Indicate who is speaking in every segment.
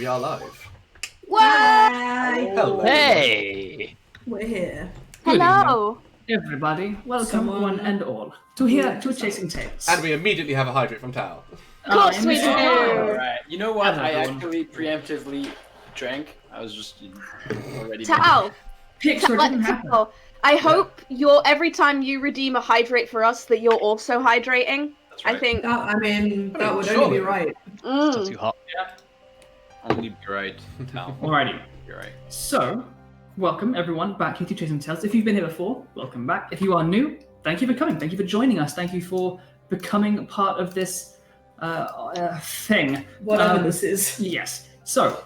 Speaker 1: we are live.
Speaker 2: What?
Speaker 1: Hello.
Speaker 3: Hey!
Speaker 2: We're here.
Speaker 4: Good
Speaker 5: Hello.
Speaker 4: evening, everybody. Welcome,
Speaker 2: Someone-
Speaker 4: one and all, to Chasing Tales.
Speaker 1: And we immediately have a hydrate from Tao.
Speaker 5: Of course we do.
Speaker 3: Alright, you know what?
Speaker 4: Hello,
Speaker 3: I
Speaker 4: everyone.
Speaker 3: actually preemptively drank. I was just already.
Speaker 5: Tao.
Speaker 4: Picture didn't happen.
Speaker 5: Tao. I hope every time you redeem a hydrate for us that you're also hydrating.
Speaker 3: That's right.
Speaker 5: I think.
Speaker 2: That would
Speaker 1: surely.
Speaker 2: only be right.
Speaker 3: It's not
Speaker 5: Mm.
Speaker 3: too hot. Only be right. Tao.
Speaker 4: Alrighty.
Speaker 3: You're right.
Speaker 4: So, welcome everyone back here to Chasing Tales. If you've been here before, welcome back. If you are new, thank you for coming. Thank you for joining us. Thank you for becoming part of this thing.
Speaker 2: Whatever this is.
Speaker 4: Yes. So,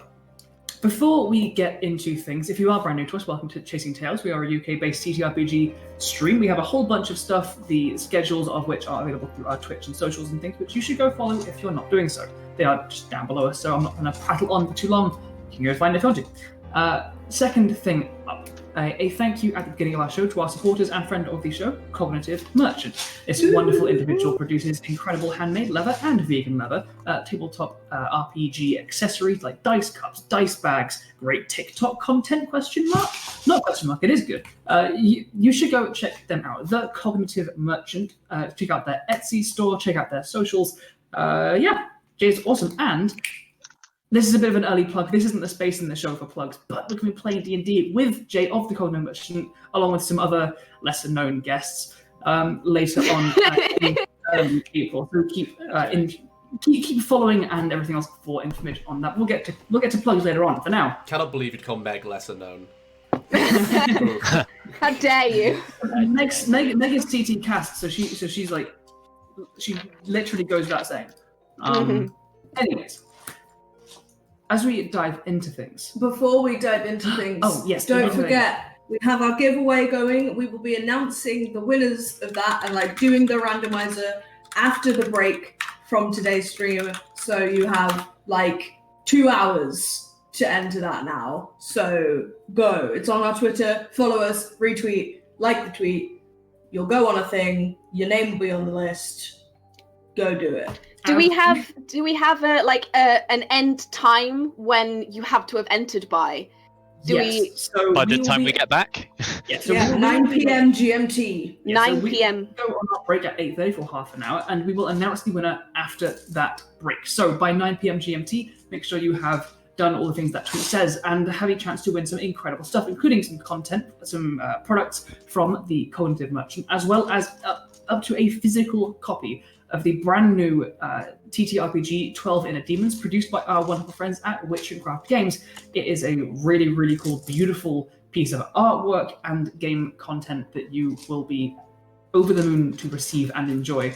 Speaker 4: before we get into things, if you are brand new to us, welcome to Chasing Tales. We are a UK-based TTRPG stream. We have a whole bunch of stuff, the schedules of which are available through our Twitch and socials and things, which you should go follow if you're not doing so. They are just down below us, so I'm not going to prattle on for too long. You can go find it if you want to. Second thing up, a thank you at the beginning of our show to our supporters and friend of the show, Cognitive Merchant. This wonderful individual produces incredible handmade leather and vegan leather, tabletop RPG accessories like dice cups, dice bags, great TikTok content, question mark? Not question mark, it is good. You should go check them out. The Cognitive Merchant. Check out their Etsy store, check out their socials. Yeah, Jay's awesome. And this is a bit of an early plug. This isn't the space in the show for plugs, but we're going to be playing D&D with Jay of the Cognitive Merchant, along with some other lesser-known guests later on in April. So keep following and everything else for information on that. We'll get to plugs later on. For now,
Speaker 1: Cannot believe you'd call Meg lesser known.
Speaker 5: How dare you?
Speaker 4: Meg's TT cast, so she's like, she literally goes without saying. Anyways. As we dive into things.
Speaker 2: Before we dive into things, don't forget, we have our giveaway going. We will be announcing the winners of that and doing the randomizer after the break from today's stream. So you have 2 hours to enter that now. So go. It's on our Twitter. Follow us, retweet, like the tweet. You'll go on a thing. Your name will be on the list. Go do it.
Speaker 5: Do we have an end time when you have to have entered by?
Speaker 4: So
Speaker 6: by the time we get back?
Speaker 4: Yeah, so
Speaker 2: 9 p.m. GMT.
Speaker 4: Yeah,
Speaker 5: 9
Speaker 4: so we
Speaker 5: p.m.
Speaker 4: go on our break at 8:30 for half an hour, and we will announce the winner after that break. So by 9 p.m. GMT, make sure you have done all the things that tweet says and have a chance to win some incredible stuff, including some content, some products from the Cognitive Merchant, as well as up to a physical copy of the brand new TTRPG 12 Inner Demons, produced by our wonderful friends at Witch and Craft Games. It is a really, really cool, beautiful piece of artwork and game content that you will be over the moon to receive and enjoy.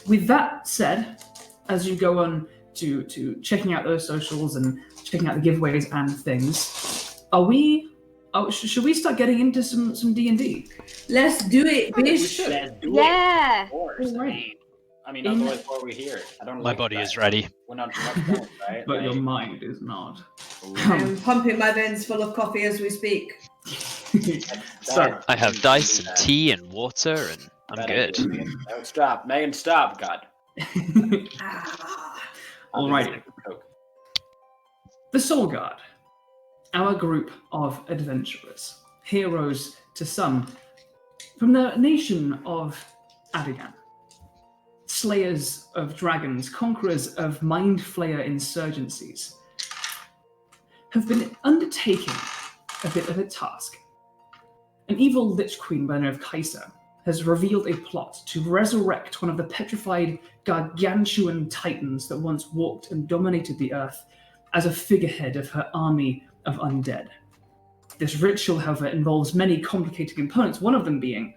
Speaker 4: With that said, as you go on to checking out those socials and checking out the giveaways and things, should we start getting into some D&D?
Speaker 2: Let's do it, bitch.
Speaker 3: Let's do
Speaker 5: Yeah.
Speaker 3: it. Of course.
Speaker 4: Alright.
Speaker 3: I mean, otherwise, why are we here? I don't
Speaker 6: My
Speaker 3: like
Speaker 6: body
Speaker 3: that.
Speaker 6: is ready.
Speaker 3: We're not too much fun, right?
Speaker 4: But your mind is not.
Speaker 2: I'm pumping my veins full of coffee as we speak.
Speaker 4: So,
Speaker 6: I have dice and tea and water, and I'm good.
Speaker 3: No, stop. Megan, stop. God.
Speaker 4: Alrighty. The Soulguard, our group of adventurers, heroes to some, from the nation of Adigan, slayers of dragons, conquerors of mind flayer insurgencies, have been undertaking a bit of a task. An evil Lich Queen by the name of Kaiser has revealed a plot to resurrect one of the petrified gargantuan titans that once walked and dominated the earth as a figurehead of her army of undead. This ritual, however, involves many complicated components, one of them being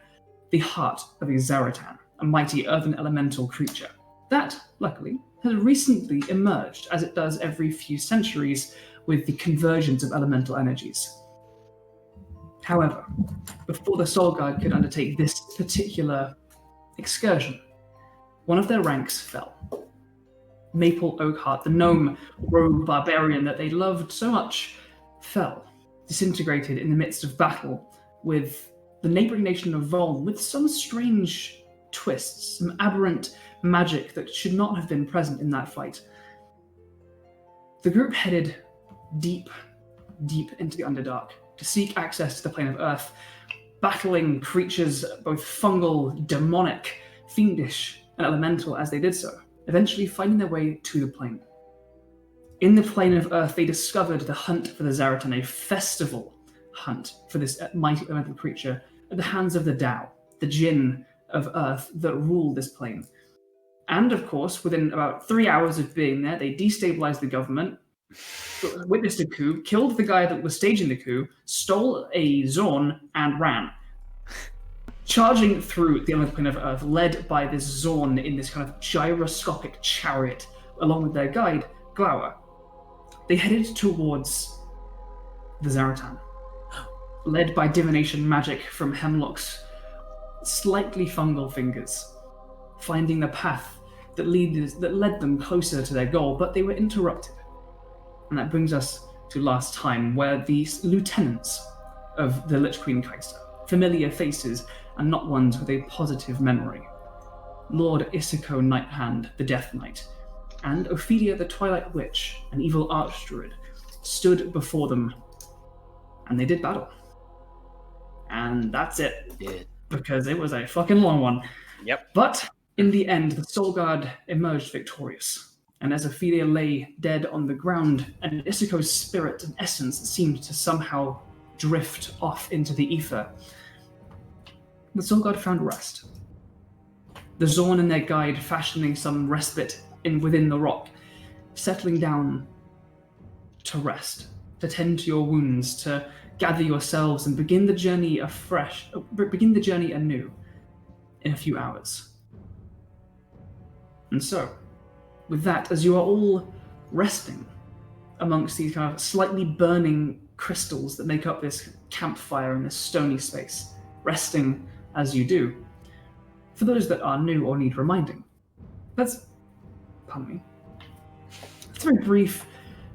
Speaker 4: the heart of a Zaratan, a mighty earthen elemental creature. That, luckily, has recently emerged, as it does every few centuries, with the convergence of elemental energies. However, before the Soulguard could undertake this particular excursion, one of their ranks fell. Maple Oakheart, the gnome rogue barbarian that they loved so much, fell, disintegrated in the midst of battle with the neighboring nation of Voln, with some strange twists, some aberrant magic that should not have been present in that fight. the group headed deep into the Underdark to seek access to the plane of Earth, battling creatures both fungal, demonic, fiendish, and elemental as they did so, eventually finding their way to the plane. In the plane of Earth, they discovered the hunt for the Zaratan, a festival hunt for this mighty elemental creature at the hands of the Tao, the Jinn of Earth that rule this plane. And of course, within about 3 hours of being there, they destabilized the government, witnessed a coup, killed the guy that was staging the coup, stole a Zorn, and ran. Charging through the elemental plane of Earth, led by this Zorn in this kind of gyroscopic chariot, along with their guide, Glower. They headed towards the Zaratan, led by divination magic from Hemlock's slightly fungal fingers, finding the path that led them closer to their goal, but they were interrupted. And that brings us to last time, where the lieutenants of the Lich Queen Kaiser, familiar faces and not ones with a positive memory, Lord Iseko Nighthand, the Death Knight, and Ophelia the Twilight Witch, an evil archdruid, stood before them, and they did battle. And that's it. Because it was a fucking long one.
Speaker 3: Yep.
Speaker 4: But in the end, the Soulguard emerged victorious. And as Ophelia lay dead on the ground, and Iseko's spirit and essence seemed to somehow drift off into the ether, the Soulguard found rest. The Zorn and their guide fashioning some respite within the rock, settling down to rest, to tend to your wounds, to gather yourselves and begin the journey anew in a few hours. And so, with that, as you are all resting amongst these kind of slightly burning crystals that make up this campfire in this stony space, resting as you do, for those that are new or need reminding, that's a very brief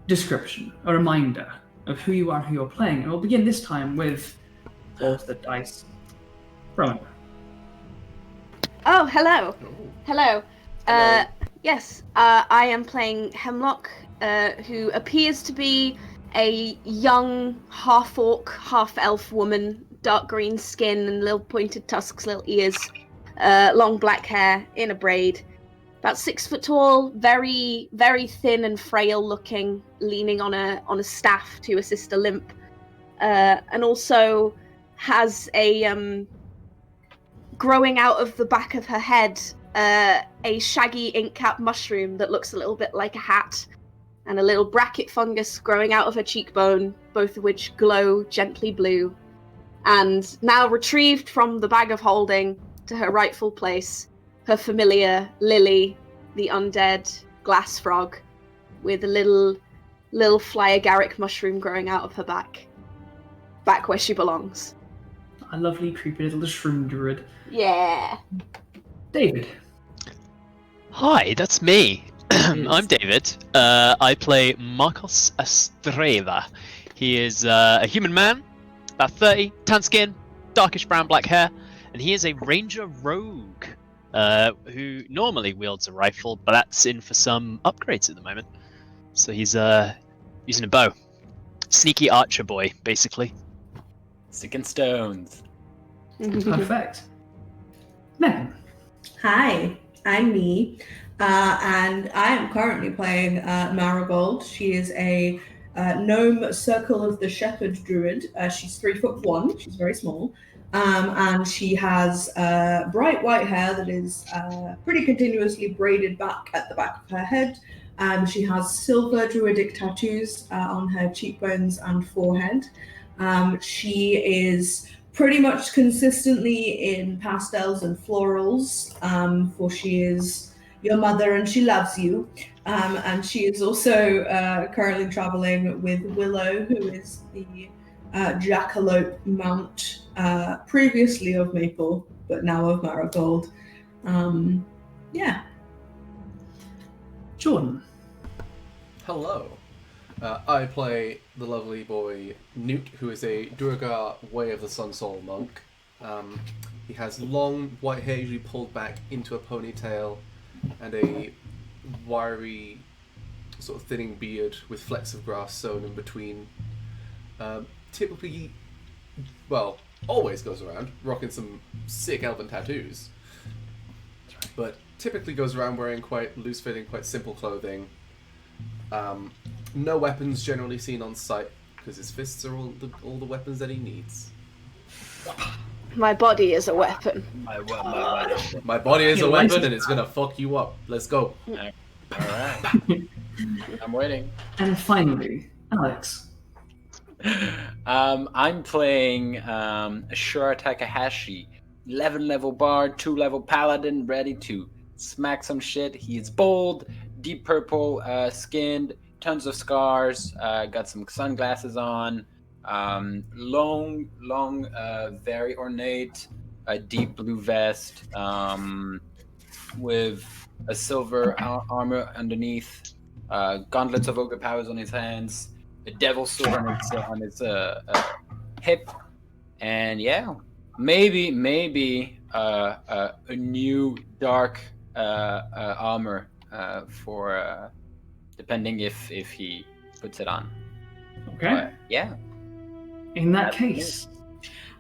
Speaker 4: description, a reminder of who you are and who you're playing. And we'll begin this time with all the dice. Rowan.
Speaker 5: Oh, hello. Hello. Yes, I am playing Hemlock, who appears to be a young half-orc, half-elf woman, dark green skin and little pointed tusks, little ears, long black hair in a braid. About 6 foot tall, very, very thin and frail looking, leaning on a staff to assist a limp, and also has a growing out of the back of her head a shaggy ink-cap mushroom that looks a little bit like a hat, and a little bracket fungus growing out of her cheekbone, both of which glow gently blue. And now retrieved from the bag of holding to her rightful place, her familiar Lily, the undead glass frog, with a little fly agaric mushroom growing out of her back where she belongs.
Speaker 4: A lovely, creepy little shroom druid.
Speaker 5: Yeah.
Speaker 4: David.
Speaker 6: Hi, that's me. I'm David. I play Markos Astreva. He is a human man, about 30, tan skin, darkish brown black hair, and he is a ranger rogue who normally wields a rifle, but that's in for some upgrades at the moment. So he's using a bow. Sneaky archer boy, basically.
Speaker 3: Sticking stones.
Speaker 4: Perfect. Megan.
Speaker 2: Hi, I'm me, and I am currently playing Marigold. She is a gnome Circle of the Shepherd druid. She's 3'1". She's very small, and she has bright white hair that is pretty continuously braided back at the back of her head. She has silver druidic tattoos on her cheekbones and forehead. She is pretty much consistently in pastels and florals, for she is your mother and she loves you. And she is also currently traveling with Willow, who is the jackalope mount, previously of Maple, but now of Marigold. Yeah.
Speaker 4: Jordan.
Speaker 1: Hello. I play the lovely boy Nute, who is a Durgar Way of the Sun Soul monk. He has long white hair, usually pulled back into a ponytail, and a wiry sort of thinning beard with flecks of grass sewn in between. Typically, well, always goes around rocking some sick elven tattoos, but typically goes around wearing quite loose-fitting, quite simple clothing. No weapons generally seen on sight, because his fists are all the weapons that he needs.
Speaker 5: My body is a weapon.
Speaker 1: My body is a weapon, and it's gonna fuck you up. Let's go.
Speaker 3: Alright. I'm waiting.
Speaker 4: And finally, Alex.
Speaker 3: I'm playing Ashura Takahashi, 11 level bard, 2 level paladin, ready to smack some shit. He is bold, deep purple skinned, tons of scars, got some sunglasses on, long, very ornate, deep blue vest, with a silver armor underneath, gauntlets of ogre powers on his hands, a devil sword on his hip, and yeah, maybe a new dark armor for depending if he puts it on.
Speaker 4: Okay.
Speaker 3: But, yeah.
Speaker 4: In that case,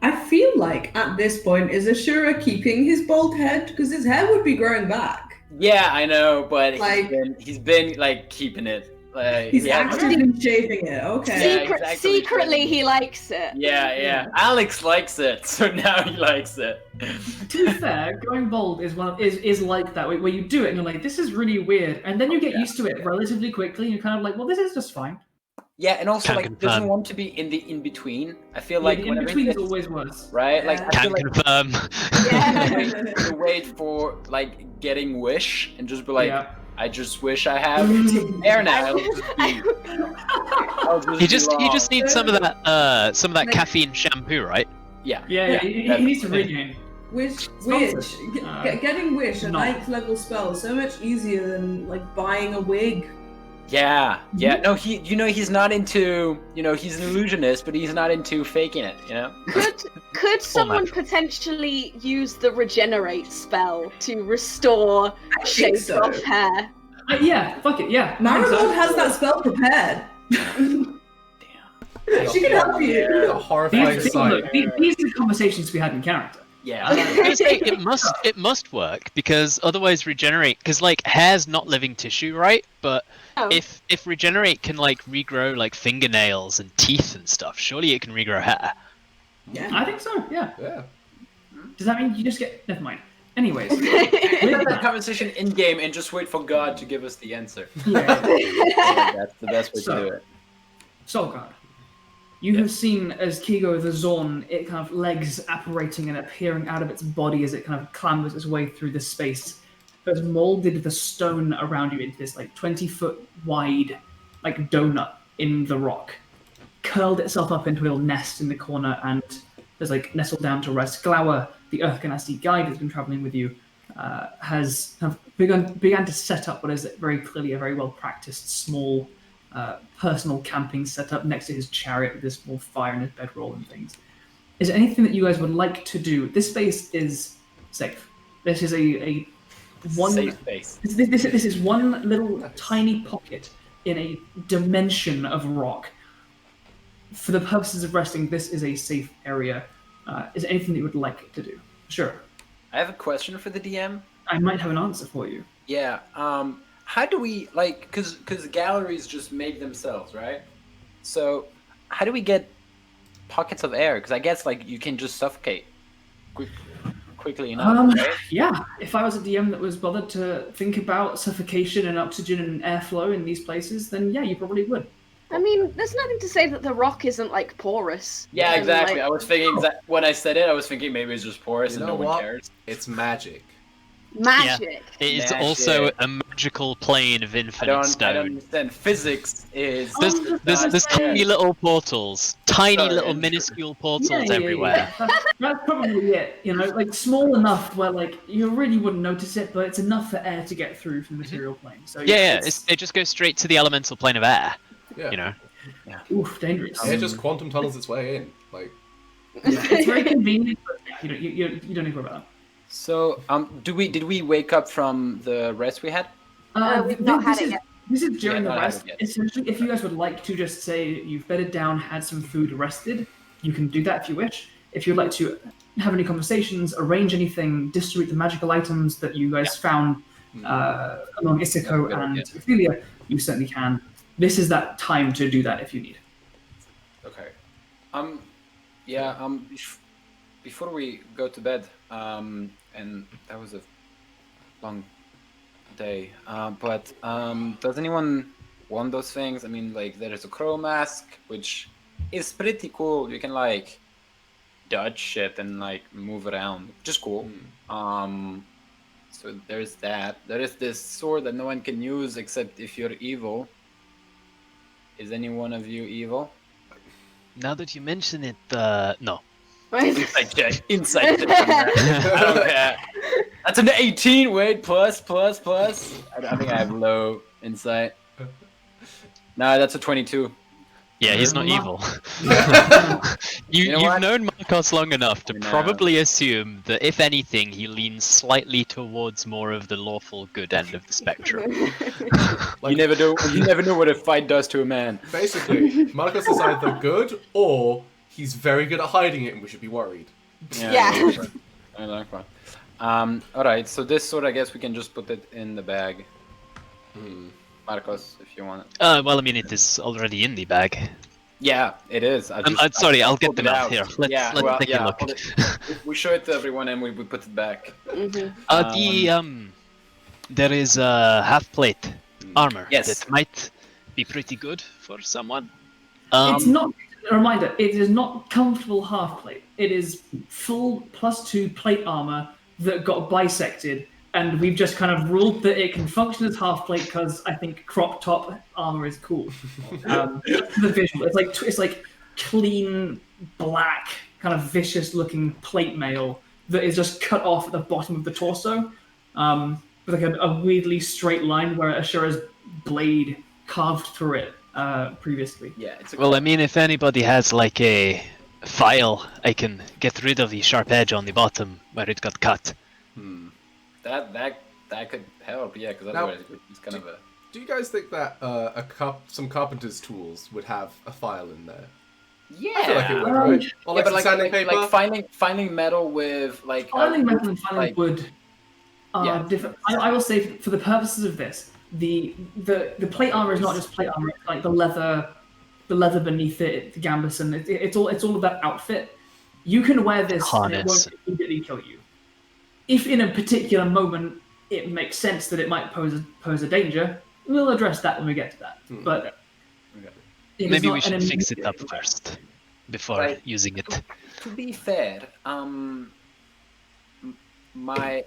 Speaker 2: I feel like at this point, is Ashura keeping his bald head? Because his hair would be growing back.
Speaker 3: Yeah, I know, but
Speaker 2: Like-
Speaker 3: he's been like keeping it. Like
Speaker 2: He's
Speaker 3: yeah,
Speaker 2: actually been shaving it. Okay.
Speaker 3: Yeah, exactly.
Speaker 5: Secretly, he likes it.
Speaker 3: Yeah. Alex likes it, so now he likes it.
Speaker 4: to be fair, going bald is is like that, where you do it and you're like, this is really weird, and then you get used to it relatively quickly, and you're kind of like, well, this is just fine.
Speaker 3: Yeah, and also
Speaker 6: Can't
Speaker 3: like
Speaker 6: confirm.
Speaker 3: doesn't want to be in the in between. I feel
Speaker 4: Yeah,
Speaker 3: like
Speaker 4: the in
Speaker 3: whenever
Speaker 4: between
Speaker 3: he
Speaker 4: is
Speaker 3: gets,
Speaker 4: always worse.
Speaker 3: right, like I feel
Speaker 6: Can
Speaker 3: like
Speaker 6: confirm.
Speaker 5: Yeah.
Speaker 3: to wait for like getting wish and just be like,
Speaker 4: Yeah.
Speaker 3: I just wish I have hair now.
Speaker 6: He just needs some of that caffeine shampoo, right?
Speaker 3: Yeah.
Speaker 4: Yeah, he needs to regain.
Speaker 2: Wish,
Speaker 4: Sponsor.
Speaker 2: getting Wish, a
Speaker 4: No.
Speaker 2: 9th level spell, is so much easier than like buying a wig.
Speaker 3: Yeah. No, he's not into, he's an illusionist, but he's not into faking it,
Speaker 5: Could someone
Speaker 6: natural.
Speaker 5: potentially use the regenerate spell to restore
Speaker 2: I think
Speaker 5: shaved
Speaker 2: so.
Speaker 5: off hair?
Speaker 4: Yeah, fuck it, yeah.
Speaker 2: Marigold has that spell prepared. She can help you.
Speaker 1: The horrifying
Speaker 4: These
Speaker 1: sight.
Speaker 4: are the conversations to be had in character.
Speaker 3: Yeah.
Speaker 6: I was gonna say, it must work, because otherwise regenerate, because like hair's not living tissue, right? But
Speaker 5: Oh.
Speaker 6: if regenerate can like regrow like fingernails and teeth and stuff, surely it can regrow hair.
Speaker 2: Yeah.
Speaker 4: I think so, yeah.
Speaker 1: Yeah.
Speaker 4: Does that mean you just get... Never mind. Anyways.
Speaker 3: Have that conversation in game and just wait for God to give us the answer.
Speaker 4: Yeah.
Speaker 3: That's the best way
Speaker 4: So-
Speaker 3: to do it.
Speaker 4: Soulguard. You have seen as Kigo the Zorn, it kind of legs apparating and appearing out of its body as it kind of clambers its way through the space. It has molded the stone around you into this like 20-foot wide like donut in the rock. Curled itself up into a little nest in the corner and has like nestled down to rest. Glower, the Earth Ganassi guide that's been traveling with you, has kind of began to set up what is very clearly a very well practiced small personal camping setup next to his chariot with this small fire and his bedroll and things. Is there anything that you guys would like to do? This space is safe. This is a one.
Speaker 3: Safe space.
Speaker 4: This is one little tiny pocket in a dimension of rock. For the purposes of resting, this is a safe area. Is there anything that you would like to do? Sure.
Speaker 3: I have a question for the DM.
Speaker 4: I might have an answer for you.
Speaker 3: Yeah. How do we because galleries just make themselves, right? So how do we get pockets of air? Because I guess you can just suffocate quickly enough, right?
Speaker 4: Yeah, if I was a DM that was bothered to think about suffocation and oxygen and airflow in these places, then yeah, you probably would.
Speaker 5: I mean, there's nothing to say that the rock isn't like porous.
Speaker 3: Yeah,
Speaker 5: And,
Speaker 3: exactly.
Speaker 5: like,
Speaker 3: I was thinking that when I said it, I was thinking maybe it's just porous
Speaker 1: You
Speaker 3: and
Speaker 1: know
Speaker 3: no one
Speaker 1: what?
Speaker 3: cares.
Speaker 1: It's magic.
Speaker 5: magic.
Speaker 6: It is
Speaker 3: Magic.
Speaker 6: also a magical plane of
Speaker 3: I
Speaker 6: infinite
Speaker 3: don't
Speaker 6: stone.
Speaker 3: understand. Physics is.
Speaker 6: There's tiny little portals, tiny
Speaker 3: Sorry,
Speaker 6: little
Speaker 3: it's-
Speaker 6: minuscule portals everywhere.
Speaker 4: Yeah. That's probably it. Small enough where you really wouldn't notice it, but it's enough for air to get through from the material plane. So
Speaker 6: Yeah, it just goes straight to the elemental plane of air.
Speaker 1: Yeah.
Speaker 4: oof, dangerous.
Speaker 1: It just quantum tunnels its way in.
Speaker 4: It's very convenient, but you don't need to worry about
Speaker 3: So, did we wake up from the rest we had?
Speaker 4: that.
Speaker 5: We've not had it yet.
Speaker 4: This is during the
Speaker 3: not
Speaker 4: rest.
Speaker 3: out yet.
Speaker 4: Essentially, if you guys would like to just say you've bedded down, had some food, rested, you can do that if you wish. If you'd like to have any conversations, arrange anything, distribute the magical items that you guys found among Iseko and Ophelia, you certainly can. This is that time to do that if you need.
Speaker 3: Okay. Before we go to bed, and that was a long day, but does anyone want those things? I mean, like, there's a crow mask, which is pretty cool. You can, like, dodge shit and, like, move around, which is cool. So there's that. There is this sword that no one can use except if you're evil. Is any one of you evil?
Speaker 6: Now that you mention it, no.
Speaker 3: Insight check. Insight check. I don't care. That's an 18. Wait, plus. I think I have low insight. No, that's a 22.
Speaker 6: Yeah, he's not evil. You've known Markos long enough to probably assume that, if anything, he leans slightly towards more of the lawful good end of the spectrum.
Speaker 3: You never know what a fight does to a man.
Speaker 1: Basically, Markos is either good or he's very good at hiding it, and we should be worried.
Speaker 5: Yeah.
Speaker 3: I like that. All right. So this sword, I guess we can just put it in the bag. Markos, if you want it.
Speaker 6: Well, I mean, it is already in the bag.
Speaker 3: Yeah, it is.
Speaker 6: Sorry, I'll get them out here. Let's take a look.
Speaker 3: We show it to everyone and we put it back.
Speaker 6: There is a half-plate armor
Speaker 3: Yes.
Speaker 6: that might be pretty good for someone.
Speaker 4: It's not. A reminder: it is not comfortable half plate. It is full +2 plate armor that got bisected. And we've just kind of ruled that it can function as half plate because I think crop top armor is cool. The visual, it's like clean black, kind of vicious looking plate mail that is just cut off at the bottom of the torso, with like a weirdly straight line where Ashura's blade carved through it previously.
Speaker 3: Yeah.
Speaker 6: Well, I mean, if anybody has like a file, I can get rid of the sharp edge on the bottom where it got cut.
Speaker 3: That could help, yeah, because otherwise it's kind of a...
Speaker 1: Do you guys think that some carpenter's tools would have a file in there?
Speaker 3: Yeah.
Speaker 1: I feel like it would, right? Or like some sanding paper?
Speaker 3: Like finding metal with like...
Speaker 4: Finding metal and finding wood are different. I will say, for the purposes of this, the plate armor is not just plate armor, it's like the leather beneath it, the gambeson, it's all of that outfit. You can wear this and it won't immediately kill you. If in a particular moment it makes sense that it might pose a danger, we'll address that when we get to that. But
Speaker 6: maybe we should fix it up first before using it.
Speaker 3: To be fair, my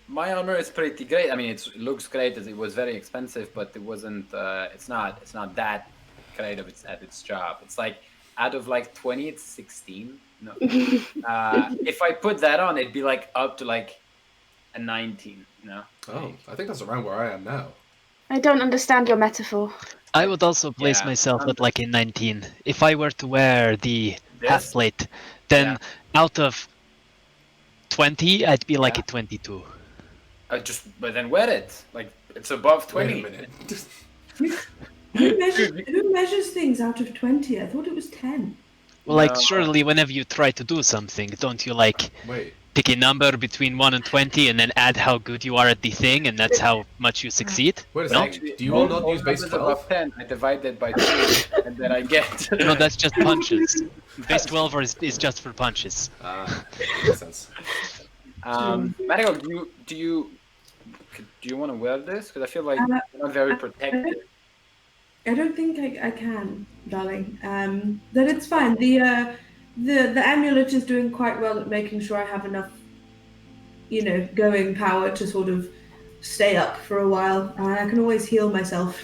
Speaker 3: armor is pretty great. I mean, it looks great. It was very expensive, but it wasn't. It's not that great at its job. It's like out of like 20, it's 16. No. If I put that on, it'd be like up to like a 19, you know?
Speaker 1: Oh, I think that's around where I am now.
Speaker 5: I don't understand your metaphor.
Speaker 6: I would also place myself at like a 19. If I were to wear the half plate, then out of 20, I'd be like a 22.
Speaker 3: But then wear it. Like, it's above 20.
Speaker 1: Wait a minute.
Speaker 2: Who measures things out of 20? I thought it was 10.
Speaker 6: Well, like, surely whenever you try to do something, don't you, like, pick a number between 1 and 20 and then add how good you are at the thing, and that's how much you succeed?
Speaker 1: Wait a second, do you all not use base 12?
Speaker 3: 10, I divide it by 2, and then I get...
Speaker 6: No, that's just punches. Base 12 is just for punches.
Speaker 1: Makes sense.
Speaker 3: Marigold, do you want to wear this? Because I feel like you're not very protected.
Speaker 2: I don't think I can, darling. But it's fine. The amulet is doing quite well at making sure I have enough, going power to sort of stay up for a while. I can always heal myself.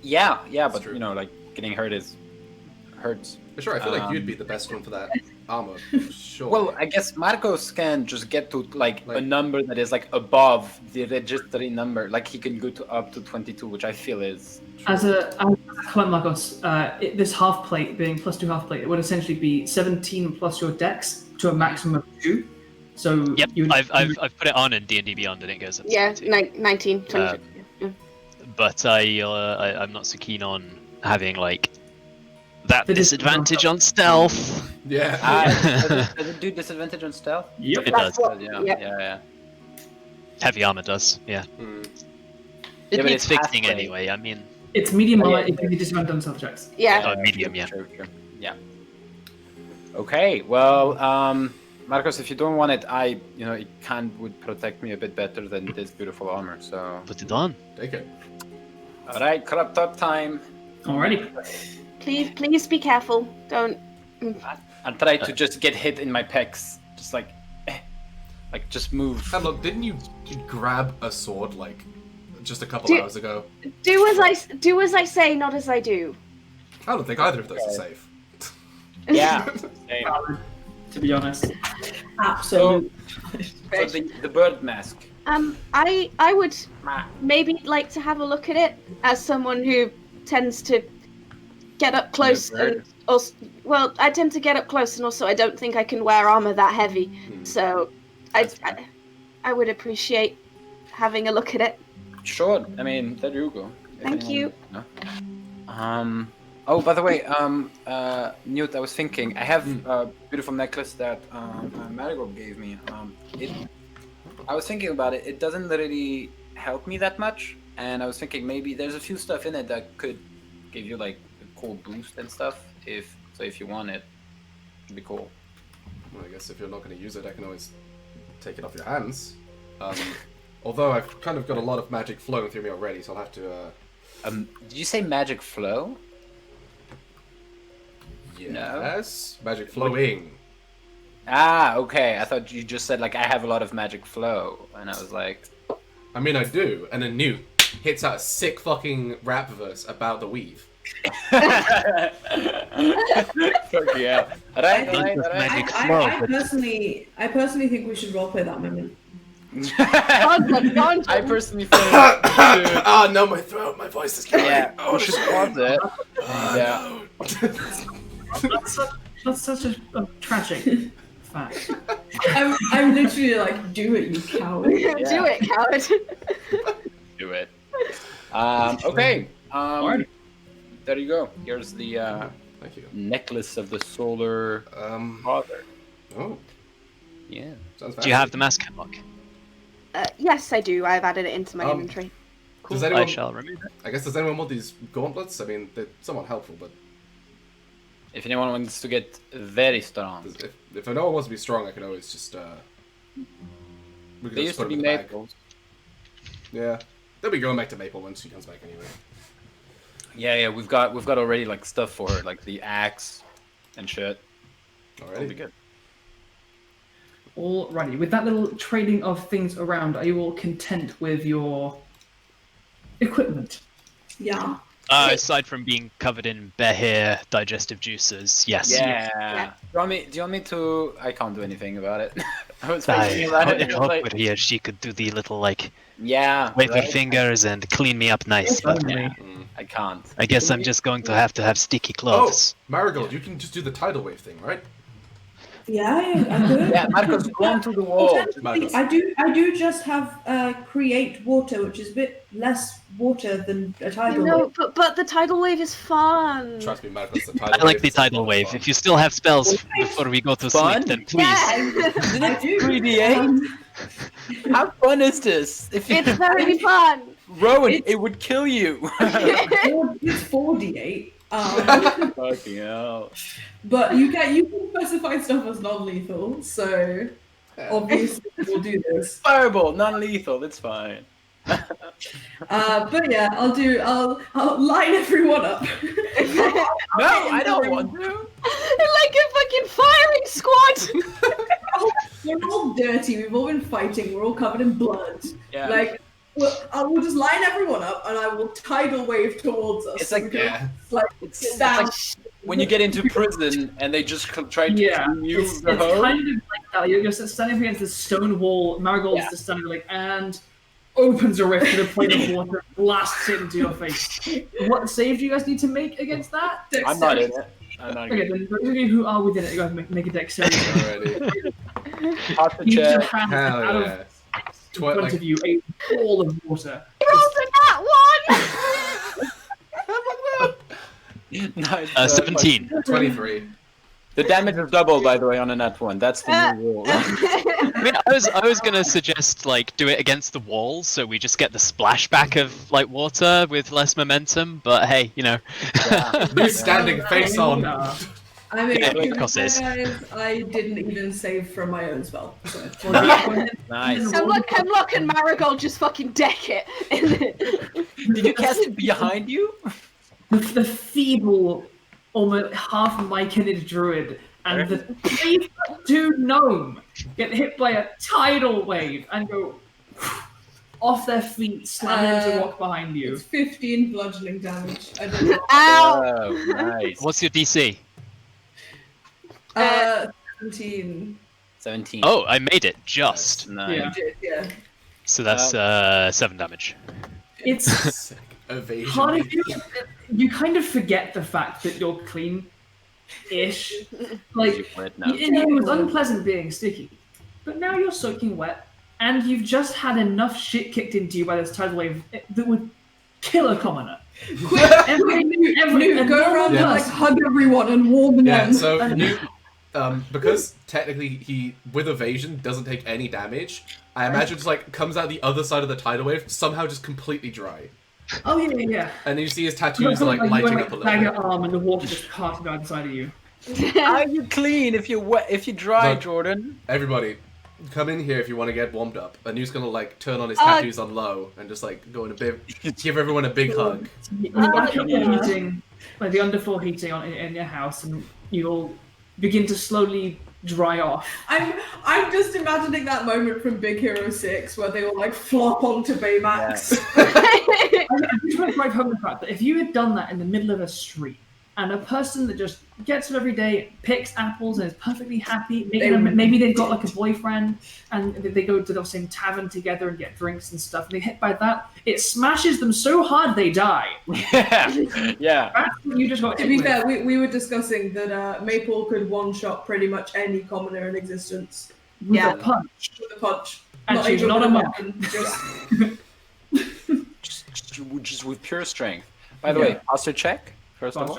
Speaker 3: Yeah, but like getting hurt hurts.
Speaker 1: Sure, I feel like you'd be the best one for that armor. Sure.
Speaker 3: Well, I guess Markos can just get to like a number that is like above the registry number. Like he can go to up to 22, which I feel is.
Speaker 4: As a comment, Markos, this half plate being +2 half plate, it would essentially be 17 plus your dex to a maximum of 2. So
Speaker 6: yep, I've put it on in D&D Beyond and it goes up to 22.
Speaker 5: 19, 22.
Speaker 6: but I'm not so keen on having like that disadvantage on stealth.
Speaker 1: Yeah.
Speaker 3: Does it do disadvantage on stealth?
Speaker 4: Yep.
Speaker 6: It does.
Speaker 3: Yeah.
Speaker 6: Heavy armor does. Yeah.
Speaker 1: Hmm.
Speaker 6: It
Speaker 3: but
Speaker 6: needs
Speaker 3: it's
Speaker 6: fixing
Speaker 3: halfway.
Speaker 6: anyway. I mean,
Speaker 4: It's medium armor.
Speaker 3: yeah.
Speaker 4: If you disadvantage on stealth checks.
Speaker 5: Yeah.
Speaker 6: medium. Yeah.
Speaker 3: True. Yeah. Okay. Well, Markos, if you don't want it, it would protect me a bit better than this beautiful armor. So.
Speaker 6: Put it on.
Speaker 1: Take it.
Speaker 3: All right, corrupt talk time.
Speaker 4: Alrighty.
Speaker 5: Please be careful. Don't.
Speaker 3: I'll try to just get hit in my pecs, just like just move.
Speaker 1: Hemlock, didn't you grab a sword like just a couple hours ago?
Speaker 5: Do as I say, not as I do.
Speaker 1: I don't think either of those are safe.
Speaker 3: Yeah. Same.
Speaker 4: To be honest.
Speaker 2: Absolutely.
Speaker 3: So the bird mask.
Speaker 5: I would maybe like to have a look at it as someone who tends to get up close and also, well, I tend to get up close and also I don't think I can wear armor that heavy, so I would appreciate having a look at it.
Speaker 3: Sure. I mean, there you go.
Speaker 5: Thank you.
Speaker 3: No? Oh, by the way, Nute, I was thinking, I have a beautiful necklace that Marigold gave me. I was thinking about it. It doesn't really help me that much, and I was thinking maybe there's a few stuff in it that could give you like a cool boost and stuff. If you want it, it'd be cool.
Speaker 1: Well, I guess if you're not going to use it, I can always take it off your hands. Although I've kind of got a lot of magic flowing through me already, so I'll have to.
Speaker 3: Did you say magic flow?
Speaker 1: Yes, magic flowing.
Speaker 3: Ah, okay. I thought you just said like I have a lot of magic flow, and I was like,
Speaker 1: I mean, I do. And then Nute hits out a sick fucking rap verse about the weave.
Speaker 3: fuck yeah! Alright.
Speaker 2: I personally think we should roleplay that moment.
Speaker 3: I personally think.
Speaker 1: Oh no, my throat, my voice is killing.
Speaker 3: Yeah,
Speaker 1: Oh,
Speaker 3: we should pause it. Yeah.
Speaker 4: That's such a tragic fact.
Speaker 2: I'm literally like, do it, you coward.
Speaker 5: Do it, coward.
Speaker 3: Do it. Okay. There you go. Here's the
Speaker 1: Thank you.
Speaker 3: necklace of the solar father.
Speaker 1: Oh,
Speaker 3: Yeah.
Speaker 1: sounds
Speaker 6: Do you have the mask, Hemlock?
Speaker 5: Yes, I do. I've added it into my inventory.
Speaker 1: Does
Speaker 6: I
Speaker 1: anyone?
Speaker 6: shall remove it.
Speaker 1: I guess does anyone want these gauntlets? I mean, they're somewhat helpful, but
Speaker 3: If anyone wants to get very strong,
Speaker 1: if no one wants to be strong, I can always just. We can
Speaker 3: they
Speaker 1: just
Speaker 3: used to
Speaker 1: put
Speaker 3: be
Speaker 1: them in the bag.
Speaker 3: maples.
Speaker 1: Yeah, they'll be going back to Maple when she comes back anyway.
Speaker 3: Yeah. We've got already like stuff for her, like the axe and shit. That'll be
Speaker 1: Alrighty.
Speaker 3: good.
Speaker 4: Alrighty. With that little trading of things around, are you all content with your equipment?
Speaker 2: Yeah.
Speaker 6: Aside from being covered in bear hair, digestive juices, yes.
Speaker 3: Yeah. Do you want me to? I can't do anything about it. I was
Speaker 6: I
Speaker 3: thinking about it.
Speaker 6: if Hawkwood here, she could do the little like
Speaker 3: Yeah.
Speaker 6: wave her
Speaker 3: right?
Speaker 6: fingers and clean me up nice. But
Speaker 3: Yeah. I can't.
Speaker 6: I guess I'm just going to have sticky
Speaker 1: Oh,
Speaker 6: clothes.
Speaker 1: Marigold, you can just do the tidal wave thing, right?
Speaker 2: Yeah, I could.
Speaker 3: Yeah, Markos, go onto the wall.
Speaker 1: Markos.
Speaker 2: I do just have create water, which is a bit less water than a tidal
Speaker 5: No,
Speaker 2: wave.
Speaker 5: but the tidal wave is fun.
Speaker 1: Trust me, Markos, the tidal
Speaker 6: I like
Speaker 1: wave
Speaker 6: the
Speaker 1: is so
Speaker 6: tidal
Speaker 1: much
Speaker 6: wave.
Speaker 1: fun.
Speaker 6: If you still have spells before we go to
Speaker 3: Fun?
Speaker 6: sleep, then please.
Speaker 3: Isn't
Speaker 2: I
Speaker 3: it
Speaker 2: do.
Speaker 3: 3d8? How fun is this? If you
Speaker 5: It's very fun.
Speaker 3: Rowan, it would kill you.
Speaker 2: It's 4d8.
Speaker 3: Fucking hell.
Speaker 2: But you can specify stuff as non-lethal, so obviously we'll do this.
Speaker 3: Fireball, non-lethal. It's fine.
Speaker 2: But yeah, I'll line everyone up.
Speaker 3: No, I don't want to.
Speaker 5: Like a fucking firing squad.
Speaker 2: We're all dirty. We've all been fighting. We're all covered in blood.
Speaker 3: Yeah.
Speaker 2: Like, I will just line everyone up, and I will tidal wave towards us.
Speaker 3: It's like-
Speaker 2: we can,
Speaker 1: Yeah.
Speaker 2: like
Speaker 3: It's
Speaker 2: down.
Speaker 3: like when you get into prison and they just try to kill you
Speaker 4: It's
Speaker 3: the hoe.
Speaker 4: kind of like that. You're just standing against this stone wall. Marigold's
Speaker 3: Yeah.
Speaker 4: just standing like, and opens a rift with a plate of water, blasts it into your face. What save do you guys need to make against that?
Speaker 3: I'm not in it. I'm not in
Speaker 4: Okay,
Speaker 3: it.
Speaker 4: then those of you who are within it, you guys make a dexterity.
Speaker 1: Alrighty.
Speaker 3: Pass the
Speaker 4: Use your
Speaker 3: chair.
Speaker 4: hand
Speaker 1: Hell
Speaker 4: out
Speaker 1: yeah.
Speaker 4: of in front of you a ball of water.
Speaker 5: Rolled a nat one.
Speaker 3: Nice.
Speaker 6: 17.
Speaker 1: 23.
Speaker 3: The damage is doubled, by the way, on a nat 1. That's the new rule.
Speaker 6: I mean, I was gonna suggest like do it against the walls, so we just get the splashback of like water with less momentum. But hey, you know.
Speaker 1: New standing face on.
Speaker 2: I mean,
Speaker 6: Yeah,
Speaker 2: guys,
Speaker 6: Markos
Speaker 2: I didn't even save from my own spell. So.
Speaker 3: Nice.
Speaker 5: Hemlock and Marigold just fucking deck it.
Speaker 3: Did you cast it behind you?
Speaker 4: The feeble, almost half-myconid druid and the 3-2 gnome get hit by a tidal wave and go off their feet, slam into rock behind you.
Speaker 2: It's 15 bludgeoning damage. I don't know.
Speaker 5: Ow!
Speaker 3: Oh, nice.
Speaker 6: What's your DC?
Speaker 2: 17.
Speaker 3: 17.
Speaker 6: Oh, I made it just.
Speaker 3: Nice.
Speaker 2: Yeah.
Speaker 6: So that's 7 damage.
Speaker 4: It's
Speaker 1: Evasion.
Speaker 4: hard if you kind of forget the fact that you're clean-ish. Like, it was unpleasant being sticky, but now you're soaking wet, and you've just had enough shit kicked into you by this tidal wave that would kill a commoner.
Speaker 2: Quick, Nute, go around and like hug everyone and warm them.
Speaker 1: Yeah, so Nute, because technically he, with evasion, doesn't take any damage, I imagine just like comes out the other side of the tidal wave, somehow just completely dry.
Speaker 4: Oh yeah.
Speaker 1: And then you see his tattoos like lighting up a little
Speaker 4: your
Speaker 1: bit.
Speaker 4: arm and the water just parting out inside of you.
Speaker 3: How are you clean if you're wet? If you dry,
Speaker 1: Look,
Speaker 3: Jordan?
Speaker 1: Everybody, come in here if you want to get warmed up. And Nute's gonna like turn on his tattoos on low and just like go in a bit, give everyone a big hug.
Speaker 4: You back up the heating, like the underfloor heating in your house, and you'll begin to slowly dry off.
Speaker 2: I'm just imagining that moment from Big Hero 6 where they all like flop onto Baymax.
Speaker 4: I just want to drive home the fact that if you had done that in the middle of a street, and a person that just gets up every day, picks apples, and is perfectly happy, maybe they've got like a boyfriend, and they go to the same tavern together and get drinks and stuff, and they hit by that, it smashes them so hard they die.
Speaker 3: Yeah.
Speaker 4: That's what you just got
Speaker 2: To be fair, we were discussing that Maple could one-shot pretty much any commoner in existence.
Speaker 4: With a punch.
Speaker 2: With a punch.
Speaker 4: And she's not a weapon.
Speaker 3: Just with pure strength. By the way, posture check, first of all.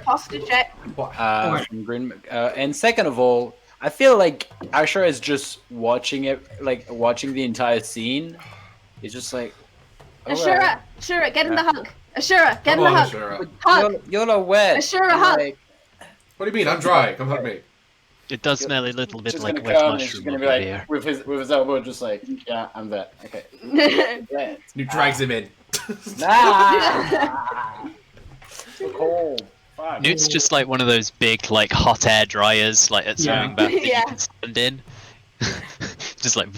Speaker 5: Posture check.
Speaker 3: From Green, and second of all, I feel like Ashura is just watching it, like watching the entire scene. He's just like,
Speaker 5: Ashura, get in the hug. Ashura, get in the hug.
Speaker 1: Ashura.
Speaker 5: Hug.
Speaker 3: You're not wet.
Speaker 5: Ashura, hug.
Speaker 1: What do you mean? I'm dry. Come hug me.
Speaker 6: It does smell a little bit
Speaker 3: Just
Speaker 6: like
Speaker 3: gonna
Speaker 6: wet
Speaker 3: come and she's
Speaker 6: mushroom
Speaker 3: gonna be
Speaker 6: over
Speaker 3: like
Speaker 6: here.
Speaker 3: with his elbow, just like, yeah, I'm there. Okay. Yeah.
Speaker 1: Nute drags him in.
Speaker 3: Nah. So cold. Fuck.
Speaker 6: Nute's just like one of those big like hot air dryers like at swimming bath that you can stand in. Just like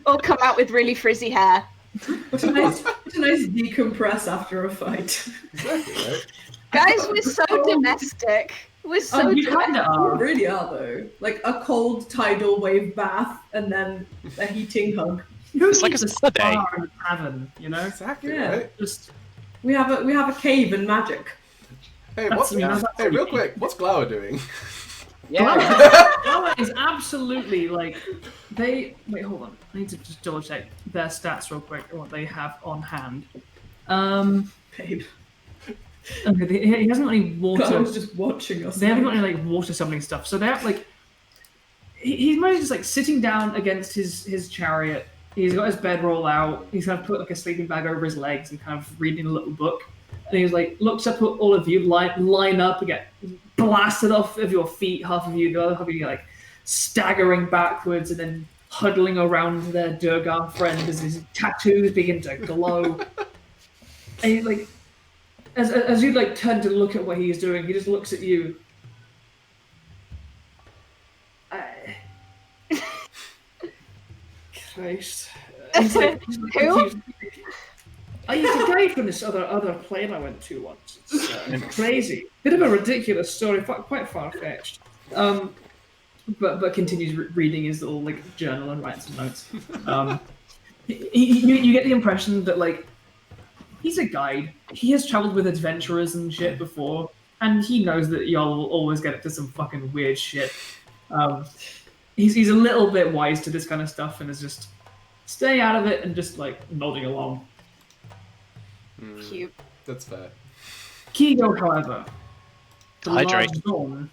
Speaker 5: Or come out with really frizzy hair.
Speaker 2: It's a nice decompress after a fight.
Speaker 1: Exactly, right?
Speaker 5: Guys, we're so domestic. We're so
Speaker 4: you kind
Speaker 5: domestic.
Speaker 4: of
Speaker 2: We
Speaker 4: are.
Speaker 2: really are though. Like a cold tidal wave bath and then a heating hug.
Speaker 4: Who
Speaker 6: It's like
Speaker 4: needs
Speaker 6: a
Speaker 4: a
Speaker 6: spa day.
Speaker 4: spa in a tavern, you know?
Speaker 1: Exactly,
Speaker 2: Yeah.
Speaker 1: right?
Speaker 4: Just
Speaker 2: We have a cave and magic.
Speaker 1: Hey,
Speaker 4: That's-
Speaker 1: hey, real quick, what's Glower doing?
Speaker 3: Yeah.
Speaker 4: Glower is absolutely like they. Wait, hold on. I need to just double check their stats real quick. What they have on hand.
Speaker 2: Babe.
Speaker 4: Okay, he hasn't got any
Speaker 2: I
Speaker 4: water.
Speaker 2: was just watching us.
Speaker 4: They haven't got any like water summoning stuff. So they're like, he's mostly just like sitting down against his chariot. He's got his bedroll out. He's kind of put like a sleeping bag over his legs and kind of reading a little book. And he's like, looks up at all of you, line up and get blasted off of your feet. Half of you, the other half of you, like staggering backwards and then huddling around their Durgar friend as his tattoos begin to glow. And he like, as you like turn to look at what he's doing, he just looks at you. Christ. He's like,
Speaker 5: Who?
Speaker 4: I used a guy from this other plane I went to once. It's crazy. Bit of a ridiculous story, quite far-fetched. But continues reading his little like journal and writes some notes. You get the impression that like he's a guide. He has traveled with adventurers and shit before, and he knows that y'all will always get up to some fucking weird shit. He's a little bit wise to this kind of stuff and is just staying out of it and just like nodding along.
Speaker 5: Cute.
Speaker 1: That's fair.
Speaker 4: Kigo, however, the
Speaker 6: Hydrate.
Speaker 4: large zone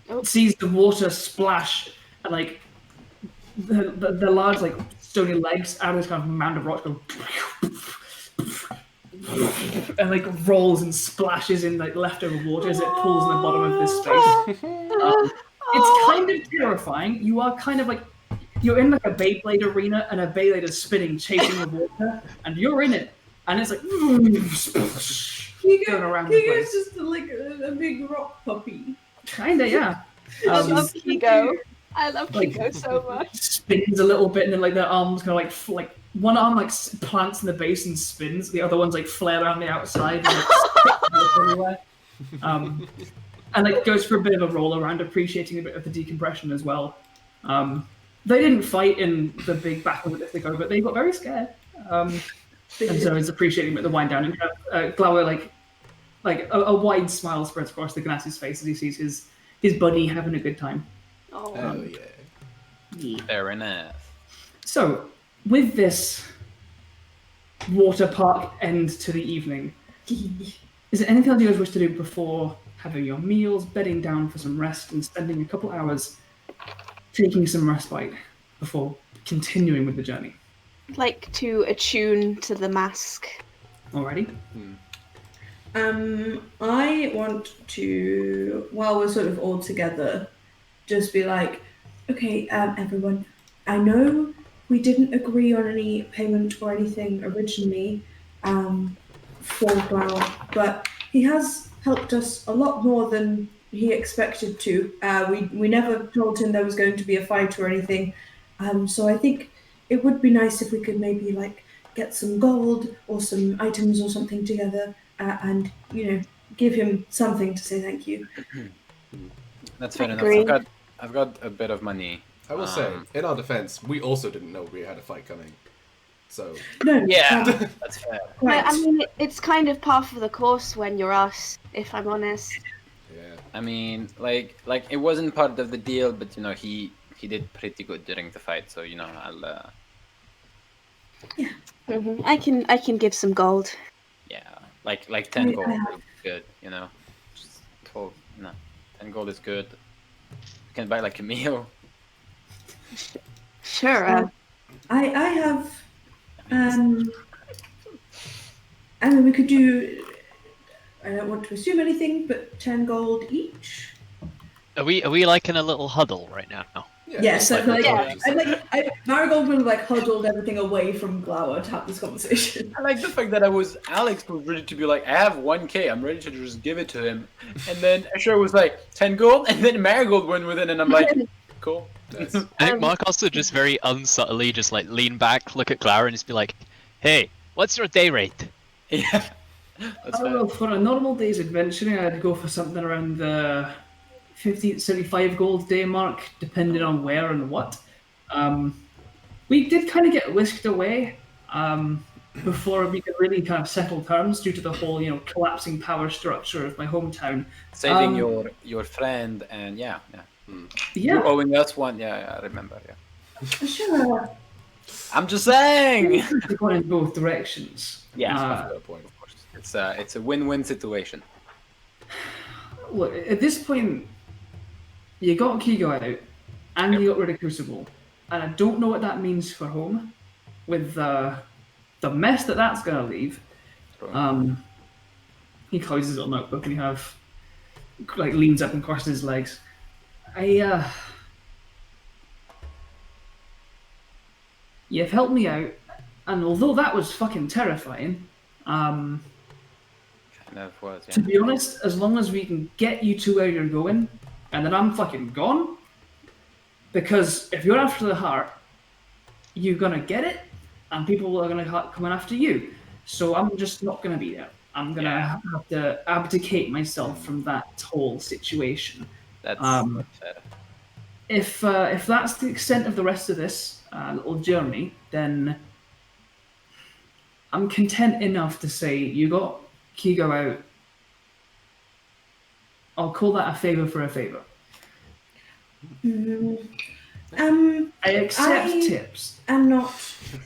Speaker 5: Oh.
Speaker 4: sees the water splash and like the large like stony legs out of this kind of mound of rocks go and like rolls and splashes in like leftover water as it pulls in the bottom of this space. It's kind of terrifying. You are kind of like you're in like a Beyblade arena and a Beyblade is spinning, chasing the water, and you're in it, and it's like going around the place.
Speaker 2: Kigo's just like a big rock puppy.
Speaker 4: Kinda, yeah.
Speaker 5: I love Kigo. I love Kigo so much.
Speaker 4: Spins a little bit, and then like their arms kind of like one arm like plants in the base and spins. The other one's like flare around the outside, and, like, everywhere. And like goes for a bit of a roll around, appreciating a bit of the decompression as well. They didn't fight in the big battle with Iseko, but they got very scared. And so it's appreciating a bit of the wind down. And Glower like a wide smile spreads across the Gnassi's face as he sees his buddy having a good time.
Speaker 1: Oh yeah.
Speaker 3: Fair enough.
Speaker 4: So, with this water park end to the evening, is there anything else you guys wish to do before having your meals, bedding down for some rest, and spending a couple hours taking some respite before continuing with the journey?
Speaker 5: I'd like to attune to the mask.
Speaker 4: Alrighty?
Speaker 2: I want to, while we're sort of all together, just be like, okay, everyone, I know we didn't agree on any payment or anything originally for Glower, but he has helped us a lot more than he expected to. We never told him there was going to be a fight or anything, so I think it would be nice if we could maybe like get some gold or some items or something together and, you know, give him something to say thank you.
Speaker 3: That's fair enough.
Speaker 5: Agree.
Speaker 3: I've got a bit of money.
Speaker 1: I will say, in our defense, we also didn't know we had a fight coming. So
Speaker 2: No.
Speaker 3: Yeah, that's fair.
Speaker 2: Right.
Speaker 5: I mean, it's kind of par for the course when you're us, if I'm honest.
Speaker 1: yeah.
Speaker 3: I mean, like it wasn't part of the deal, but you know, he did pretty good during the fight, so you know, I'll
Speaker 5: I can give some gold.
Speaker 3: yeah, like 10
Speaker 2: I
Speaker 3: gold
Speaker 2: have-
Speaker 3: is good, you know. Just 12, no, 10 gold is good. You can buy like a meal.
Speaker 5: Sure.
Speaker 2: I have, I mean, we could do, I don't want to assume anything, but 10 gold each.
Speaker 6: Are we like in a little huddle right now?
Speaker 2: Yes,
Speaker 1: just
Speaker 2: like,
Speaker 1: yeah.
Speaker 2: Marigold would have like huddled everything away from Glower to have this conversation.
Speaker 3: I like the fact that Alex was ready to be like, I have 1k, I'm ready to just give it to him. And then Ashura was like, 10 gold, and then Marigold went with it, and I'm like, cool.
Speaker 1: Nice.
Speaker 6: I think Markos would just very unsubtly just like lean back, look at Clara, and just be like, "Hey, what's your day rate?"
Speaker 3: Yeah, that's fair.
Speaker 4: Well, for a normal day's adventuring, I'd go for something around the 50 to 75 gold day mark, depending on where and what. We did kind of get whisked away before we could really kind of settle terms due to the whole, you know, collapsing power structure of my hometown.
Speaker 3: Saving your friend, and yeah.
Speaker 4: Yeah,
Speaker 3: You're owing us one. Yeah, I remember. Yeah.
Speaker 2: Sure.
Speaker 3: I'm just saying.
Speaker 4: it's gone in both directions.
Speaker 3: Yeah,
Speaker 1: That's a good point.
Speaker 3: of course. It's a win-win situation.
Speaker 4: Look, at this point, you got Kigo out, and you got rid of Crucible, and I don't know what that means for home, with the mess that's gonna leave. He closes his little notebook and leans up and crosses his legs. You've helped me out, and although that was fucking terrifying,
Speaker 3: Kind of was. Yeah.
Speaker 4: to be honest, as long as we can get you to where you're going, and then I'm fucking gone, because if you're after the heart, you're gonna get it, and people are gonna come in after you. So I'm just not gonna be there. I'm gonna have to abdicate myself from that whole situation.
Speaker 3: That's fair.
Speaker 4: If that's the extent of the rest of this little journey, then I'm content enough to say you got Kigo out. I'll call that a favor for a favor. I accept tips.
Speaker 2: I'm not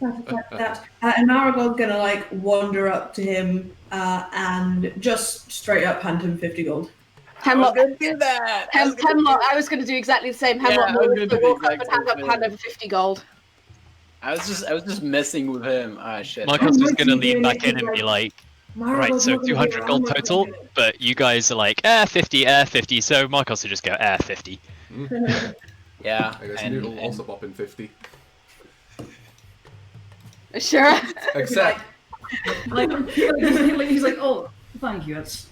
Speaker 2: like that. And Marigold's gonna like wander up to him and just straight up hand him 50 gold.
Speaker 5: Hemlock,
Speaker 3: I was gonna do that.
Speaker 5: Hemlock, I was going to do exactly the same. Hemlock
Speaker 3: I was
Speaker 5: will
Speaker 3: gonna do the
Speaker 5: walk up
Speaker 3: exact
Speaker 5: and
Speaker 3: same
Speaker 5: hand
Speaker 3: thing.
Speaker 5: over 50 gold.
Speaker 3: I was just messing with him. Ah, shit.
Speaker 6: Markos is gonna
Speaker 2: Markos
Speaker 6: lean
Speaker 2: is
Speaker 6: back in
Speaker 2: like-
Speaker 6: and be like,
Speaker 2: Marigold's
Speaker 6: right, so
Speaker 2: not gonna
Speaker 6: 200
Speaker 2: be
Speaker 6: gold
Speaker 2: around
Speaker 6: total,
Speaker 2: much
Speaker 6: but you guys are like, 50, 50, so Markos will just go, 50.
Speaker 3: Yeah.
Speaker 1: I guess
Speaker 3: and-
Speaker 1: Nute will
Speaker 3: and-
Speaker 1: also pop in 50.
Speaker 5: Sure.
Speaker 1: Except,
Speaker 4: He's like, oh, thank you, that's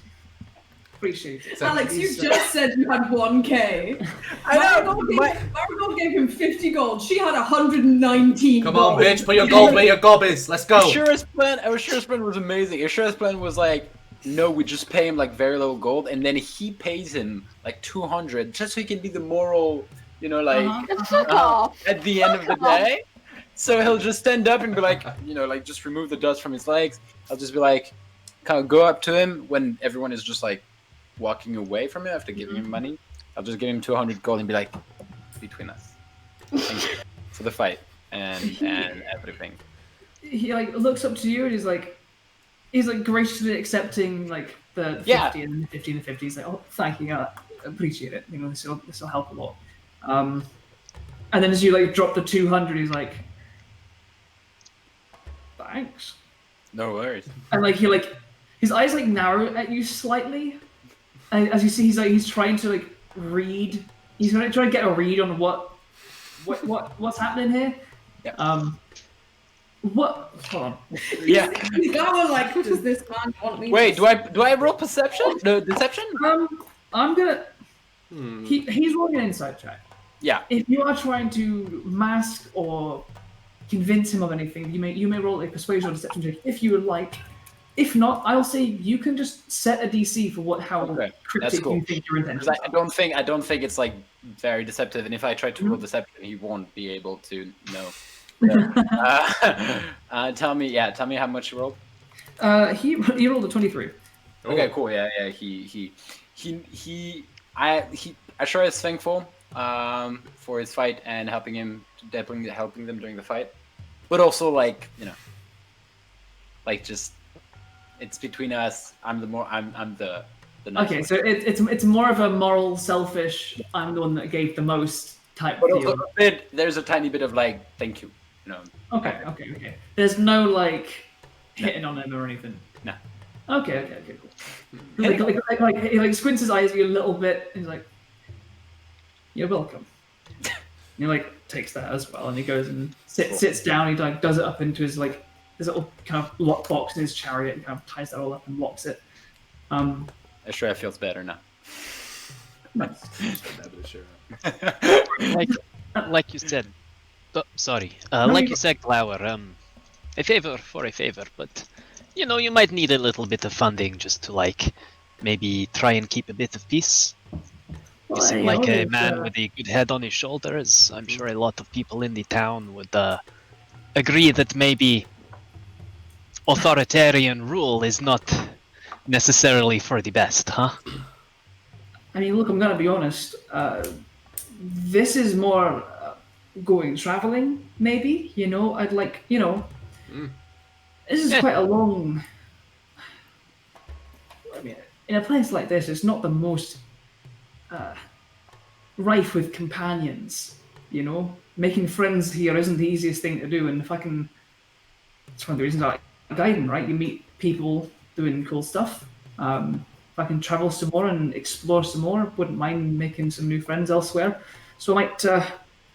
Speaker 4: appreciated.
Speaker 2: Alex, you just said you had 1k. Marigold gave him 50 gold. She had 119
Speaker 1: come
Speaker 2: gold.
Speaker 1: on, bitch, put your gold where your gob is. Let's go.
Speaker 3: Ashura's plan was amazing. Ashura's plan was like, no, we just pay him like very low gold, and then he pays him like 200 just so he can be the moral, like
Speaker 5: Fuck off.
Speaker 3: at the end of the day. So he'll just stand up and be like, like just remove the dust from his legs. I'll just be like, kind of go up to him when everyone is just like walking away from him after giving him money. I'll just give him 200 gold and be like, between us, thank you for the fight and everything.
Speaker 4: He like looks up to you and he's like graciously accepting like the 50 and the 50 and the 50. He's like, oh, thank you, I appreciate it. This will help a lot. And then as you like drop the 200, he's like, thanks.
Speaker 3: No worries.
Speaker 4: And like his eyes like narrow at you slightly, and as you see, he's trying to like read. He's trying to get a read on what's happening here.
Speaker 3: Yeah.
Speaker 4: What? Hold on.
Speaker 3: Yeah.
Speaker 2: He's going like, does this man want me?
Speaker 3: Wait, do I roll perception? No, deception?
Speaker 4: I'm gonna. He's rolling an insight check.
Speaker 3: Yeah.
Speaker 4: If you are trying to mask or convince him of anything, you may roll a persuasion or deception check if you would like. If not, I'll say you can just set a DC for how cryptic
Speaker 3: cool.
Speaker 4: you think your intentions
Speaker 3: Because
Speaker 4: are.
Speaker 3: I don't think it's like very deceptive, and if I try to roll deception, he won't be able to know. Tell me how much you rolled.
Speaker 4: He rolled a 23.
Speaker 3: Okay, cool. Yeah. Ashura is thankful for his fight and helping them during the fight, but also like just it's between us. I'm the nice
Speaker 4: Okay,
Speaker 3: one.
Speaker 4: so it's more of a moral, selfish. I'm the one that gave the most type
Speaker 3: But
Speaker 4: deal.
Speaker 3: also there's a tiny bit of like thank you.
Speaker 4: Okay. There's no like hitting on him or anything.
Speaker 3: No.
Speaker 4: Okay, cool. He like squints his eyes at you a little bit. And he's like, "You're welcome." And he like takes that as well, and he goes and sits down. He like does it up into his like his little kind of lock box in his chariot, and kind of ties that all up and locks it.
Speaker 3: Ashura feels better now.
Speaker 4: Nice.
Speaker 6: Like you said, like you said, Glower, a favor for a favor, but you might need a little bit of funding just to like maybe try and keep a bit of peace. You seem like a man with a good head on his shoulders. I'm sure a lot of people in the town would agree that maybe authoritarian rule is not necessarily for the best, huh?
Speaker 4: I mean, look, I'm gonna be honest. This is more traveling, maybe. I'd like, this is quite a long. I mean, in a place like this, it's not the most rife with companions. Making friends here isn't the easiest thing to do, and if I can, it's one of the reasons I like guiding, right? You meet people doing cool stuff. If I can travel some more and explore some more, wouldn't mind making some new friends elsewhere. So I might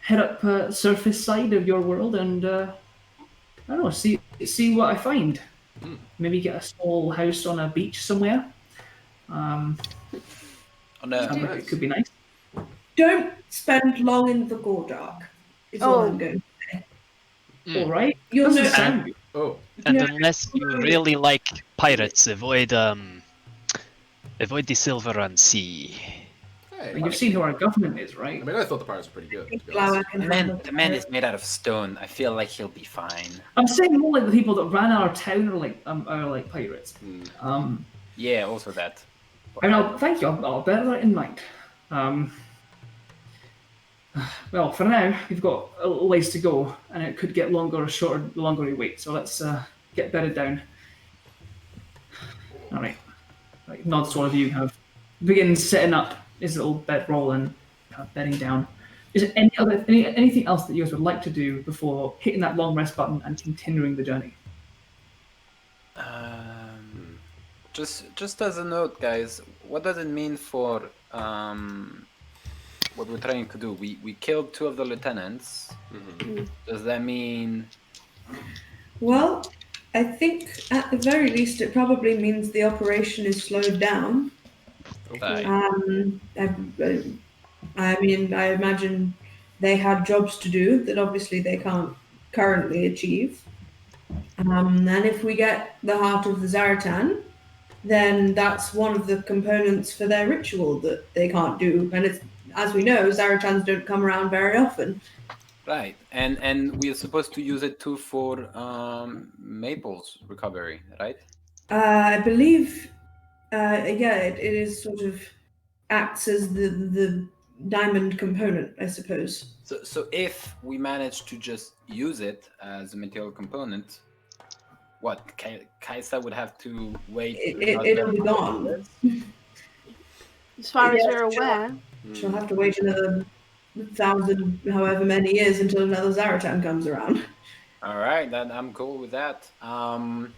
Speaker 4: head up surface side of your world and I don't know, see what I find. Maybe get a small house on a beach somewhere. It could be nice.
Speaker 2: Don't spend long in the Gordark. Is all I'm going to say.
Speaker 4: All right.
Speaker 2: You'll
Speaker 4: Doesn't
Speaker 2: know.
Speaker 4: sound good.
Speaker 6: And unless you really like pirates, avoid the Silver Run Sea.
Speaker 1: Hey,
Speaker 4: You've seen who our government is, right?
Speaker 1: I mean, I thought the pirates were pretty good. To be honest.
Speaker 3: The man is made out of stone. I feel like he'll be fine.
Speaker 4: I'm saying more like the people that ran our town are like pirates.
Speaker 3: Yeah, also that.
Speaker 4: I mean, thank you. I'll bear that in mind. Well, for now, we've got a little ways to go, and it could get longer or shorter the longer we wait. So let's get bedded down. All right. Like nods to all of you, kind of begins setting up his little bedroll and kind of bedding down. Is there anything else that you guys would like to do before hitting that long rest button and continuing the journey?
Speaker 3: Just as a note, guys, what does it mean for what we're trying to do? We killed 2 of the lieutenants.
Speaker 1: Mm-hmm.
Speaker 3: Does that mean?
Speaker 2: Well, I think at the very least it probably means the operation is slowed down.
Speaker 3: Right.
Speaker 2: I mean, I imagine they had jobs to do that obviously they can't currently achieve. And if we get the heart of the Zaratan, then that's one of the components for their ritual that they can't do. And it's, as we know, Zaratans don't come around very often.
Speaker 3: Right, and we are supposed to use it too for Maple's recovery, right?
Speaker 2: I believe, it is sort of acts as the diamond component, I suppose.
Speaker 3: So if we manage to just use it as a material component, what, Kaisa would have to wait?
Speaker 2: It'll be gone.
Speaker 5: As far as we're aware.
Speaker 2: She'll have to wait another 1,000, however many years until another Zaratan comes around.
Speaker 3: All right, then I'm cool with that. And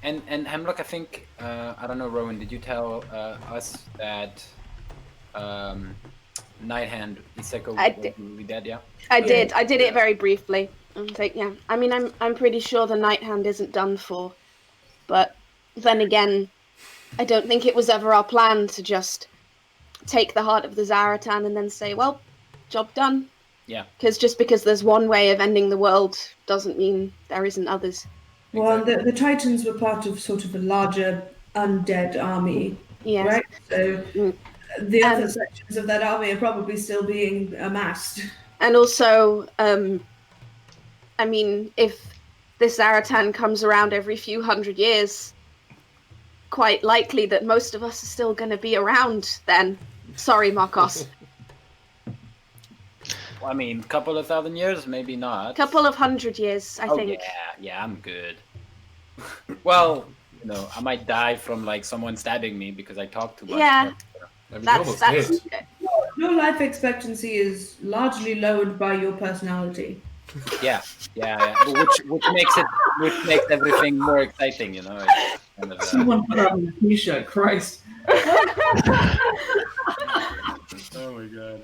Speaker 3: Hemlock, I think, I don't know, Rowan, did you tell us that Nighthand, Iseko was really dead, yeah?
Speaker 5: I did it very briefly. I mean, I'm pretty sure the Nighthand isn't done for. But then again, I don't think it was ever our plan to just take the heart of the Zaratan and then say, well, job done.
Speaker 3: Yeah.
Speaker 2: Because
Speaker 5: there's one way of ending the world doesn't mean there isn't others.
Speaker 2: Well, the Titans were part of sort of a larger undead army,
Speaker 5: Yes.
Speaker 2: right? So the other sections of that army are probably still being amassed.
Speaker 5: And also, I mean, if this Zaratan comes around every few hundred years, quite likely that most of us are still going to be around then. Sorry, Markos.
Speaker 3: Well, I mean, couple of 1,000 years, maybe not.
Speaker 5: Couple of 100 years, I think.
Speaker 3: Yeah, I'm good. Well, you know, I might die from like someone stabbing me because I talk too much.
Speaker 5: Yeah,
Speaker 1: I mean,
Speaker 5: that's
Speaker 2: Your life expectancy is largely lowered by your personality.
Speaker 3: Yeah. But which makes everything more exciting, you know. It's kind of,
Speaker 4: Someone put that on a t-shirt, Christ.
Speaker 3: Oh my god.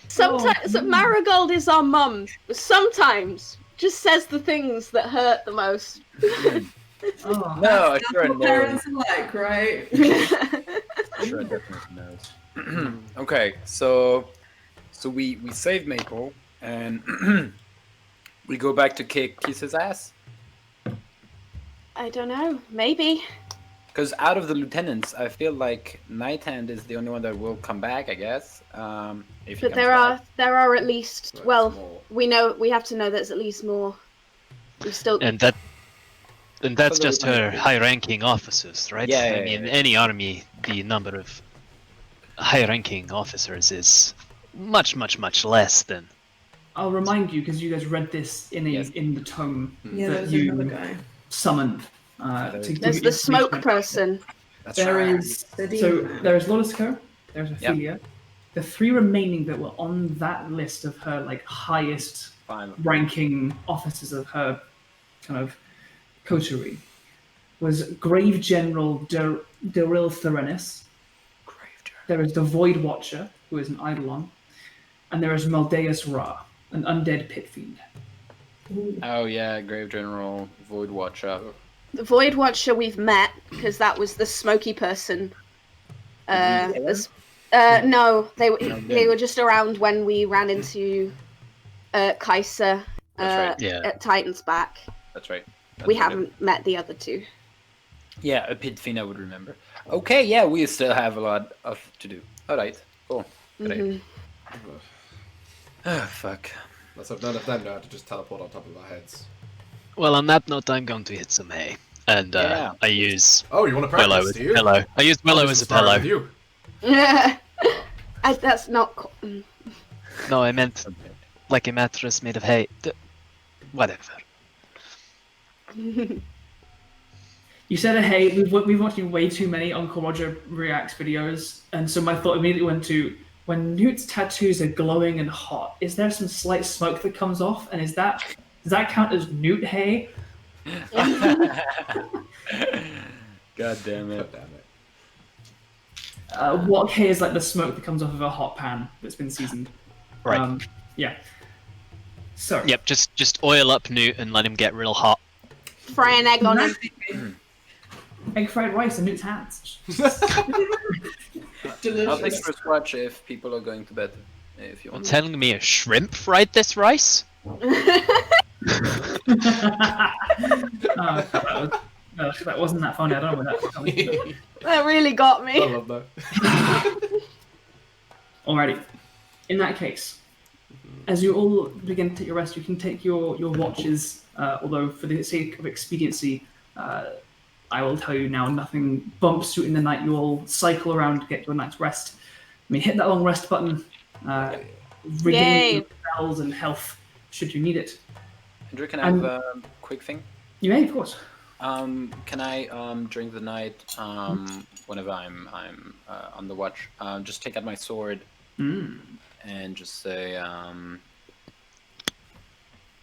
Speaker 5: Sometimes Marigold is our mum. Sometimes just says the things that hurt the most.
Speaker 3: No,
Speaker 2: That's
Speaker 3: Ashura
Speaker 2: what
Speaker 3: knows.
Speaker 2: parents are like, right?
Speaker 3: Ashura definitely knows. Okay, so we save Maple and we go back to kick Kissa's ass.
Speaker 5: I don't know. Maybe.
Speaker 3: Because out of the lieutenants, I feel like Nighthand is the only one that will come back, I guess. If he
Speaker 5: But
Speaker 3: comes back.
Speaker 5: there are at least. Well, we have to know there's at least more. We still.
Speaker 6: And that's just her high-ranking officers, right?
Speaker 3: Yeah,
Speaker 6: I mean, any army, the number of high-ranking officers is much, much, much less than.
Speaker 4: I'll remind you, because you guys read this in the tome
Speaker 2: Yeah,
Speaker 4: that
Speaker 2: there's
Speaker 4: you
Speaker 2: another guy.
Speaker 4: summoned. To give
Speaker 5: There's
Speaker 4: you
Speaker 5: the smoke
Speaker 4: information.
Speaker 5: person.
Speaker 3: That's
Speaker 4: There
Speaker 3: right.
Speaker 4: is
Speaker 2: The
Speaker 4: so
Speaker 2: demon.
Speaker 4: there's Lolisko, there's Ophelia. The 3 remaining that were on that list of her like highest
Speaker 3: Fine.
Speaker 4: ranking officers of her kind of coterie was Grave General Daryl Therenis. There is the Void Watcher, who is an Eidolon, and there is Maldeus Ra, an undead pit fiend.
Speaker 3: Oh yeah, Grave General, Void Watcher.
Speaker 5: The Void Watcher we've met because that was the smoky person. No, they were just around when we ran into Kaisa
Speaker 3: That's right.
Speaker 5: at Titan's back.
Speaker 3: That's right. That's
Speaker 5: We
Speaker 3: right.
Speaker 5: haven't met the other 2.
Speaker 3: Yeah, a pit fiend I would remember. Okay, yeah, we still have a lot of to do. All right, cool. Great.
Speaker 5: Mhm.
Speaker 3: Ah, fuck.
Speaker 1: Let's have none of them know how to just teleport on top of our heads.
Speaker 6: Well, on that note, I'm going to hit some hay, and
Speaker 3: Yeah.
Speaker 6: I use
Speaker 1: Oh, you want to
Speaker 6: Willow
Speaker 1: practice,
Speaker 6: as
Speaker 1: do
Speaker 6: a
Speaker 1: you?
Speaker 6: pillow. I use Willow as a pillow.
Speaker 1: You.
Speaker 5: That's not.
Speaker 6: No, I meant like a mattress made of hay. Whatever.
Speaker 4: You said, hey, we've watched way too many Uncle Roger Reacts videos, and so my thought immediately went to, when Nute's tattoos are glowing and hot, is there some slight smoke that comes off, and does that count as Nute hay?
Speaker 3: God damn it.
Speaker 1: God damn it.
Speaker 4: What hay is like the smoke that comes off of a hot pan that's been seasoned?
Speaker 6: Right.
Speaker 4: Yeah. So.
Speaker 6: Yep, just oil up Nute and let him get real hot.
Speaker 5: Fry an egg on him.
Speaker 4: Egg fried rice in Nute's hands.
Speaker 2: Delicious.
Speaker 3: I'll take first watch if people are going to bed. If you
Speaker 6: You're
Speaker 3: want.
Speaker 6: telling me a shrimp fried this rice?
Speaker 4: That wasn't that funny. I don't know where that's coming from.
Speaker 5: That really got
Speaker 1: I
Speaker 5: me.
Speaker 1: love that.
Speaker 4: Alrighty. In that case, as you all begin to take your rest, you can take your watches, although for the sake of expediency, I will tell you now, nothing bumps you in the night. You all cycle around to get your night's rest. I mean, hit that long rest button, regain your spells and health should you need it.
Speaker 3: Andrew, can I have a quick thing?
Speaker 4: You may, of course.
Speaker 3: Can I during the night, whenever I'm on the watch, just take out my sword and just say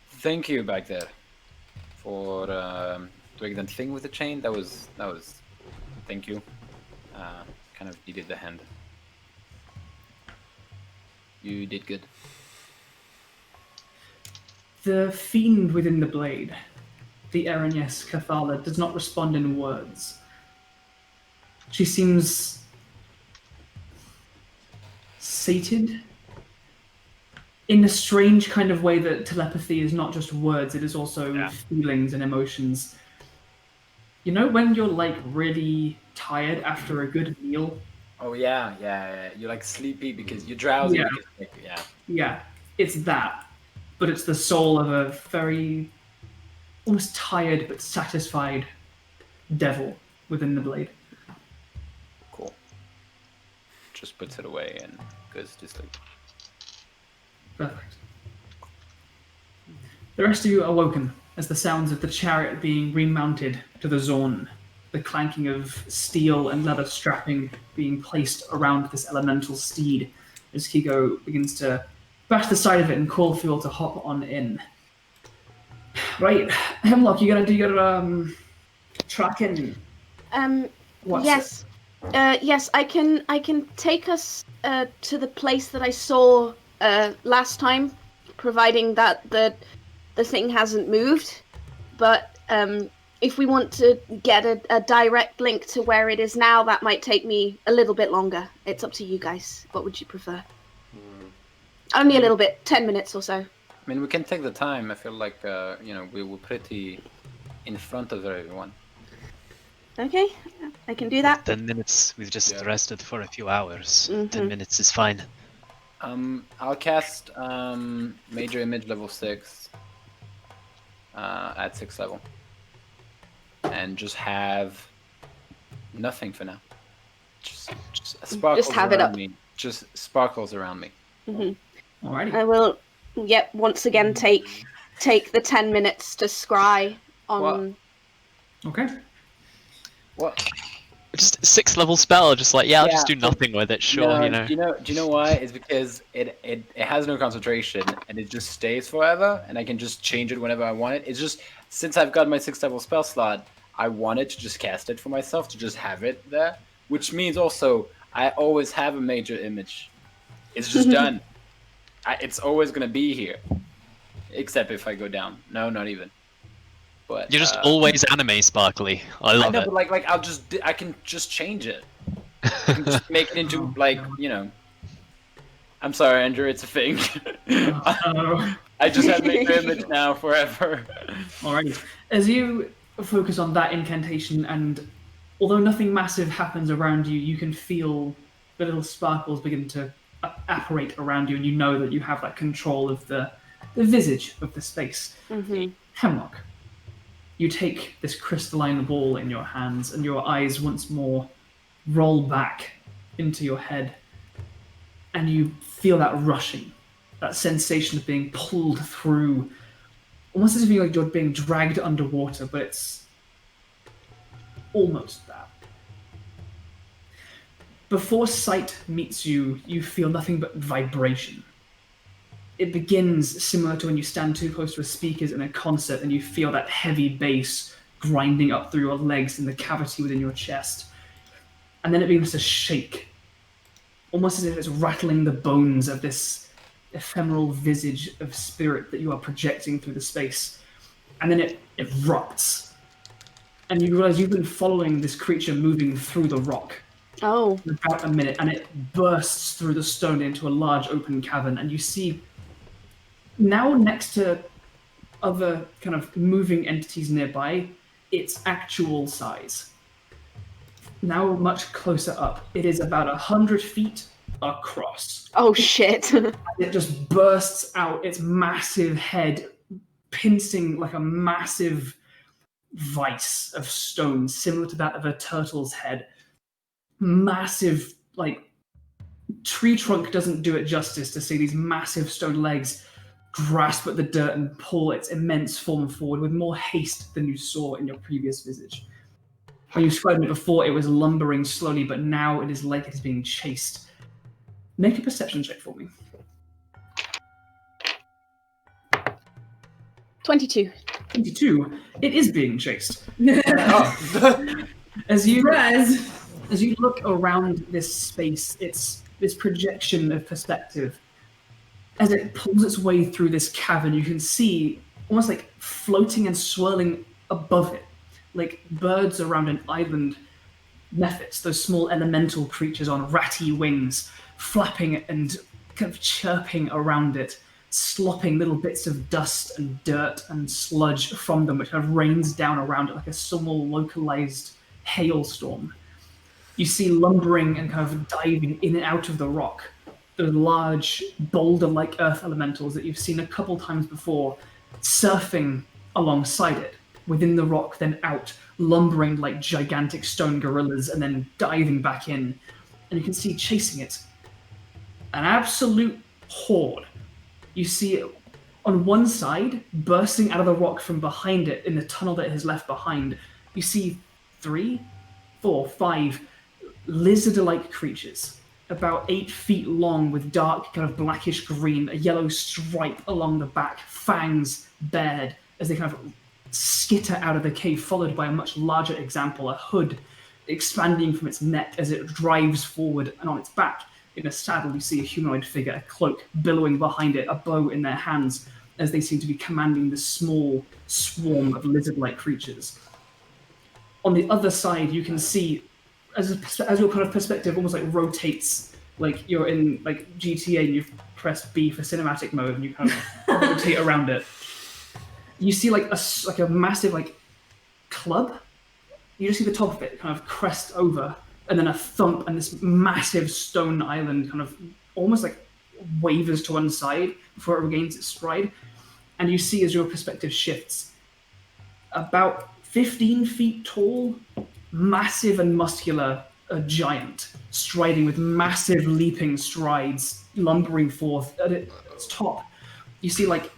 Speaker 3: thank you back there for doing that thing with the chain. That was thank you. Kind of needed the hand. You did good.
Speaker 4: The fiend within the blade, the Erinies Cathala, does not respond in words. She seems sated in a strange kind of way that telepathy is not just words, it is also feelings and emotions. You know when you're like really tired after a good meal?
Speaker 3: Oh yeah. You're like sleepy because you're drowsy.
Speaker 4: Yeah.
Speaker 3: Because,
Speaker 4: Yeah, it's that. But it's the soul of a very almost tired but satisfied devil within the blade.
Speaker 3: Cool. Just puts it away and goes to sleep.
Speaker 4: Perfect. The rest of you are awoken as the sounds of the chariot being remounted to the Zorn, the clanking of steel and leather strapping being placed around this elemental steed as Kigo begins to bash the side of it and call for you all to hop on in. Right, Hemlock, you gotta track in.
Speaker 5: Yes. Yes, I can take us to the place that I saw last time, providing that the thing hasn't moved. But if we want to get a direct link to where it is now, that might take me a little bit longer. It's up to you guys. What would you prefer? Only a little bit, 10 minutes or so.
Speaker 3: I mean, we can take the time. I feel like we were pretty in front of everyone.
Speaker 5: Okay, I can do that.
Speaker 6: 10 minutes. We've just rested for a few hours. 10 minutes is fine.
Speaker 3: I'll cast Major Image level 6 at 6th level. And just have nothing for now. Just sparkles
Speaker 5: Just have it
Speaker 3: around
Speaker 5: up.
Speaker 3: me. Just sparkles around me.
Speaker 4: Alrighty.
Speaker 5: I will, once again take the 10 minutes to scry on...
Speaker 4: Okay.
Speaker 3: What?
Speaker 6: Just 6th level spell, just like, I'll just do nothing with it, sure,
Speaker 3: No, Do you know why? It's because it has no concentration and it just stays forever and I can just change it whenever I want it. It's just, since I've got my 6th level spell slot, I wanted to just cast it for myself, to just have it there. Which means also, I always have a major image. It's just done. It's always going to be here. Except if I go down. No, not even. But
Speaker 6: You're just always anime sparkly. I love it.
Speaker 3: But like I can just change it. I can just make it into I'm sorry, Andrew, it's a thing. I just have major image now forever.
Speaker 4: Alright. As you focus on that incantation, and although nothing massive happens around you, you can feel the little sparkles begin to apparate around you, and you know that you have that control of the visage of the space. Hemlock, you take this crystalline ball in your hands, and your eyes once more roll back into your head, and you feel that rushing that sensation of being pulled through, almost as if you're being dragged underwater, but it's almost that. Before sight meets you, you feel nothing but vibration. It begins similar to when you stand too close to a speakers in a concert and you feel that heavy bass grinding up through your legs in the cavity within your chest. And then it begins to shake, almost as if it's rattling the bones of this ephemeral visage of spirit that you are projecting through the space. And then it erupts. And you realize you've been following this creature moving through the rock.
Speaker 5: Oh.
Speaker 4: For about a minute, and it bursts through the stone into a large open cavern, and you see now next to other kind of moving entities nearby, its actual size. Now much closer up. It is about 100 feet across.
Speaker 5: Oh shit.
Speaker 4: And it just bursts out, its massive head pincing like a massive vice of stone, similar to that of a turtle's head. Massive, like, tree trunk doesn't do it justice to see these massive stone legs grasp at the dirt and pull its immense form forward with more haste than you saw in your previous visage. When you described it before, it was lumbering slowly, but now it is like it is being chased. Make a perception check for me.
Speaker 5: 22.
Speaker 4: 22. It is being chased.
Speaker 1: Oh.
Speaker 4: As you
Speaker 2: Surprise!
Speaker 4: As you look around this space, it's this projection of perspective. As it pulls its way through this cavern, you can see almost like floating and swirling above it, like birds around an island, mephits, those small elemental creatures on ratty wings, flapping and kind of chirping around it, slopping little bits of dust and dirt and sludge from them, which kind of rains down around it like a small localized hailstorm. You see lumbering and kind of diving in and out of the rock, the large boulder-like earth elementals that you've seen a couple times before, surfing alongside it, within the rock, then out, lumbering like gigantic stone gorillas, and then diving back in. And you can see chasing it, an absolute horde. You see it on one side, bursting out of the rock from behind it in the tunnel that it has left behind. You see 3, 4, 5 lizard-like creatures, about 8 feet long with dark kind of blackish green, a yellow stripe along the back, fangs bared as they kind of skitter out of the cave, followed by a much larger example, a hood expanding from its neck as it drives forward, and on its back, in a saddle, you see a humanoid figure, a cloak billowing behind it, a bow in their hands, as they seem to be commanding this small swarm of lizard-like creatures. On the other side, you can see, as your kind of perspective almost like rotates, like you're in like GTA and you've pressed B for cinematic mode and you kind of rotate around it. You see like a massive like club. You just see the top of it kind of crest over, and then a thump, and this massive stone island kind of almost like wavers to one side before it regains its stride. And you see as your perspective shifts, about 15 feet tall, massive and muscular, a giant, striding with massive leaping strides, lumbering forth. At its top, you see like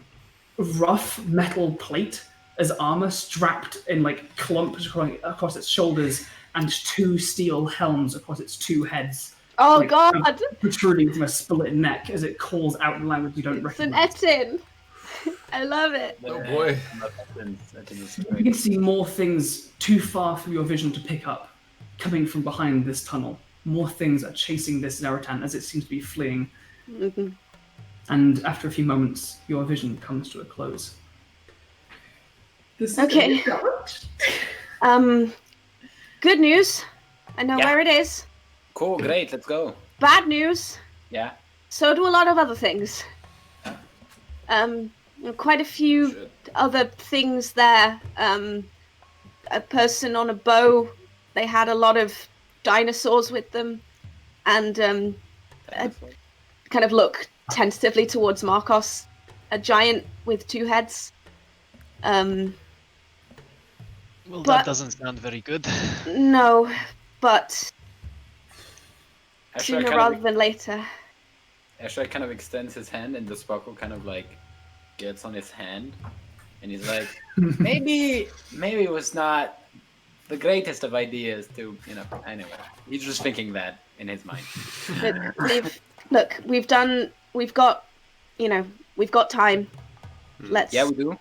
Speaker 4: rough metal plate as armor strapped in like clumps across its shoulders, and 2 steel helms across its 2 heads.
Speaker 5: Oh
Speaker 4: like,
Speaker 5: god!
Speaker 4: Protruding from a split neck as it calls out in language you don't recognize.
Speaker 5: It's an Etin! I love it.
Speaker 1: Oh boy.
Speaker 4: You can see more things too far for your vision to pick up, coming from behind this tunnel. More things are chasing this Zaratan as it seems to be fleeing.
Speaker 5: Mm-hmm.
Speaker 4: And after a few moments, your vision comes to a close.
Speaker 5: Okay. Good news. I know where it is.
Speaker 3: Cool, great, let's go.
Speaker 5: Bad news.
Speaker 3: Yeah.
Speaker 5: So do a lot of other things. Quite a few other things there. A person on a bow. They had a lot of dinosaurs with them, and kind of look tentatively towards Markos. A giant with 2 heads.
Speaker 6: Well, that doesn't sound very good.
Speaker 5: No, but
Speaker 3: Ashura
Speaker 5: sooner rather than later.
Speaker 3: Ashura kind of extends his hand, and the sparkle kind of like gets on his hand, and he's like, maybe it was not the greatest of ideas to, Anyway, he's just thinking that in his mind.
Speaker 5: We've got time.
Speaker 3: Yeah, we do.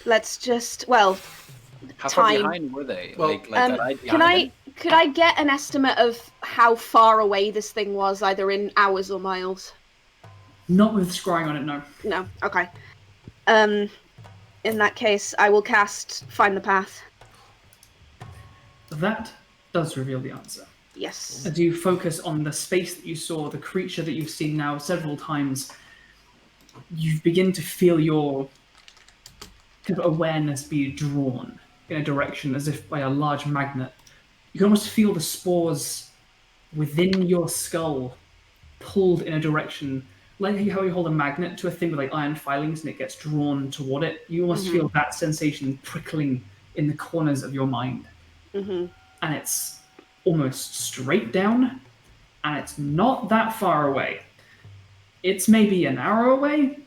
Speaker 5: Let's just
Speaker 3: How far
Speaker 5: time.
Speaker 3: behind were they?
Speaker 1: Well,
Speaker 5: Could I get an estimate of how far away this thing was, either in hours or miles?
Speaker 4: Not with scrying on it, no.
Speaker 5: No. Okay. In that case, I will cast Find the Path.
Speaker 4: That does reveal the answer.
Speaker 5: Yes.
Speaker 4: As you focus on the space that you saw, the creature that you've seen now several times, you begin to feel your kind of awareness be drawn in a direction as if by a large magnet. You can almost feel the spores within your skull pulled in a direction, like how you hold a magnet to a thing with like iron filings and it gets drawn toward it. You almost feel that sensation prickling in the corners of your mind. And it's almost straight down, and it's not that far away. It's maybe an hour away.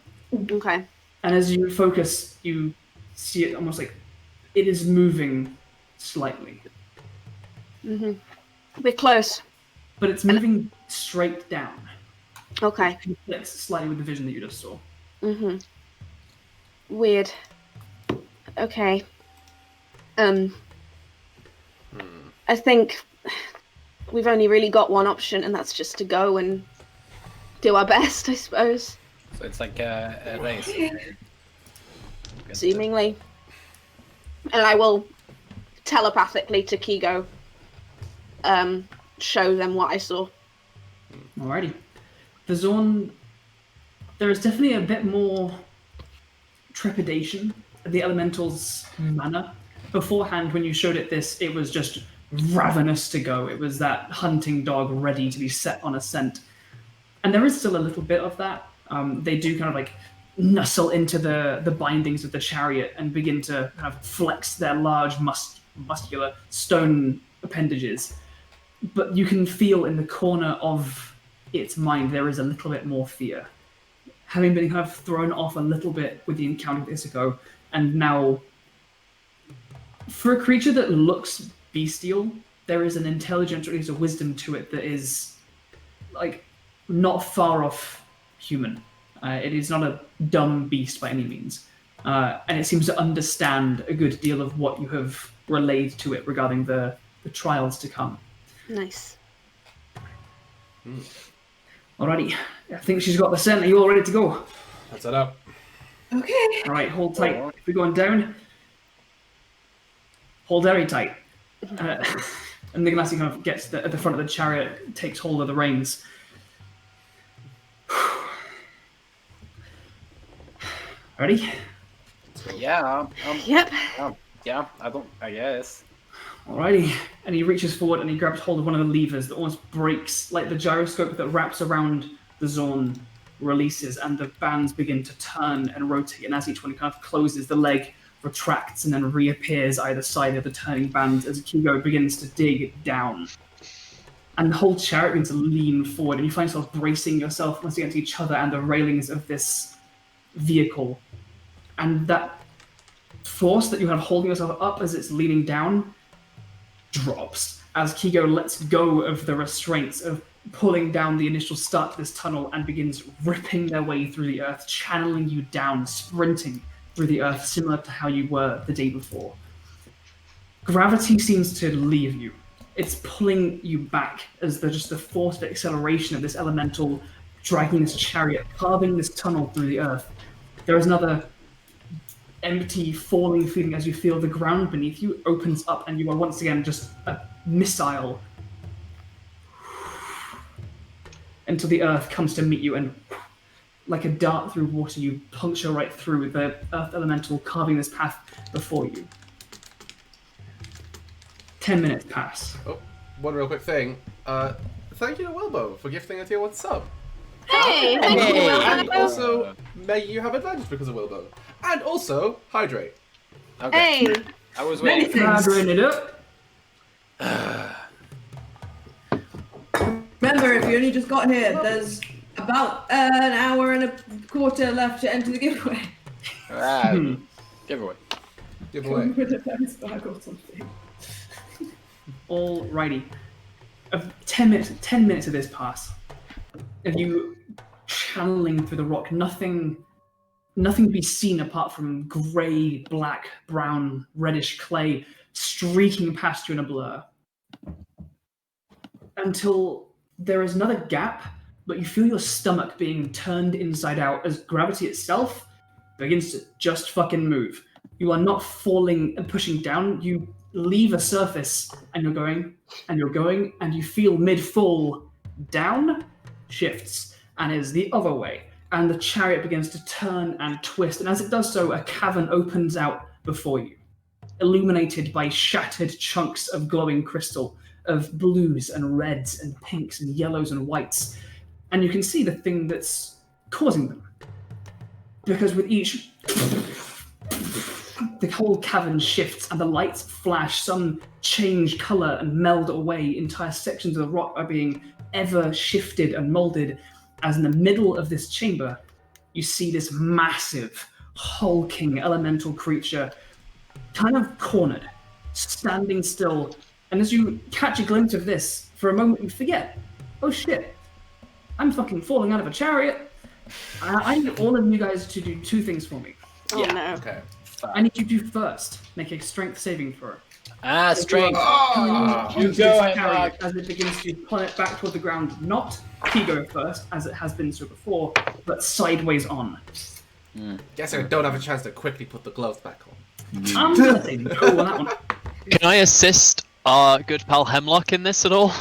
Speaker 5: Okay.
Speaker 4: And as you focus, you see it almost like it is moving slightly.
Speaker 5: We're close.
Speaker 4: But it's moving straight down.
Speaker 5: Okay.
Speaker 4: It conflicts slightly with the vision that you just saw.
Speaker 5: Weird. Okay. I think we've only really got one option, and that's just to go and do our best, I suppose.
Speaker 3: So it's like a race.
Speaker 5: Seemingly. And I will telepathically to Kigo show them what I saw.
Speaker 4: Alrighty. The zone, there is definitely a bit more trepidation at the elemental's manner. Beforehand, when you showed it this, it was just ravenous to go. It was that hunting dog ready to be set on a scent. And there is still a little bit of that. They do kind of like nestle into the bindings of the chariot and begin to kind of flex their large muscular stone appendages. But you can feel in the corner of its mind there is a little bit more fear. Having been kind of thrown off a little bit with the encounter with Iseko, and now for a creature that looks bestial, there is an intelligence or at least a wisdom to it that is like not far off human. It is not a dumb beast by any means. And it seems to understand a good deal of what you have relayed to it regarding the trials to come.
Speaker 5: Nice.
Speaker 4: Alrighty, I think she's got the scent. Are you all ready to go?
Speaker 1: That's it up.
Speaker 2: Okay.
Speaker 4: Alright, hold tight. If we're going down, hold very tight. And the Ganassi kind of gets at the front of the chariot, takes hold of the reins. Ready?
Speaker 3: Yeah.
Speaker 5: Yep.
Speaker 3: Yeah. I guess.
Speaker 4: Alrighty. And he reaches forward and he grabs hold of one of the levers that almost breaks, like the gyroscope that wraps around the zone releases, and the bands begin to turn and rotate. And as each one kind of closes, the leg retracts and then reappears either side of the turning band as Kigo begins to dig down. And the whole chariot begins to lean forward, and you find yourself bracing yourself once against each other and the railings of this vehicle. And that force that you have holding yourself up as it's leaning down drops as Kigo lets go of the restraints of pulling down the initial start to this tunnel and begins ripping their way through the earth, channeling you down, sprinting through the earth, similar to how you were the day before. Gravity seems to leave you. It's pulling you back as just the force of acceleration of this elemental dragging this chariot, carving this tunnel through the earth. There is another empty, falling feeling as you feel the ground beneath you opens up and you are once again just a missile until the earth comes to meet you, and like a dart through water, you puncture right through the earth elemental, carving this path before you. 10 minutes pass.
Speaker 1: Oh, one real quick thing. Thank you to Wilbo for gifting a tier 1 sub.
Speaker 5: Hey, thank you,
Speaker 1: And
Speaker 5: Wilbo.
Speaker 1: also, may you have advantage because of Wilbo. And also, hydrate.
Speaker 3: Okay.
Speaker 5: Hey.
Speaker 3: I was
Speaker 2: Many
Speaker 3: waiting.
Speaker 2: things.
Speaker 4: Bring it up.
Speaker 2: Remember, if you only just got here, there's a about an hour and a quarter left to enter the giveaway.
Speaker 3: Giveaway.
Speaker 1: Give away.
Speaker 2: With a dice bag or something.
Speaker 4: Alrighty. 10 minutes of this pass. Of you channeling through the rock, nothing to be seen apart from grey, black, brown, reddish clay streaking past you in a blur. Until there is another gap, but you feel your stomach being turned inside out as gravity itself begins to just fucking move. You are not falling and pushing down. You leave a surface and you're going, and you feel mid-fall down, shifts, and is the other way. And the chariot begins to turn and twist. And as it does so, a cavern opens out before you, illuminated by shattered chunks of glowing crystal, of blues and reds and pinks and yellows and whites. And you can see the thing that's causing them. Because with each, the whole cavern shifts and the lights flash, some change colour and meld away. Entire sections of the rock are being ever shifted and moulded, as in the middle of this chamber, you see this massive, hulking elemental creature kind of cornered, standing still. And as you catch a glimpse of this, for a moment you forget, oh shit, I'm fucking falling out of a chariot. I need all of you guys to do two things for me.
Speaker 5: Oh no.
Speaker 1: Okay.
Speaker 4: I need you to first make a strength saving throw.
Speaker 3: Strength.
Speaker 4: You go, Hemlock. As it begins to plummet back toward the ground, not Pigo first, as it has been so before, but sideways on.
Speaker 1: Guess I don't have a chance to quickly put the gloves back on.
Speaker 4: I'm gonna say no on that one.
Speaker 6: Can I assist our good pal Hemlock in this at all?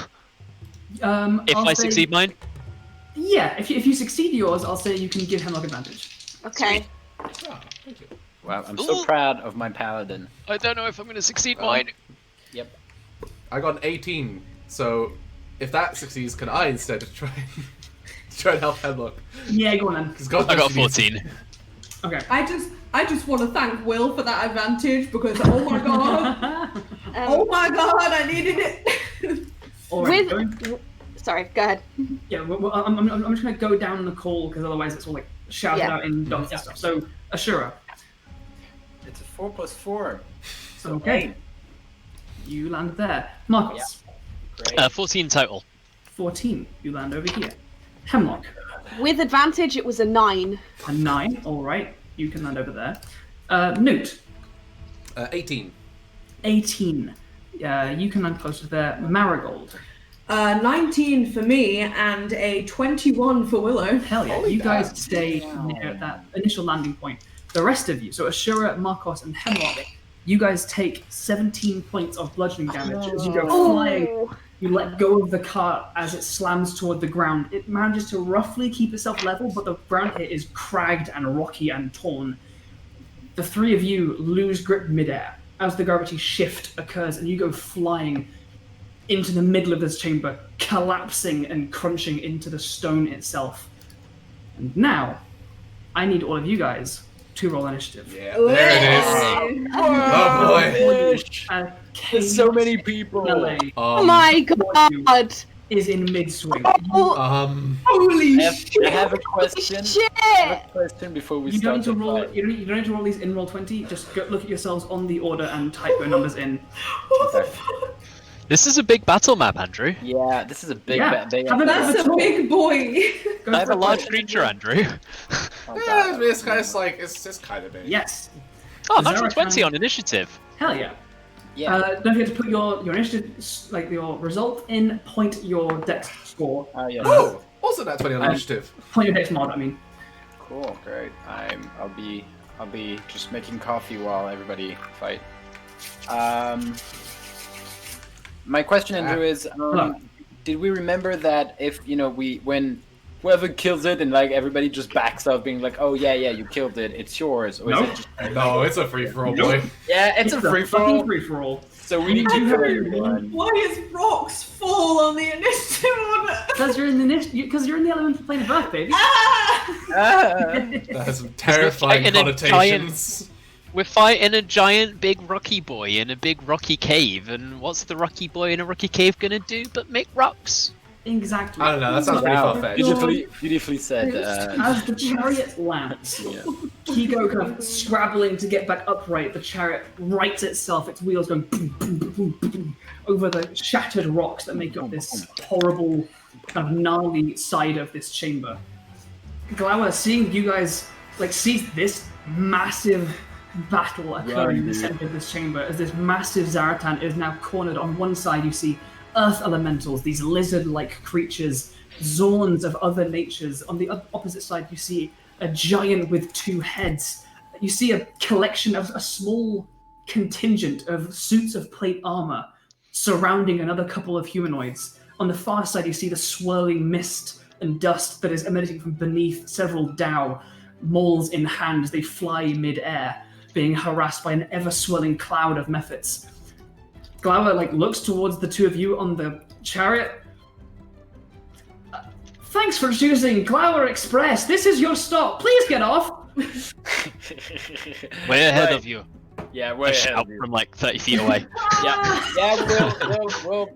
Speaker 6: If
Speaker 4: I'll
Speaker 6: I
Speaker 4: say-
Speaker 6: succeed mine?
Speaker 4: Yeah, if you succeed yours, I'll say you can give Hemlock advantage.
Speaker 5: Okay.
Speaker 1: Oh, thank you.
Speaker 3: Wow, I'm so proud of my paladin.
Speaker 6: I don't know if I'm going to succeed mine.
Speaker 3: Yep.
Speaker 1: I got an 18, so if that succeeds, can I instead try and help Hemlock?
Speaker 4: Yeah, go on then.
Speaker 1: 'Cause God
Speaker 6: I got
Speaker 1: knows he
Speaker 6: 14.
Speaker 4: Okay.
Speaker 2: I just want to thank Will for that advantage because oh my god, I needed it.
Speaker 4: All right.
Speaker 5: Sorry, go ahead.
Speaker 4: Yeah, well, I'm just gonna go down the call because otherwise it's all like shouted out in dots and stuff. So Ashura.
Speaker 3: It's a 4 + 4.
Speaker 4: So okay. You land there. Markos.
Speaker 3: Great.
Speaker 6: 14 total.
Speaker 4: 14. You land over here. Hemlock.
Speaker 5: With advantage, it was a 9.
Speaker 4: A 9. All right. You can land over there. Nute.
Speaker 1: 18.
Speaker 4: 18. You can land closer there. Marigold.
Speaker 2: 19 for me and a 21 for Willow.
Speaker 4: Hell yeah.
Speaker 1: Holy
Speaker 4: You guys
Speaker 1: damn.
Speaker 4: stay near that initial landing point. The rest of you, so Ashura, Markos, and Hemlock, you guys take 17 points of bludgeoning damage as you go flying. You let go of the cart as it slams toward the ground. It manages to roughly keep itself level, but the ground here is cragged and rocky and torn. The three of you lose grip midair as the gravity shift occurs, and you go flying into the middle of this chamber, collapsing and crunching into the stone itself. And now, I need all of you guys to roll initiative.
Speaker 1: Yeah, there it is. Oh boy.
Speaker 3: There's so many people.
Speaker 5: Oh my god!
Speaker 4: Is in mid-swing.
Speaker 2: Holy shit!
Speaker 3: I have a question.
Speaker 5: Shit!
Speaker 3: I have a question before we
Speaker 4: You don't
Speaker 3: start
Speaker 4: need to roll.
Speaker 3: the fight.
Speaker 4: You don't need to roll these in roll 20. Just go look at yourselves on the order and type your numbers in.
Speaker 2: What the fuck?
Speaker 6: This is a big battle map, Andrew.
Speaker 3: Yeah, this is a big
Speaker 4: Yeah.
Speaker 2: That's a big boy.
Speaker 4: Go
Speaker 6: I have
Speaker 4: for
Speaker 6: a
Speaker 4: it.
Speaker 6: large creature, Andrew.
Speaker 1: Yeah, it's kind of like it's just kind of big.
Speaker 4: Yes.
Speaker 6: Oh,
Speaker 4: Zaratan.
Speaker 6: 120 on initiative.
Speaker 4: Hell yeah.
Speaker 3: Yeah.
Speaker 4: Don't forget to put your initiative, like your result in. Point your dex score.
Speaker 3: Yeah.
Speaker 1: Oh, also that 20 on initiative.
Speaker 4: Point your dex mod. I mean.
Speaker 3: Cool. Great. I'll be just making coffee while everybody fight. My question, Andrew, is did we remember that if when whoever kills it and like everybody just backs up being like, oh yeah, you killed it, it's yours, or is it just
Speaker 1: No, it's a free for all, boy.
Speaker 3: yeah, it's a free for all.
Speaker 4: Free for all.
Speaker 3: So we need to kill everyone.
Speaker 2: Why is rocks fall on the initiative order?
Speaker 4: Because you're in the elemental plane of Earth, baby.
Speaker 1: That has some terrifying
Speaker 6: fighting a
Speaker 1: connotations.
Speaker 6: We're fighting a giant big rocky boy in a big rocky cave, and what's the rocky boy in a rocky cave gonna do but make rocks?
Speaker 4: exactly.
Speaker 1: I don't know, that sounds pretty far-fetched.
Speaker 3: Beautifully said.
Speaker 4: As the chariot lands, Kigo kind of scrabbling to get back upright, the chariot rights itself, its wheels going boom, boom, boom, boom, over the shattered rocks that make up this horrible, kind of gnarly side of this chamber. Glower, seeing you guys, see this massive battle occurring in the center of this chamber, as this massive Zaratan is now cornered. On one side, you see earth elementals, these lizard-like creatures, Zorns of other natures. On the opposite side, you see a giant with 2 heads. You see a collection of a small contingent of suits of plate armor surrounding another couple of humanoids. On the far side, you see the swirling mist and dust that is emanating from beneath several Dao, mauls in hand as they fly mid-air, being harassed by an ever-swirling cloud of mephits. Glower looks towards the 2 of you on the chariot. Thanks for choosing Glower Express. This is your stop. Please get off.
Speaker 6: Way ahead of you.
Speaker 3: Yeah, way ahead
Speaker 6: shout
Speaker 3: of you.
Speaker 6: from 30 feet away.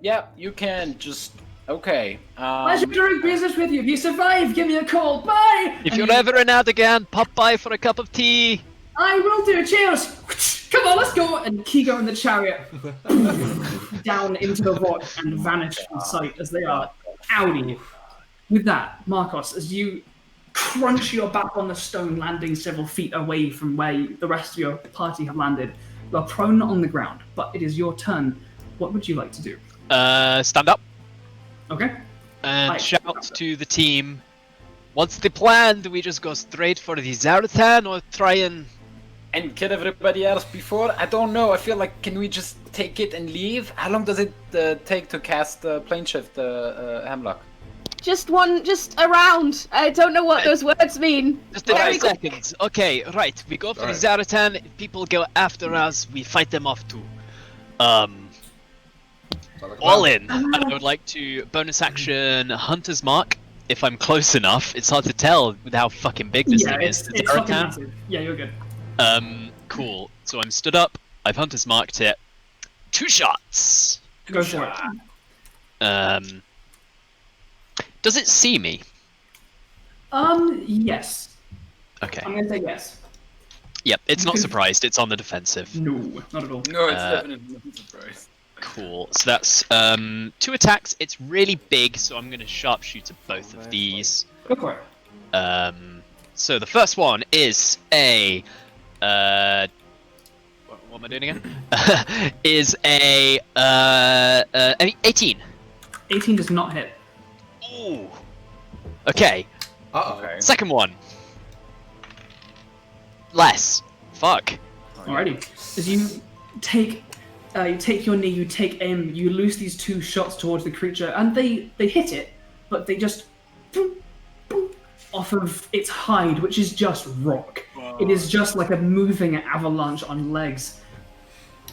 Speaker 3: Yeah, you can just... Okay.
Speaker 4: Pleasure doing business with you. If you survive, give me a call. Bye!
Speaker 6: If you're ever in Adigan, pop by for a cup of tea.
Speaker 4: I will do. Cheers! Come on, let's go! And Kigo and the chariot down into the rock and vanish from sight as they are outie. With that, Markos, as you crunch your back on the stone, landing several feet away from where the rest of your party have landed, you are prone on the ground, but it is your turn. What would you like to do?
Speaker 6: Stand up.
Speaker 4: Okay.
Speaker 6: And shout to the team. What's the plan? Do we just go straight for the Zaratan or try and
Speaker 3: kill everybody else before? I don't know. I feel like, can we just take it and leave? How long does it take to cast plane shift Hemlock?
Speaker 5: Just around. I don't know what those words mean.
Speaker 6: Just 30 seconds. Okay, right. We go for the Zaratan. If people go after us, we fight them off too. All in. And I would like to bonus action Hunter's Mark. If I'm close enough, it's hard to tell with how fucking big this thing is.
Speaker 4: It's fucking massive. Yeah, you're good.
Speaker 6: Cool. So I'm stood up. I've Hunter's Marked it. 2 shots.
Speaker 4: Go for it.
Speaker 6: Does it see me?
Speaker 4: Yes.
Speaker 6: Okay.
Speaker 4: I'm gonna say yes.
Speaker 6: Yep. It's not surprised. It's on the defensive.
Speaker 4: No, not at all.
Speaker 3: No, it's definitely not a surprise.
Speaker 6: Cool. So that's 2 attacks. It's really big, so I'm gonna sharpshooter both of these.
Speaker 4: Go for it.
Speaker 6: So the first one is a what am I doing again? Is a 18.
Speaker 4: 18 does not hit.
Speaker 6: Ooh. Okay.
Speaker 1: Uh-oh.
Speaker 6: Second one. Less. Fuck.
Speaker 4: Alrighty. As you take your knee, you take aim, you loose these 2 shots towards the creature, and they hit it, but they just boom, boom, off of its hide, which is just rock. It is just like a moving avalanche on legs,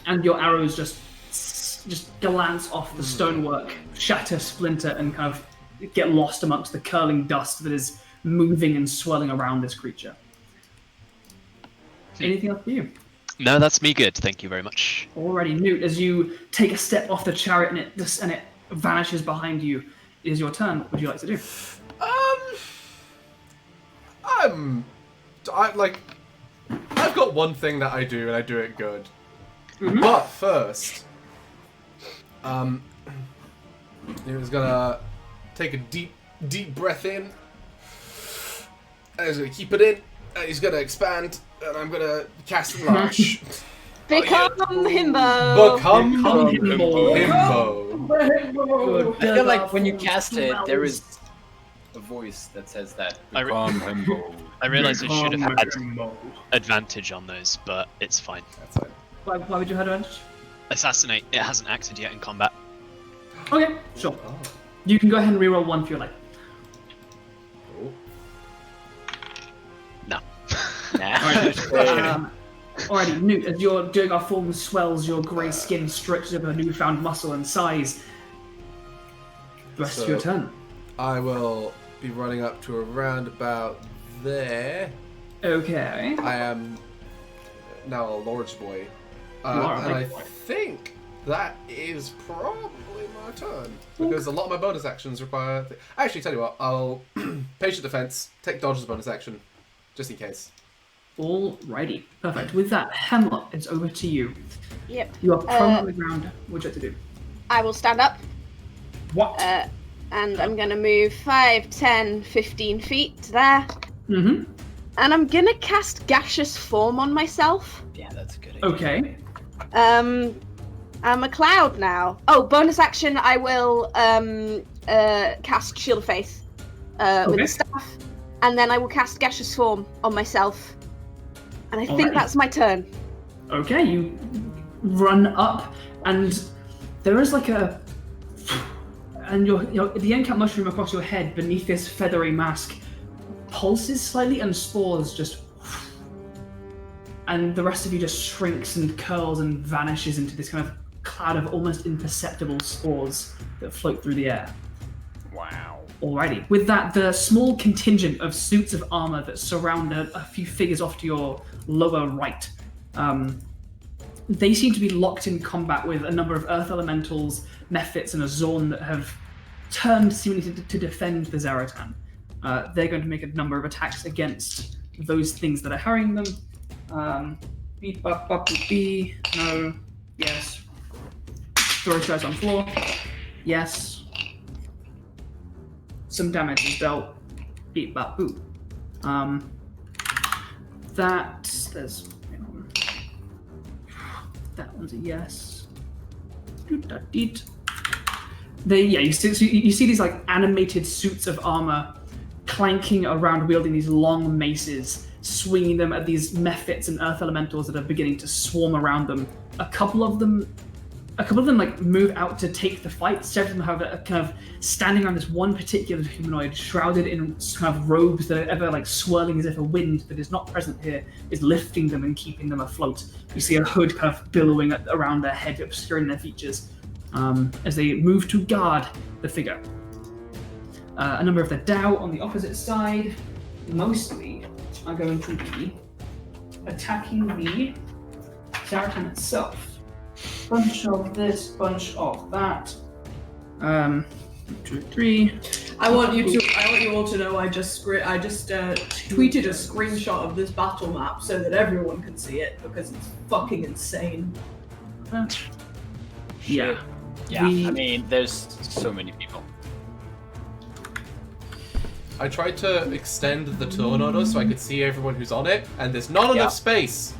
Speaker 4: and your arrows just glance off the stonework, shatter, splinter, and kind of get lost amongst the curling dust that is moving and swirling around this creature. Anything else for you?
Speaker 6: No, that's me good. Thank you very much.
Speaker 4: Alrighty, Nute, as you take a step off the chariot and it vanishes behind you, it is your turn. What would you like to do?
Speaker 1: I've got one thing that I do and I do it good.
Speaker 4: Mm-hmm.
Speaker 1: But first, he's gonna take a deep breath in, and he's gonna keep it in, and he's gonna expand, and I'm gonna cast Enlarge.
Speaker 5: Become Himbo!
Speaker 1: Become
Speaker 4: Himbo!
Speaker 1: Himbo!
Speaker 3: I feel like when you cast it, there is a voice that says that.
Speaker 6: I realize I should have had advantage on those, but it's fine.
Speaker 1: That's fine.
Speaker 4: Why would you have advantage?
Speaker 6: Assassinate. It hasn't acted yet in combat.
Speaker 4: Okay, sure.
Speaker 1: Oh.
Speaker 4: You can go ahead and reroll 1 for your life.
Speaker 1: Cool.
Speaker 6: No.
Speaker 4: Alrighty, Nute, as your Durgar form swells, your grey skin stretches over newfound muscle and size. The rest of your turn.
Speaker 1: I will be running up to around about there.
Speaker 4: Okay.
Speaker 1: I am now a large boy.
Speaker 4: You are a
Speaker 1: and I
Speaker 4: big boy.
Speaker 1: think That is probably my turn. Because a lot of my bonus actions require... Actually, tell you what, I'll patient defense, take dodge as a bonus action, just in case.
Speaker 4: Alrighty, perfect. With that, Hemlock, it's over to you.
Speaker 5: Yep.
Speaker 4: You are prone on the ground. What would you like to do?
Speaker 5: I will stand up.
Speaker 4: What?
Speaker 5: And I'm going to move 5, 10, 15 feet to there.
Speaker 4: Mm-hmm.
Speaker 5: And I'm going to cast Gaseous Form on myself.
Speaker 3: Yeah, that's a good idea.
Speaker 4: Okay.
Speaker 5: I'm a cloud now. Oh, bonus action, I will cast Shield of Faith with the staff. And then I will cast Gaseous Form on myself. And I think that's my turn.
Speaker 4: Okay, you run up, and there is like a... And the end cap mushroom across your head beneath this feathery mask pulses slightly, and spores just... And the rest of you just shrinks and curls and vanishes into this kind of cloud of almost imperceptible spores that float through the air.
Speaker 3: Wow.
Speaker 4: Alrighty. With that, the small contingent of suits of armor that surround a few figures off to your lower right, they seem to be locked in combat with a number of earth elementals, mephits, and a Zorn that have turned seemingly to defend the Zaratan. They're going to make a number of attacks against those things that are harrying them. Beep, bop, bop, beep, bee. No. Yes. Throw guys on floor. Yes. Some damage is dealt. Beep, bop, boo. There's... That one's a yes. You see these like animated suits of armor clanking around, wielding these long maces, swinging them at these mephits and earth elementals that are beginning to swarm around them. A couple of them like move out to take the fight. Several of them have a kind of standing around this one particular humanoid, shrouded in kind of robes that are ever like swirling as if a wind that is not present here is lifting them and keeping them afloat. You see a hood kind of billowing around their head, obscuring their features, as they move to guard the figure. A number of the Dao on the opposite side, mostly, are going to be attacking the Zaratan itself. Bunch of this, bunch of that. 2, 3.
Speaker 2: I want you all to know I just tweeted a screenshot of this battle map so that everyone can see it because it's fucking insane.
Speaker 4: Yeah.
Speaker 3: Yeah, I mean, there's so many people.
Speaker 1: I tried to extend the turn order so I could see everyone who's on it, and there's not enough space.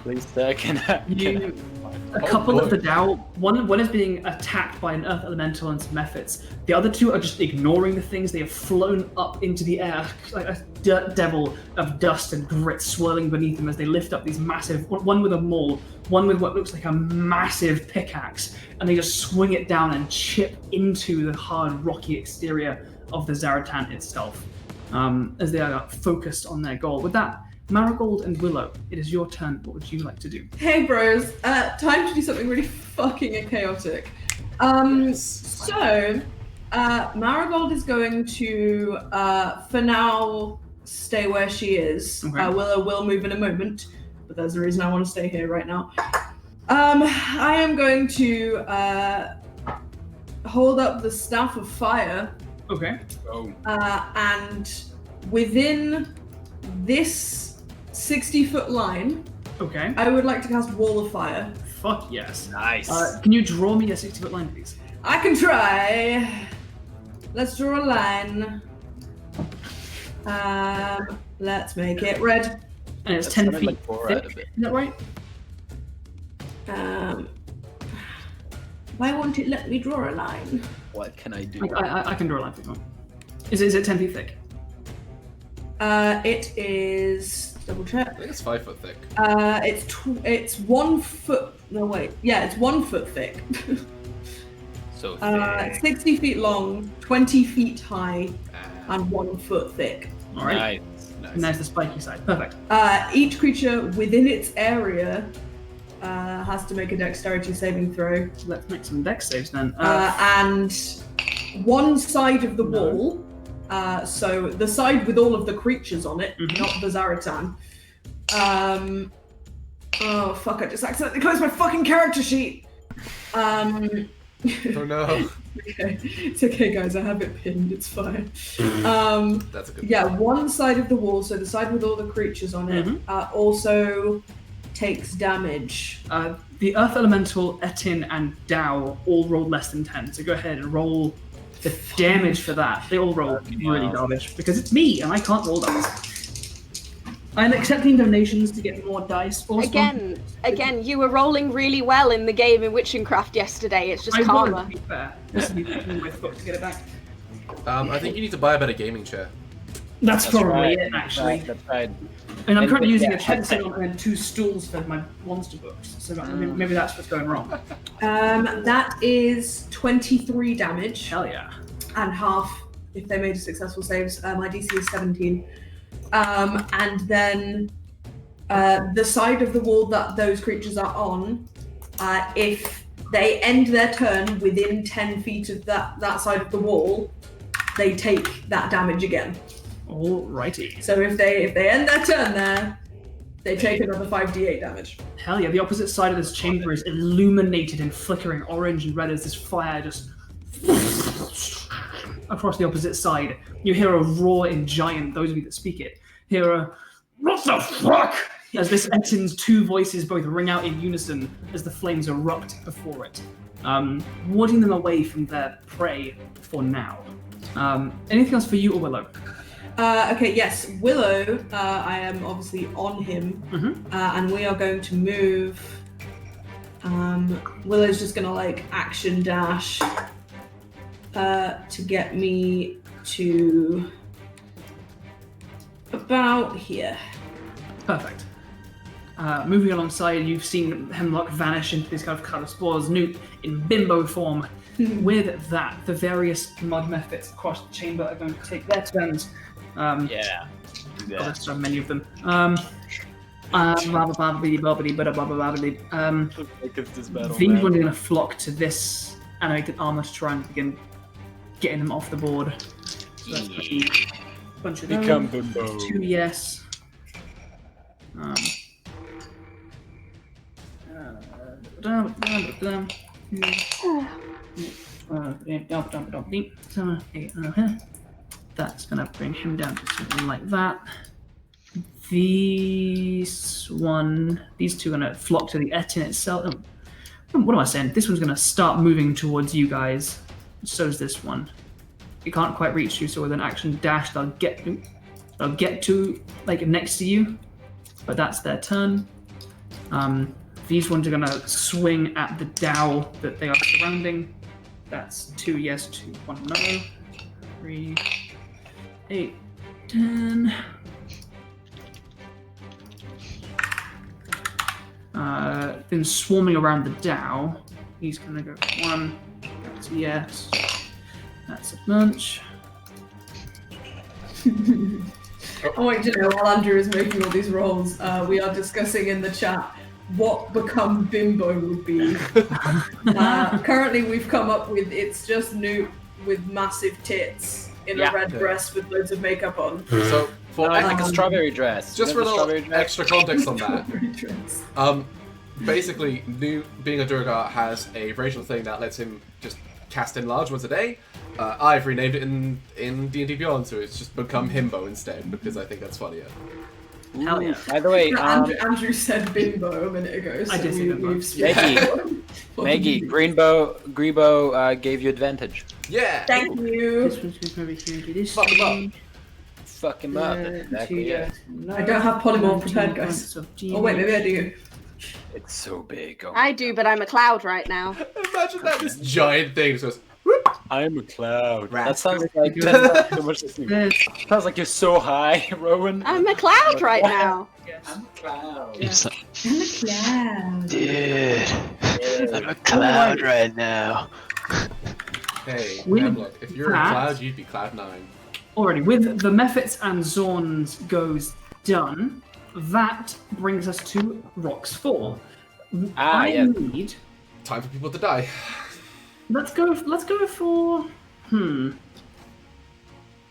Speaker 3: Please,
Speaker 4: a couple of the Dao, one is being attacked by an earth elemental and some mephits. The other two are just ignoring the things. They have flown up into the air like a dirt devil of dust and grit swirling beneath them as they lift up these massive, one with a maul, one with what looks like a massive pickaxe, and they just swing it down and chip into the hard, rocky exterior of the Zaratan itself, as they are focused on their goal. With that, Marigold and Willow, it is your turn. What would you like to do?
Speaker 2: Hey bros, time to do something really fucking chaotic. So, Marigold is going to, for now, stay where she is.
Speaker 4: Okay.
Speaker 2: Willow will move in a moment, but there's a reason I want to stay here right now. I am going to hold up the Staff of Fire.
Speaker 4: Okay.
Speaker 2: And within this 60-foot line,
Speaker 4: Okay.
Speaker 2: I would like to cast Wall of Fire.
Speaker 4: Fuck yes.
Speaker 3: Nice.
Speaker 4: Can you draw me a 60-foot line, please?
Speaker 2: I can try. Let's draw a line. Let's make it red.
Speaker 4: And it's
Speaker 3: That's
Speaker 4: 10
Speaker 3: something
Speaker 4: feet
Speaker 3: like four out
Speaker 4: thick.
Speaker 3: of it.
Speaker 4: Is that right?
Speaker 2: Why won't it let me draw a line?
Speaker 3: What can I do?
Speaker 4: I can draw a line for you. Is it 10 feet thick?
Speaker 2: It is. Double check.
Speaker 1: I think it's 5 foot thick.
Speaker 2: It's 1 foot. No wait. Yeah, it's 1 foot thick.
Speaker 3: So thick.
Speaker 2: 60 feet long, 20 feet high, and 1 foot thick.
Speaker 4: All right.
Speaker 3: Nice.
Speaker 4: And there's the spiky side. Perfect.
Speaker 2: Each creature within its area has to make a dexterity saving throw.
Speaker 4: Let's make some dex saves then.
Speaker 2: And one side of the wall, so the side with all of the creatures on it, not the Zaratan, Oh fuck! I just accidentally closed my fucking character sheet.
Speaker 1: Oh no.
Speaker 2: Okay, it's okay, guys. I have it pinned. It's fine.
Speaker 1: That's a good.
Speaker 2: Yeah, one side of the wall, so the side with all the creatures on it, also takes damage.
Speaker 4: The Earth Elemental, Etin, and Dao all rolled less than 10, so go ahead and roll the damage for that. They all roll really garbage, because it's me, and I can't roll dice. I'm accepting donations to get more dice.
Speaker 5: Again, you were rolling really well in the game in Witchcraft yesterday. It's just karma.
Speaker 4: To be fair. This is my foot to get it back.
Speaker 1: I think you need to buy a better gaming chair.
Speaker 4: That's probably
Speaker 3: right.
Speaker 4: it, actually.
Speaker 3: That's right.
Speaker 4: And I'm currently using a headset and 2 stools for my monster books, so maybe that's what's going wrong.
Speaker 2: That is 23 damage.
Speaker 4: Hell yeah.
Speaker 2: And half if they made a successful saves. My DC is 17. And then the side of the wall that those creatures are on, if they end their turn within 10 feet of that side of the wall, they take that damage again.
Speaker 4: Alrighty.
Speaker 2: So if they end their turn there, they take another 5d8 damage.
Speaker 4: Hell yeah, the opposite side of this chamber is illuminated and flickering orange and red as this fire just across the opposite side. You hear a roar in Giant, those of you that speak it. Hear a, "What the fuck?" as this Etin's 2 voices both ring out in unison as the flames erupt before it, warding them away from their prey for now. Anything else for you or Willow?
Speaker 2: Okay, yes, Willow, I am obviously on him, and we are going to move. Willow's just gonna like action dash to get me to about here.
Speaker 4: Perfect. Moving alongside, you've seen Hemlock vanish into these kind of colour spores, Nute in bimbo form. With that, the various mud methods across the chamber are going to take their turns.
Speaker 3: Yeah.
Speaker 4: There's so many of them. These ones are going to flock to this animated armor to try and begin getting them off the board. So that's going to be a bunch of
Speaker 3: Become
Speaker 4: those.
Speaker 3: bimbo.
Speaker 4: 2 yes. That's going to bring him down to something like that. These two are going to flock to the Etin itself. What am I saying? This one's going to start moving towards you guys. So is this one. It can't quite reach you, so with an action dash, they'll get to like next to you. But that's their turn. These ones are going to swing at the Dao that they are surrounding. That's 2 yes, 2, 1 no. 3, 8, 10. Then swarming around the Dao, he's going to go 1. That's a yes. That's a bunch.
Speaker 2: I want you to know, while Andrew is making all these rolls, we are discussing in the chat what become bimbo would be. Currently, we've come up with it's just Nute with massive tits in a red dress with loads of makeup on.
Speaker 1: So for
Speaker 3: like a strawberry dress.
Speaker 1: Just for a little extra context on that. Basically, Nute, being a Durgar, has a racial thing that lets him just cast enlarge once a day. I've renamed it in D&D Beyond, so it's just become Himbo instead, because I think that's funnier.
Speaker 4: Hell yeah.
Speaker 3: By the way,
Speaker 2: Andrew said bimbo a minute ago, so
Speaker 4: I did say bimbo.
Speaker 3: Maggie, Grebo gave you advantage.
Speaker 1: Yeah!
Speaker 2: Thank you!
Speaker 4: This one's going to over here and do this.
Speaker 1: Fuck him up.
Speaker 3: Fuck him up. Exactly, yeah.
Speaker 2: I don't have polymorph prepared, guys. Oh wait, maybe I do.
Speaker 3: It's so big. Oh
Speaker 5: I do, but I'm a cloud right now.
Speaker 1: Imagine that, this giant thing just goes,
Speaker 3: I'm a cloud.
Speaker 1: Rat.
Speaker 3: That sounds like 10 times too much listening. Sounds like you're so high, Rowan.
Speaker 5: I'm a cloud right now.
Speaker 3: I'm a cloud.
Speaker 6: It's like,
Speaker 2: I'm a cloud.
Speaker 6: dude, I'm a cloud right now.
Speaker 1: hey,
Speaker 4: With
Speaker 1: Hemlock, if you're
Speaker 4: that-
Speaker 1: a cloud, you'd be Cloud 9.
Speaker 4: Alrighty, with the Mephits and Zorns goes done, that brings us to Rocks 4. I need...
Speaker 1: Time for people to die.
Speaker 4: Let's go for...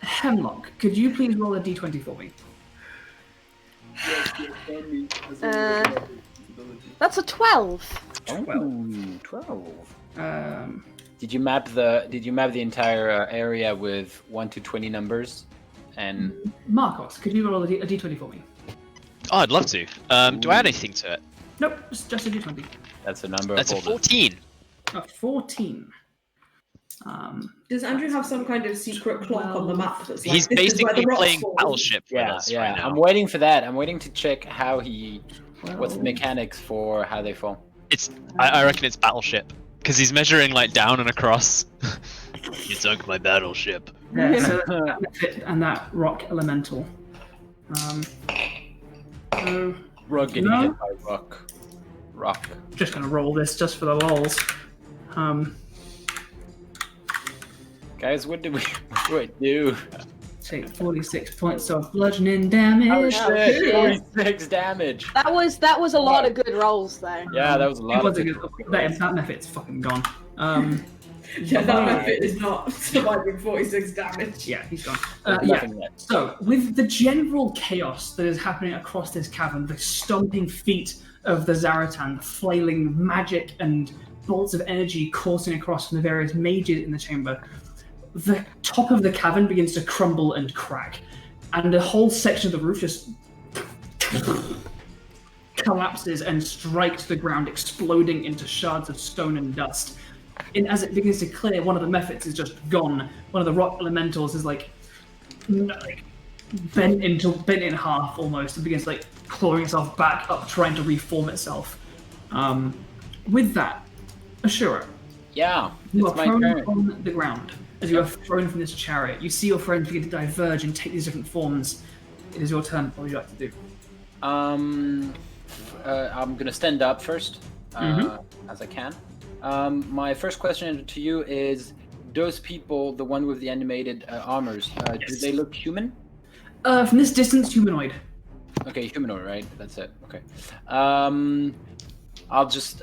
Speaker 4: Hemlock, could you please roll a d20 for me?
Speaker 3: ability.
Speaker 5: That's a 12.
Speaker 3: 12. Did you map the entire area with 1 to 20 numbers? And
Speaker 4: Markos, could you roll a d20 for me?
Speaker 6: Oh, I'd love to. Do I add anything to it?
Speaker 4: Nope, just a d20.
Speaker 3: that's a number.
Speaker 6: That's a
Speaker 3: of
Speaker 6: 14.
Speaker 4: A 14.
Speaker 2: Does Andrew have some kind of secret clock on the map that's like,
Speaker 6: He's
Speaker 2: this is where the
Speaker 6: basically
Speaker 2: rocks
Speaker 6: playing
Speaker 2: fall?
Speaker 6: Battleship with
Speaker 3: Yeah,
Speaker 6: us
Speaker 3: yeah.
Speaker 6: right now.
Speaker 3: I'm waiting for that. I'm waiting to check how what's the mechanics for how they fall.
Speaker 6: I reckon it's Battleship. Because he's measuring like down and across. You sunk my battleship.
Speaker 4: Yeah, so and that rock elemental.
Speaker 3: Rock getting
Speaker 4: No.
Speaker 3: hit by rock.
Speaker 4: Just gonna roll this just for the lols.
Speaker 3: Guys, what do I do?
Speaker 4: Take 46 points of bludgeoning damage.
Speaker 3: Oh shit!
Speaker 5: shit.
Speaker 3: 46 damage.
Speaker 5: That was a lot of good rolls though.
Speaker 3: Yeah, that was a lot.
Speaker 4: It was
Speaker 3: of
Speaker 4: a good, that method's fucking gone.
Speaker 2: Yeah, that method is not surviving 46 damage.
Speaker 4: Yeah, he's gone.
Speaker 3: Nothing yet.
Speaker 4: So, with the general chaos that is happening across this cavern, the stomping feet of the Zaratan, flailing magic and bolts of energy coursing across from the various mages in the chamber, the top of the cavern begins to crumble and crack, and the whole section of the roof just collapses and strikes the ground, exploding into shards of stone and dust. And as it begins to clear, one of the methods is just gone. One of the rock elementals is like bent in half almost, and begins like clawing itself back up, trying to reform itself. With that, Ashura,
Speaker 3: Yeah,
Speaker 4: you
Speaker 3: it's
Speaker 4: are
Speaker 3: my
Speaker 4: prone
Speaker 3: turn.
Speaker 4: on the ground as you are thrown from this chariot. You see your friends begin to diverge and take these different forms. It is your turn. What would you like to do?
Speaker 3: I'm gonna stand up first, as I can. My first question to you is: those people, the one with the animated armors, do they look human?
Speaker 4: From this distance, humanoid.
Speaker 3: Okay, humanoid, right? That's it. Okay. I'll just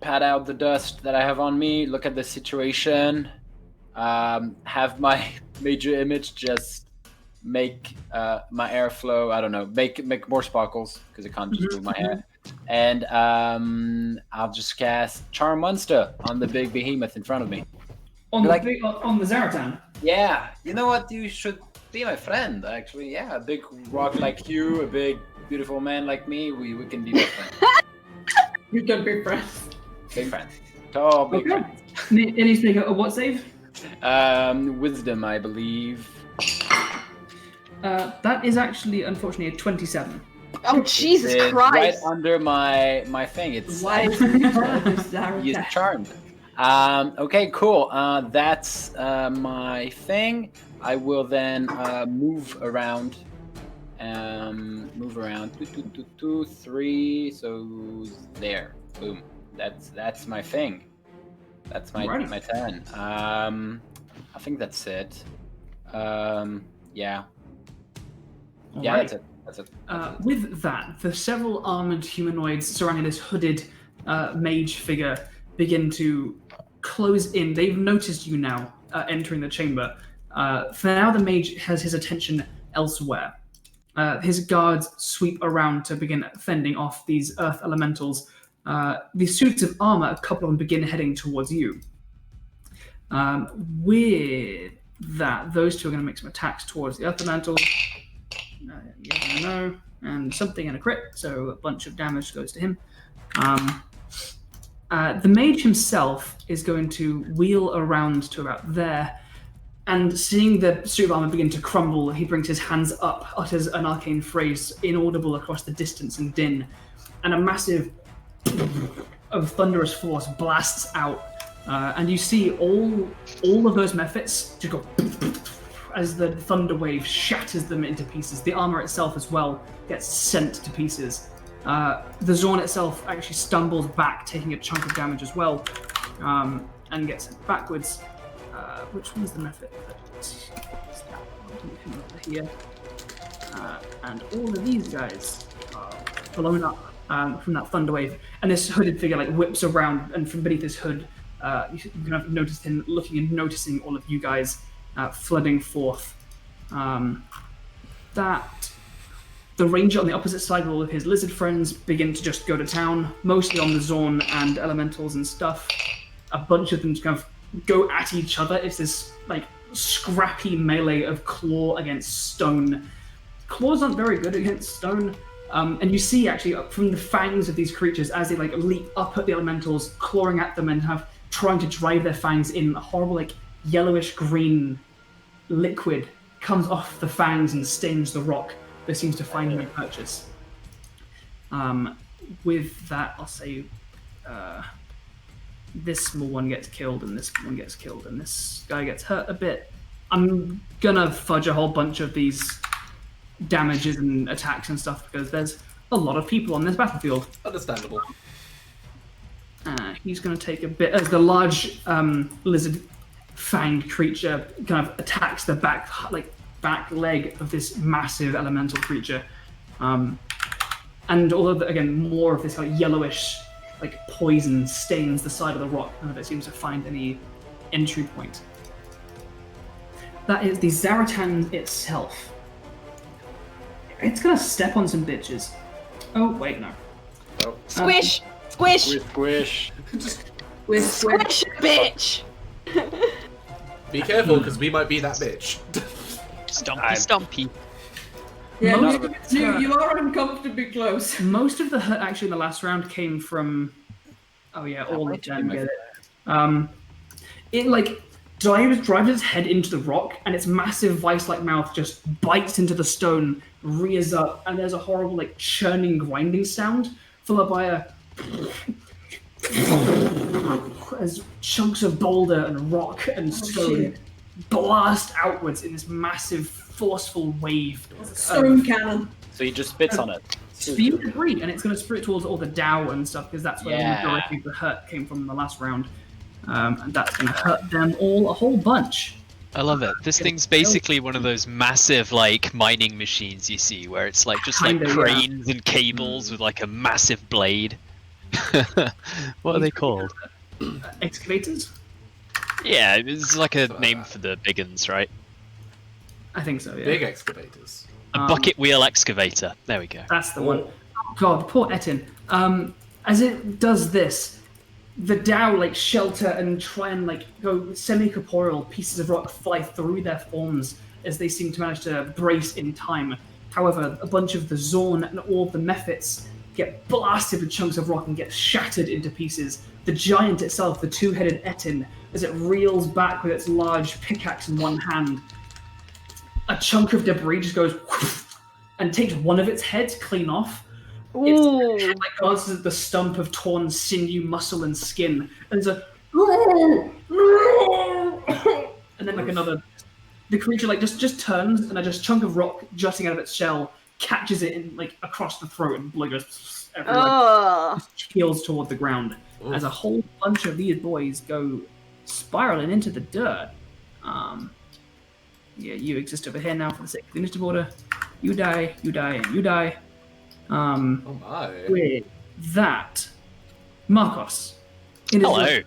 Speaker 3: pat out the dust that I have on me. Look at the situation. Have my major image just make my airflow. I don't know. Make more sparkles because I can't just move my hair. And I'll just cast Charm Monster on the big behemoth in front of me.
Speaker 4: On the Zaratan.
Speaker 3: Yeah, you know what? You should be my friend, actually. Yeah, a big rock like you, a big, beautiful man like me. We can be big friends.
Speaker 2: We can be friends.
Speaker 3: Big friends. Tall, big
Speaker 4: Okay.
Speaker 3: friends.
Speaker 4: It needs to make a what save?
Speaker 3: Wisdom, I believe.
Speaker 4: That is actually, unfortunately, a 27.
Speaker 5: Oh Jesus
Speaker 3: It's
Speaker 5: Christ!
Speaker 3: right under my thing. It's
Speaker 2: Why is this
Speaker 3: Use charmed. Okay, cool. That's my thing. I will then move around. Move around. 2, 3. So there. Boom. That's my thing. That's my turn. I think that's it. Yeah. Yeah, that's it. That's it.
Speaker 4: With that, the several armored humanoids surrounding this hooded mage figure begin to close in. They've noticed you now entering the chamber. For now, the mage has his attention elsewhere. His guards sweep around to begin fending off these earth elementals. These suits of armor, a couple of them begin heading towards you. With that, those two are going to make some attacks towards the earth elementals. Yes, no, and something and a crit, so a bunch of damage goes to him. The mage himself is going to wheel around to about there, and seeing the suit of armor begin to crumble, he brings his hands up, utters an arcane phrase inaudible across the distance and din, and a massive of thunderous force blasts out, and you see all of those methods just go as the thunder wave shatters them into pieces. The armor itself as well gets sent to pieces. The Zorn itself actually stumbles back, taking a chunk of damage as well, and gets sent backwards. Which one's the method? Here. And all of these guys are blown up from that thunder wave. And this hooded figure like whips around, and from beneath this hood, you can have noticed him looking and noticing all of you guys flooding forth. That The ranger on the opposite side with all of his lizard friends begin to just go to town, mostly on the Zorn and elementals and stuff. A bunch of them kind of go at each other. It's this like scrappy melee of claw against stone. Claws aren't very good against stone, and you see actually from the fangs of these creatures as they like leap up at the elementals, clawing at them and trying to drive their fangs in. A horrible like yellowish green liquid comes off the fangs and stains the rock. There seems to find no purchase. With that, I'll say this small one gets killed, and this one gets killed, and this guy gets hurt a bit. I'm gonna fudge a whole bunch of these damages and attacks and stuff because there's a lot of people on this battlefield.
Speaker 1: Understandable.
Speaker 4: He's gonna take a bit as the large lizard fanged creature kind of attacks the back leg of this massive elemental creature, and although again more of this like yellowish like poison stains the side of the rock, none of it seems to find any entry point. That is the Zaratan itself. It's gonna step on some bitches. Oh wait, no.
Speaker 1: Oh.
Speaker 5: Squish, squish,
Speaker 3: Squish.
Speaker 5: squish, bitch.
Speaker 1: Be careful, because we might be that bitch.
Speaker 6: Stumpy, stumpy.
Speaker 2: Yeah, you are uncomfortably close.
Speaker 4: Most of the hurt actually in the last round came from. Oh yeah, all of them get it. It like drives its head into the rock, and its massive vice-like mouth just bites into the stone, rears up, and there's a horrible like churning, grinding sound, followed by a as chunks of boulder and rock and stone blast outwards in this massive, forceful wave.
Speaker 2: Stone cannon.
Speaker 3: So he just spits on it.
Speaker 4: Speed degree, and it's going to spirit towards all the Dow and stuff because that's where the majority of the hurt came from in the last round. And that's going to hurt them all a whole bunch.
Speaker 6: I love it. This thing's basically one of those massive, like, mining machines you see, where it's like just like cranes and cables with like a massive blade. What are they called?
Speaker 4: Excavators?
Speaker 6: Yeah, it's like a name for the big uns, right?
Speaker 4: I think so, yeah.
Speaker 1: Big excavators.
Speaker 6: A bucket wheel excavator. There we go.
Speaker 4: That's the one. Oh god, poor Etin. As it does this, the Dow like shelter and try and like go semi-corporeal. Pieces of rock fly through their forms as they seem to manage to brace in time. However, a bunch of the Zorn and all of the Mephits get blasted with chunks of rock and get shattered into pieces. The giant itself, the two-headed Etin, as it reels back with its large pickaxe in one hand, a chunk of debris just goes and takes one of its heads clean off. It's like glances at the stump of torn sinew, muscle, and skin, and there's a and then like another. The creature like just turns, and a chunk of rock jutting out of its shell catches it in like across the throat, and blood goes everywhere. Peels toward the ground as a whole bunch of these boys go spiraling into the dirt. Yeah, you exist over here now for the sake of the initiative order. You die, you die, and you die.
Speaker 1: Oh my.
Speaker 4: With that, Markos.
Speaker 6: Hello.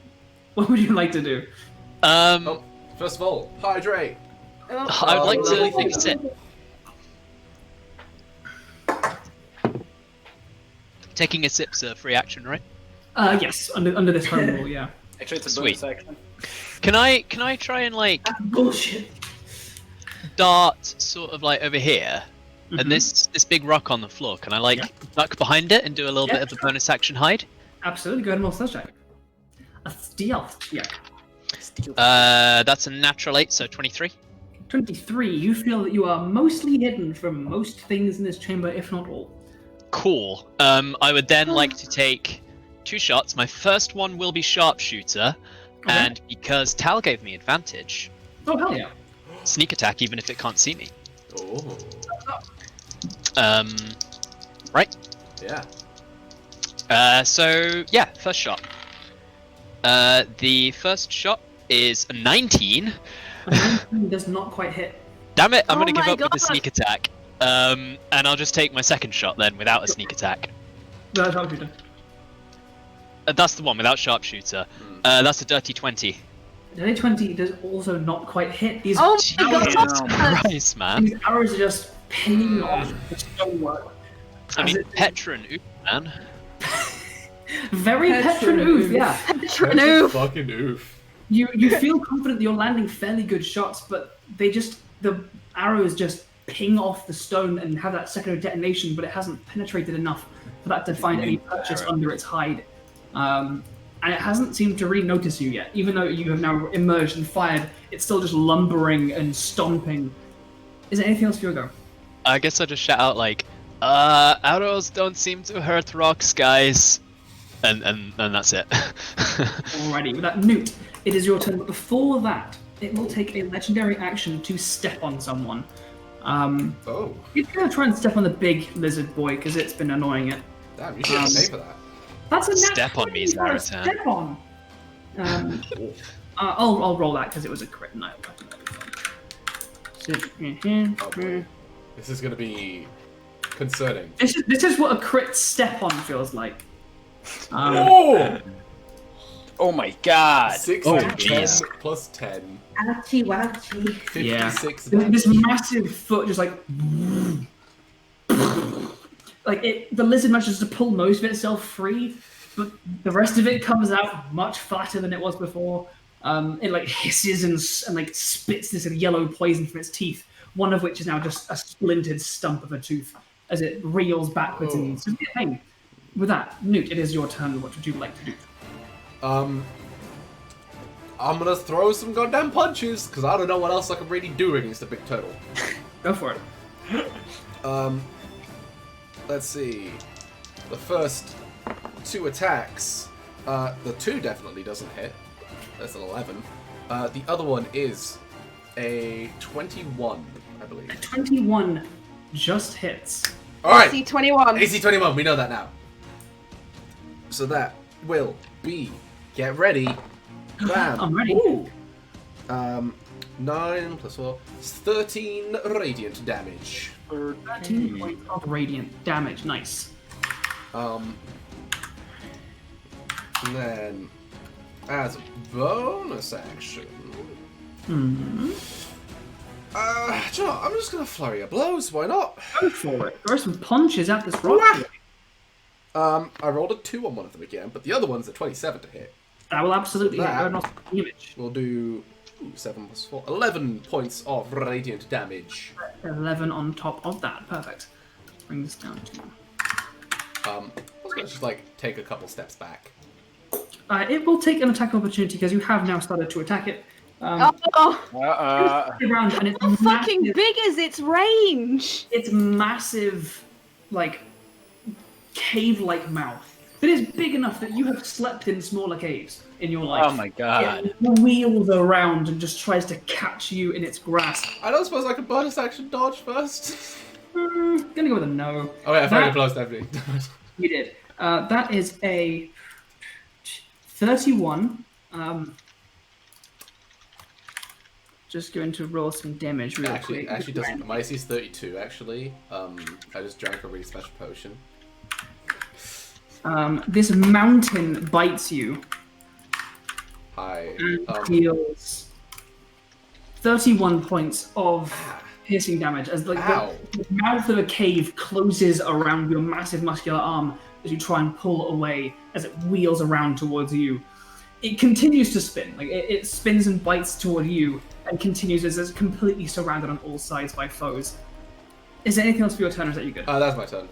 Speaker 4: What would you like to do?
Speaker 1: First of all, hydrate.
Speaker 6: I would like to take a sip. Taking a sip's a free action, right?
Speaker 4: Yes, under this home rule, yeah.
Speaker 3: Actually, it's a
Speaker 6: Sweet.
Speaker 3: bonus action.
Speaker 6: Can I try and like
Speaker 2: Bullshit.
Speaker 6: dart sort of like over here, and this big rock on the floor? Can I like duck behind it and do a little bit of a bonus action hide?
Speaker 4: Absolutely, go ahead and roll stealth check. A stealth, yeah.
Speaker 6: That's a natural 8, so 23.
Speaker 4: 23. You feel that you are mostly hidden from most things in this chamber, if not all.
Speaker 6: Cool. I would then like to take 2 shots. My first one will be sharpshooter, and because Tal gave me advantage,
Speaker 4: oh hell yeah,
Speaker 6: sneak attack even if it can't see me.
Speaker 1: Oh.
Speaker 6: Right?
Speaker 1: Yeah.
Speaker 6: So yeah, first shot. The first shot is a 19.
Speaker 4: A 19 does not quite hit.
Speaker 6: Damn it! I'm gonna
Speaker 5: Oh
Speaker 6: give
Speaker 5: my
Speaker 6: up with the
Speaker 5: God.
Speaker 6: sneak attack. And I'll just take my second shot then without a sneak attack.
Speaker 4: No, sharpshooter.
Speaker 6: That's the one without sharpshooter. That's a dirty 20.
Speaker 4: The 20 does also not quite hit. These
Speaker 5: Oh my
Speaker 6: Jesus
Speaker 5: God.
Speaker 6: Christ, man.
Speaker 4: These arrows are just pinging off the stonework.
Speaker 6: I mean, Petron, man.
Speaker 4: Very Petron oof, yeah.
Speaker 5: Petron oof.
Speaker 1: Fucking oof.
Speaker 4: You feel confident that you're landing fairly good shots, but the arrows just ping off the stone and have that secondary detonation, but it hasn't penetrated enough for that to find any purchase under its hide. And it hasn't seemed to really notice you yet. Even though you have now emerged and fired, it's still just lumbering and stomping. Is there anything else for your go?
Speaker 6: I guess I'll just shout out like, arrows don't seem to hurt rocks, guys. And that's it.
Speaker 4: Alrighty, with that, Nute, it is your turn, but before that, it will take a legendary action to step on someone. It's gonna try and step on the big lizard boy, because it's been annoying it.
Speaker 1: Damn, you should pay for that.
Speaker 4: That's a
Speaker 6: Step on me, Zaratan.
Speaker 4: Step on! I'll roll that, because it was a crit. No,
Speaker 1: This is gonna be concerning.
Speaker 4: This is what a crit step on feels like.
Speaker 3: Oh my god!
Speaker 1: 6
Speaker 6: Oh,
Speaker 1: to 10
Speaker 6: jeez.
Speaker 1: plus 10.
Speaker 2: Ouchie wouchie.
Speaker 1: 56
Speaker 4: This massive foot just like the lizard manages to pull most of itself free, but the rest of it comes out much fatter than it was before. It like hisses and like spits this yellow poison from its teeth, one of which is now just a splintered stump of a tooth as it reels backwards and severe pain. With that, Nute, it is your turn. What would you like to do?
Speaker 1: I'm gonna throw some goddamn punches, because I don't know what else I can really do against a big turtle.
Speaker 4: Go for it.
Speaker 1: Let's see. The first 2 attacks, the 2 definitely doesn't hit. That's an 11. The other one is a 21, I believe.
Speaker 4: 21 just hits.
Speaker 1: Alright!
Speaker 5: AC 21.
Speaker 1: AC 21, we know that now. So that will be... Get ready. Bam.
Speaker 4: I'm ready.
Speaker 1: Ooh. 9 plus 4 is 13 radiant damage.
Speaker 4: 13 points of radiant damage. Nice.
Speaker 1: And then, as a bonus action, do you know what? I'm just gonna flurry of blows. Why not?
Speaker 4: Go for it. Throw some punches at this rock.
Speaker 1: I rolled a 2 on one of them again, but the other one's a 27 to hit.
Speaker 4: That will absolutely hit.
Speaker 1: That-
Speaker 4: Go not damage.
Speaker 1: We'll do 7 plus 4, 11 points of radiant damage.
Speaker 4: 11 on top of that. Perfect. Let's bring this down to.
Speaker 1: I was gonna just like take a couple steps back.
Speaker 4: It will take an attack opportunity because you have now started to attack it.
Speaker 5: Oh,
Speaker 4: Around and it's
Speaker 5: how fucking
Speaker 4: massive.
Speaker 5: big is its range?
Speaker 4: It's massive, like cave-like mouth. But it's big enough that you have slept in smaller caves in your life.
Speaker 3: Oh my god.
Speaker 4: It wheels around and just tries to catch you in its grasp.
Speaker 1: I don't suppose I could bonus action dodge first.
Speaker 4: Gonna go with a no.
Speaker 1: Oh wait, I found
Speaker 4: That-
Speaker 1: it close, definitely.
Speaker 4: You did. That is a 31. Just going to roll some damage real quick.
Speaker 1: Actually doesn't. My AC is 32. Actually, I just drank a really special potion.
Speaker 4: This mountain bites you
Speaker 1: Hi.
Speaker 4: and deals 31 points of piercing damage as like the mouth of a cave closes around your massive muscular arm as you try and pull away as it wheels around towards you. It continues to spin. Like it spins and bites toward you and continues as it's completely surrounded on all sides by foes. Is there anything else for your turn, or is that you good?
Speaker 1: That's my turn.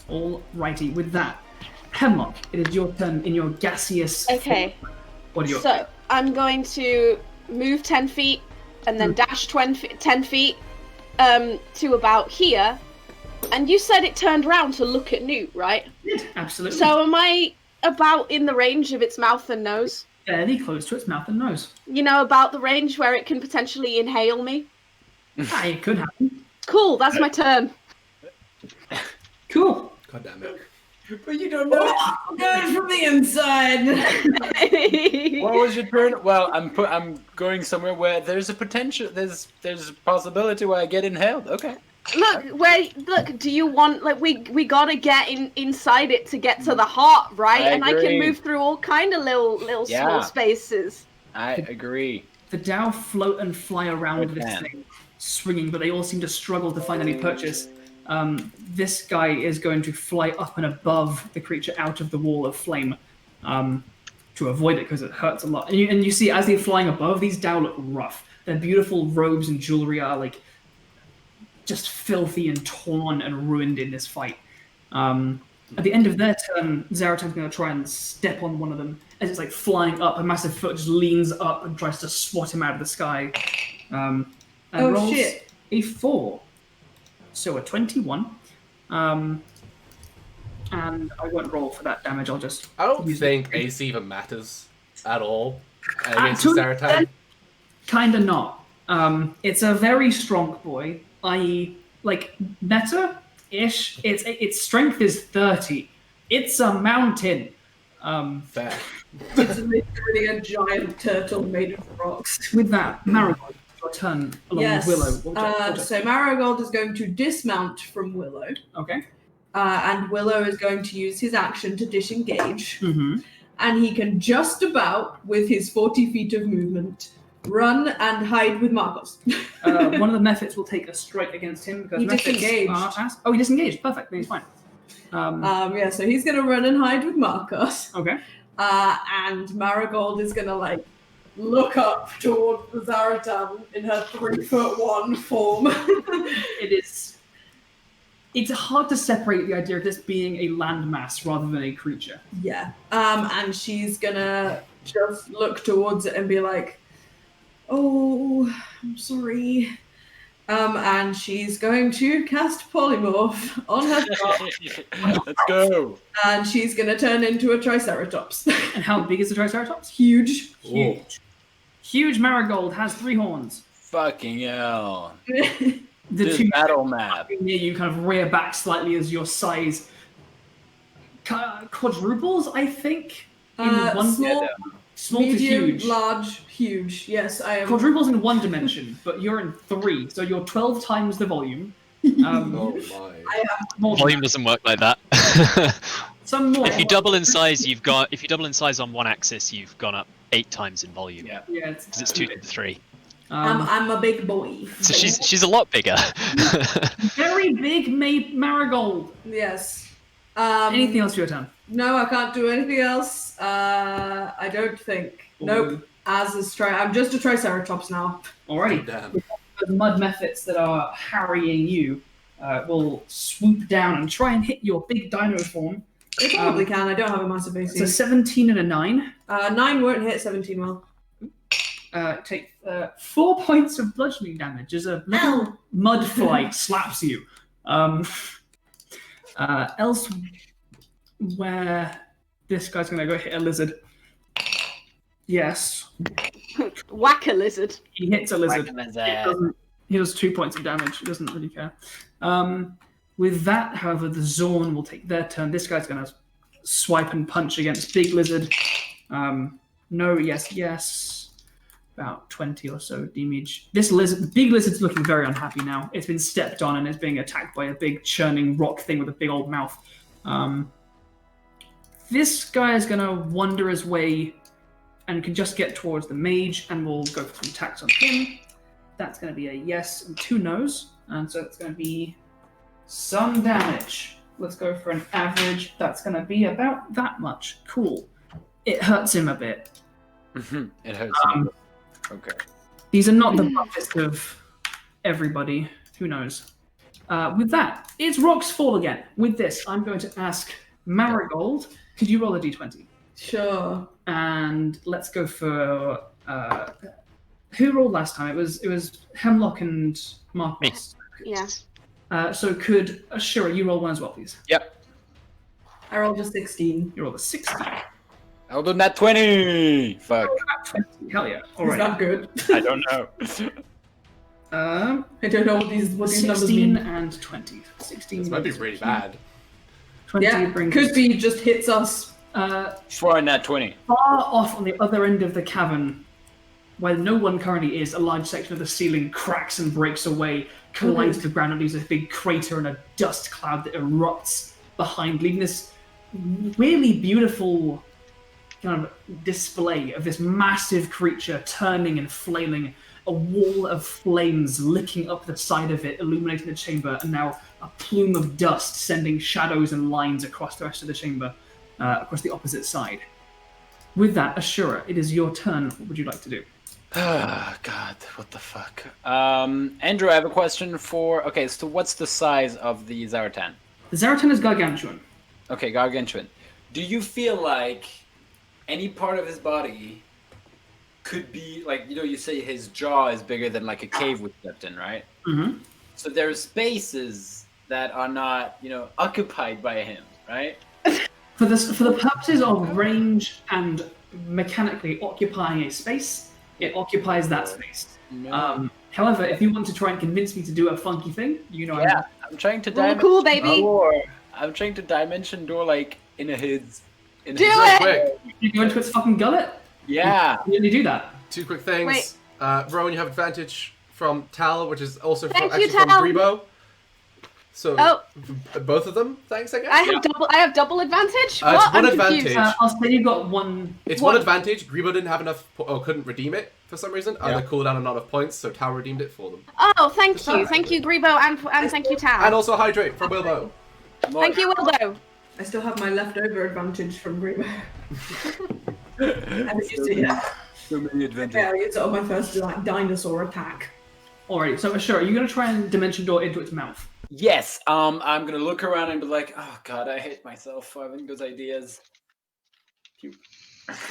Speaker 4: Alrighty, with that, Hemlock, it is your turn in your gaseous.
Speaker 5: Okay.
Speaker 4: form. What are you?
Speaker 5: So, I'm going to move 10 feet and then dash 10 feet to about here. And you said it turned around to look at Nute, right?
Speaker 4: Absolutely.
Speaker 5: So am I about in the range of its mouth and nose?
Speaker 4: Fairly close to its mouth and nose.
Speaker 5: You know, about the range where it can potentially inhale me?
Speaker 4: It could happen.
Speaker 5: Cool, that's my turn.
Speaker 4: Cool.
Speaker 1: God damn it.
Speaker 3: But you don't know.
Speaker 2: Good from the inside.
Speaker 3: What was your turn? Well, I'm going somewhere where there's a potential. There's a possibility where I get inhaled. Okay.
Speaker 5: Look, do you want, like, we gotta get inside it to get to the heart, right?
Speaker 3: I
Speaker 5: and I can
Speaker 3: agree.
Speaker 5: move through all kind of little small spaces.
Speaker 3: I agree.
Speaker 4: The Dow float and fly around
Speaker 3: Good
Speaker 4: this
Speaker 3: man.
Speaker 4: thing, swinging, but they all seem to struggle to find any purchase. This guy is going to fly up and above the creature out of the wall of flame to avoid it because it hurts a lot. And you see, as they're flying above, these Dao look rough. Their beautiful robes and jewelry are like just filthy and torn and ruined in this fight. At the end of their turn, Zaratan's going to try and step on one of them. As it's like flying up, a massive foot just leans up and tries to swat him out of the sky. And rolls
Speaker 2: shit.
Speaker 4: a 4. So a 21. And I won't roll for that damage, I'll just...
Speaker 1: I don't think AC even matters at all against Zaratan.
Speaker 4: Kinda not. It's a very strong boy, i.e., like, meta-ish. Its strength is 30. It's a mountain.
Speaker 1: Fair.
Speaker 2: It's literally a giant turtle made of rocks.
Speaker 4: With that, Marigold, your turn along
Speaker 2: Yes.
Speaker 4: with Willow.
Speaker 2: So Marigold is going to dismount from Willow.
Speaker 4: Okay.
Speaker 2: And Willow is going to use his action to disengage.
Speaker 4: Mm-hmm.
Speaker 2: And he can just about, with his 40 feet of movement, run and hide with Markos.
Speaker 4: One of the Mephits will take a strike against him because
Speaker 2: He
Speaker 4: Mephits
Speaker 2: disengaged.
Speaker 4: are fast. Oh, he disengaged. Perfect. Then he's fine.
Speaker 2: So he's going to run and hide with Markos.
Speaker 4: Okay.
Speaker 2: And Marigold is going to, look up towards the Zaratan in her 3'1" form.
Speaker 4: It's hard to separate the idea of this being a landmass rather than a creature.
Speaker 2: Yeah. And she's going to just look towards it and be like, oh, I'm sorry. And she's going to cast Polymorph on her.
Speaker 3: Let's go.
Speaker 2: And she's going to turn into a Triceratops.
Speaker 4: And how big is the Triceratops?
Speaker 2: Huge.
Speaker 4: Huge. Huge Marigold has 3 horns.
Speaker 3: Fucking hell.
Speaker 4: The
Speaker 3: This
Speaker 4: two
Speaker 3: battle map.
Speaker 4: near you kind of rear back slightly as your size quadruples, I think. In one small
Speaker 2: medium,
Speaker 4: to huge.
Speaker 2: large, huge. Yes, I am.
Speaker 4: Quadruples in 1 dimension, but you're in 3, so you're 12 times the volume.
Speaker 1: Oh my.
Speaker 6: Volume doesn't work like that.
Speaker 4: Some more.
Speaker 6: If you double in size, if you double in size on one axis, you've gone up 8 times in volume.
Speaker 3: Yeah.
Speaker 4: Yeah,
Speaker 6: Because it's 2 to 3.
Speaker 2: I'm a big boy.
Speaker 6: So she's a lot bigger.
Speaker 4: Very big Marigold.
Speaker 2: Yes.
Speaker 4: Anything else for your turn?
Speaker 2: No, I can't do anything else. I don't think. Nope. I'm just a Triceratops now.
Speaker 4: Alrighty.
Speaker 1: Damn.
Speaker 4: The mud Mephits that are harrying you will swoop down and try and hit your big dino form.
Speaker 2: They probably can. I don't have a massive AC.
Speaker 4: It's a 17 and a 9.
Speaker 2: 9 won't hit, 17 will.
Speaker 4: Take 4 points of bludgeoning damage as a little mud fly slaps you. Elsewhere, this guy's going to go hit a lizard. Yes.
Speaker 5: Whack a lizard.
Speaker 4: He hits a lizard.
Speaker 3: Whack
Speaker 4: He does 2 points of damage. He doesn't really care. With that, however, the Zorn will take their turn. This guy's going to swipe and punch against Big Lizard. No, yes. About 20 or so damage. This lizard, the Big Lizard's looking very unhappy now. It's been stepped on and is being attacked by a big churning rock thing with a big old mouth. This guy is going to wander his way and can just get towards the mage, and we'll go for some attacks on him. That's going to be a yes and 2 no's, and so it's going to be some damage. Let's go for an average. That's going to be about that much. Cool. It hurts him a bit.
Speaker 3: It hurts me. Okay.
Speaker 4: These are not the roughest of everybody. Who knows? With that, it's Rock's fall again. With this, I'm going to ask Marigold, could you roll a d20?
Speaker 2: Sure.
Speaker 4: And let's go for... who rolled last time? It was Hemlock and Markos.
Speaker 5: Yeah.
Speaker 4: So could Ashura, you roll one as well, please?
Speaker 3: Yep.
Speaker 2: I rolled a 16.
Speaker 4: You rolled a 16.
Speaker 3: I'll do that 20. Fuck.
Speaker 4: 20. Hell yeah. All
Speaker 2: Is
Speaker 4: right.
Speaker 2: that good?
Speaker 3: I don't know.
Speaker 2: I don't know what these numbers
Speaker 4: 16
Speaker 2: mean.
Speaker 4: and 20. 16.
Speaker 1: This might be really bad.
Speaker 4: 20
Speaker 2: Yeah,
Speaker 4: brings
Speaker 2: could be just hits us.
Speaker 3: For a nat 20.
Speaker 4: Far off on the other end of the cavern, where no one currently is, a large section of the ceiling cracks and breaks away, collides to the ground, and leaves a big crater and a dust cloud that erupts behind, leaving this really beautiful kind of display of this massive creature turning and flailing a wall of flames licking up the side of it, illuminating the chamber, and now a plume of dust sending shadows and lines across the rest of the chamber, across the opposite side. With that, Ashura, it is your turn. What would you like to do?
Speaker 3: Oh, God, what the fuck? Andrew, I have a question for... Okay, so what's the size of the Zaratan?
Speaker 4: The Zaratan is gargantuan.
Speaker 3: Okay, gargantuan. Do you feel like any part of his body could be... Like, you say his jaw is bigger than, like, a cave we stepped in, right?
Speaker 4: Mm-hmm.
Speaker 3: So there are spaces that are not, occupied by him, right?
Speaker 4: For the purposes of range and mechanically occupying a space, it occupies that space.
Speaker 3: No.
Speaker 4: However, if you want to try and convince me to do a funky thing,
Speaker 3: I'm trying to
Speaker 5: Roll cool, baby.
Speaker 3: I'm trying to dimension door like in his.
Speaker 5: Do it!
Speaker 1: Quick.
Speaker 4: You go into its fucking gullet.
Speaker 3: Yeah.
Speaker 4: You really do that.
Speaker 1: 2 quick things.
Speaker 5: Wait.
Speaker 1: Rowan, you have advantage from Tal, which is also
Speaker 5: Thank
Speaker 1: from
Speaker 5: you,
Speaker 1: from
Speaker 5: Tal.
Speaker 1: Grebo. So both of them, thanks, I guess.
Speaker 5: I have double advantage.
Speaker 1: It's
Speaker 5: What?
Speaker 1: one
Speaker 5: I'm
Speaker 1: advantage.
Speaker 5: confused.
Speaker 4: I'll say you've got one.
Speaker 1: It's one advantage. Grebo didn't have enough, or couldn't redeem it for some reason.
Speaker 3: Yeah.
Speaker 1: Either cooldown or not enough points, so Tal redeemed it for them.
Speaker 5: Oh, thank you, Grebo, and thank you, Tal.
Speaker 1: And also hydrate from Wilbo.
Speaker 5: Thank you, Wilbo.
Speaker 2: I still have my leftover advantage from Grebo. I haven't used it yet.
Speaker 3: So many advantages.
Speaker 2: Yeah, I'll use it on my first dinosaur attack.
Speaker 4: Alright, so Ashura, are you going to try and dimension door into its mouth?
Speaker 3: Yes. I'm gonna look around and be like, oh God, I hate myself for having those ideas.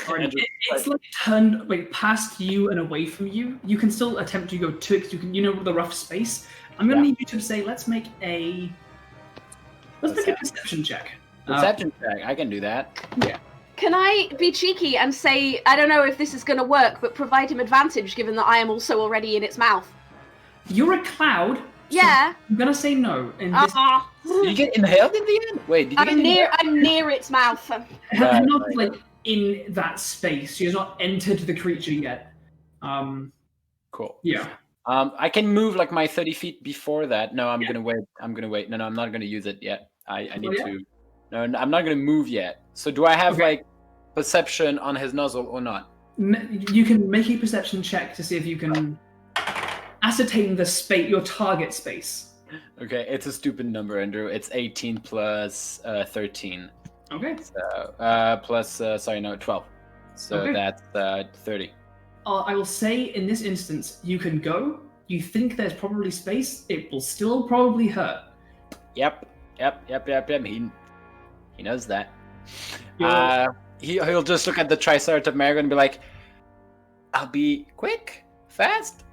Speaker 4: Alright, it's like turned past you and away from you. You can still attempt to go to it because you can, the rough space. I'm going to need you to say, let's make a perception check.
Speaker 3: Perception check. I can do that.
Speaker 4: Yeah.
Speaker 5: Can I be cheeky and say, I don't know if this is going to work, but provide him advantage given that I am also already in its mouth?
Speaker 4: You're a cloud.
Speaker 5: Yeah.
Speaker 4: So I'm going to say no. In this...
Speaker 3: Did you get inhaled in the end? Wait, did you
Speaker 5: I'm near its mouth.
Speaker 4: Her not in that space. She has not entered the creature yet.
Speaker 3: Cool.
Speaker 4: Yeah.
Speaker 3: I can move like my 30 feet before that. No, I'm gonna wait. No, I'm not gonna use it yet. I need to. No, I'm not gonna move yet. So do I have perception on his nozzle or not?
Speaker 4: You can make a perception check to see if you can ascertain the space, your target space.
Speaker 3: Okay, it's a stupid number, Andrew. It's 18 plus 13.
Speaker 4: Okay.
Speaker 3: So plus 12. So that's 30.
Speaker 4: I will say in this instance, you can go. You think there's probably space. It will still probably hurt.
Speaker 3: Yep. He knows that. He'll just look at the Triceratops Marigold and be like, I'll be quick, fast.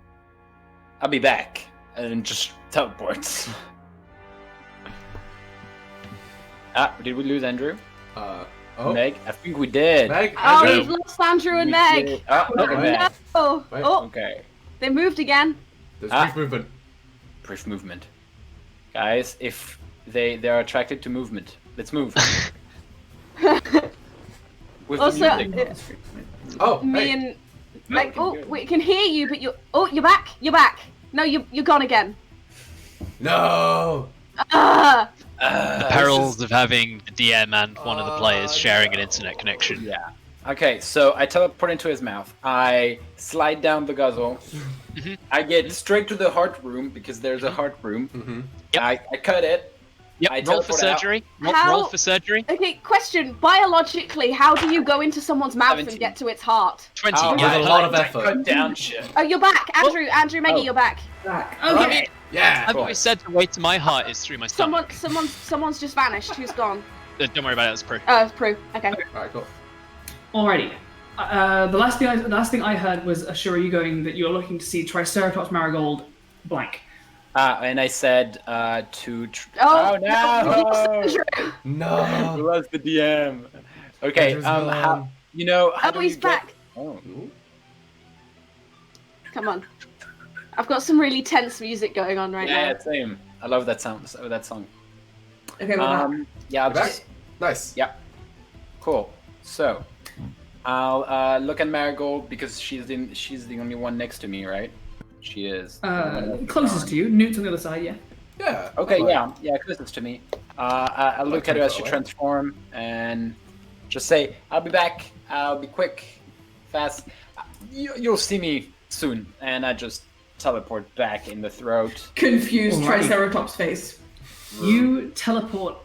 Speaker 3: I'll be back. And just teleports. Did we lose Andrew? Meg? I think we did.
Speaker 1: Meg?
Speaker 5: Oh,
Speaker 1: Andrew?
Speaker 5: we've lost Andrew and Meg.
Speaker 3: Meg.
Speaker 5: No.
Speaker 1: Wait.
Speaker 5: Oh,
Speaker 3: Okay.
Speaker 5: they moved again.
Speaker 1: There's brief movement.
Speaker 3: Brief movement. Guys, if they're attracted to movement, let's move. With
Speaker 5: Also,
Speaker 3: the music.
Speaker 5: and we can hear you, but you're back. You're back. No, you're gone again.
Speaker 1: No!
Speaker 6: The perils of having the DM and one of the players sharing an internet connection.
Speaker 3: Yeah. Okay, so I teleport into his mouth. I slide down the guzzle. I get straight to the heart room because there's a heart room.
Speaker 6: Yep.
Speaker 3: I cut it.
Speaker 6: Yep. Roll for surgery. Roll for surgery.
Speaker 5: Okay, question. Biologically, how do you go into someone's mouth
Speaker 3: 17.
Speaker 5: and get to its heart?
Speaker 6: 20.
Speaker 1: With a lot of effort.
Speaker 3: Cut down shit.
Speaker 5: Oh, you're back. Andrew, Maggie, you're back.
Speaker 2: Back.
Speaker 4: Okay.
Speaker 1: Yeah!
Speaker 6: I've always said the way to my heart is through my stomach.
Speaker 5: Someone's just vanished. Who's gone?
Speaker 6: Don't worry about it. It's Prue.
Speaker 5: Oh, it's Prue. Okay.
Speaker 1: Alright, cool.
Speaker 4: Alrighty. The last thing I heard was Ashura, you going that you're looking to see Triceratops Marigold blank.
Speaker 3: And I said to...
Speaker 5: Oh,
Speaker 3: no!
Speaker 1: No!
Speaker 3: Who was the DM? Okay, how
Speaker 5: Oh,
Speaker 3: do
Speaker 5: he's
Speaker 3: you
Speaker 5: back.
Speaker 3: Get... Oh.
Speaker 5: Come on. I've got some really tense music going on right now.
Speaker 3: Yeah, same. I love that sound. That song.
Speaker 2: Okay, we're back.
Speaker 3: Yeah, I'll
Speaker 1: Back?
Speaker 3: just...
Speaker 1: Nice.
Speaker 3: Yep. Cool. So, I'll look at Marigold because she's the only one next to me, right? She is.
Speaker 4: Closest to you. Nute's on the other side, yeah.
Speaker 1: Yeah.
Speaker 3: Okay,
Speaker 1: Alright.
Speaker 3: yeah, closest to me. I'll look at her as she transform and just say, "I'll be back. I'll be quick, fast." You'll see me soon, and I just teleport back in the throat.
Speaker 2: Confused
Speaker 4: Alrighty.
Speaker 2: Triceratops face.
Speaker 4: You teleport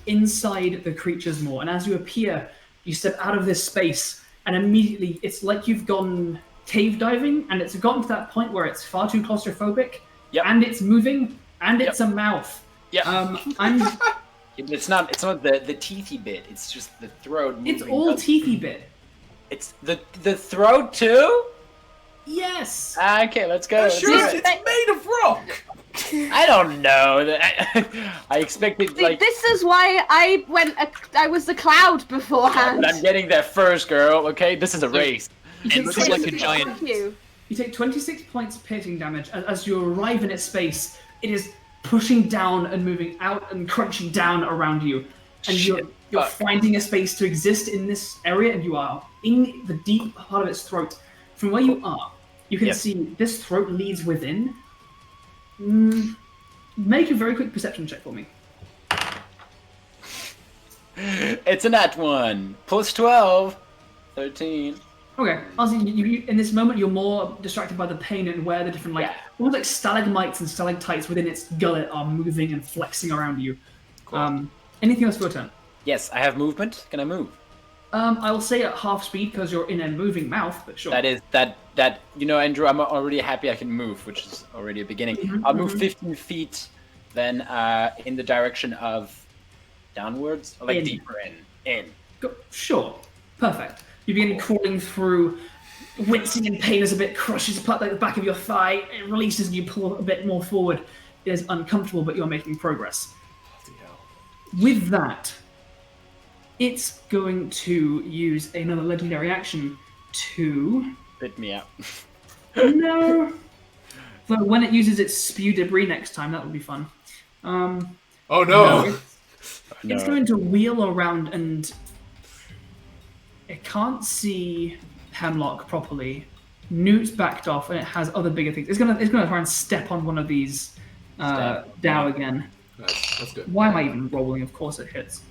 Speaker 4: inside the creature's maw, and as you appear, you step out of this space, and immediately it's like you've gone cave diving, and it's gotten to that point where it's far too claustrophobic, and it's moving, and it's a mouth.
Speaker 3: It's not the teethy bit. It's just the throat moving.
Speaker 4: It's all teethy bit.
Speaker 3: It's the throat too.
Speaker 4: Yes.
Speaker 3: Okay, let's go.
Speaker 1: Sure, it's made of rock.
Speaker 3: I don't know. I expected like.
Speaker 5: This is why I was the cloud beforehand.
Speaker 3: But I'm getting there first, girl. Okay, this is a race.
Speaker 6: It looks like a giant.
Speaker 5: You
Speaker 4: take 26 points of piercing damage as you arrive in its space. It is pushing down and moving out and crunching down around you, and you're finding a space to exist in this area, and you are in the deep part of its throat. From where you are, you can see this throat leads within. Make a very quick perception check for me.
Speaker 3: It's a nat 1. Plus 12. 13.
Speaker 4: Okay. Honestly, you, in this moment, you're more distracted by the pain and where the different, almost like stalagmites and stalactites within its gullet are moving and flexing around you. Cool. Anything else for your turn?
Speaker 3: Yes, I have movement. Can I move?
Speaker 4: I will say at half speed because you're in a moving mouth, but sure.
Speaker 3: That Andrew, I'm already happy I can move, which is already a beginning. I'll move 15 feet, then in the direction of downwards, or deeper in.
Speaker 4: Sure, perfect. You begin crawling through, wincing in pain as a bit crushes the back of your thigh. It releases and you pull a bit more forward. It is uncomfortable, but you're making progress. With that, it's going to use another legendary action to...
Speaker 3: Spit me out.
Speaker 4: No. But when it uses its spew debris next time, that would be fun.
Speaker 1: Oh no!
Speaker 4: It's going to wheel around and... It can't see Hemlock properly. Nute's backed off, and it has other bigger things. It's gonna try and step on one of these Dow again.
Speaker 1: That's good.
Speaker 4: Why am I even rolling? Of course it hits.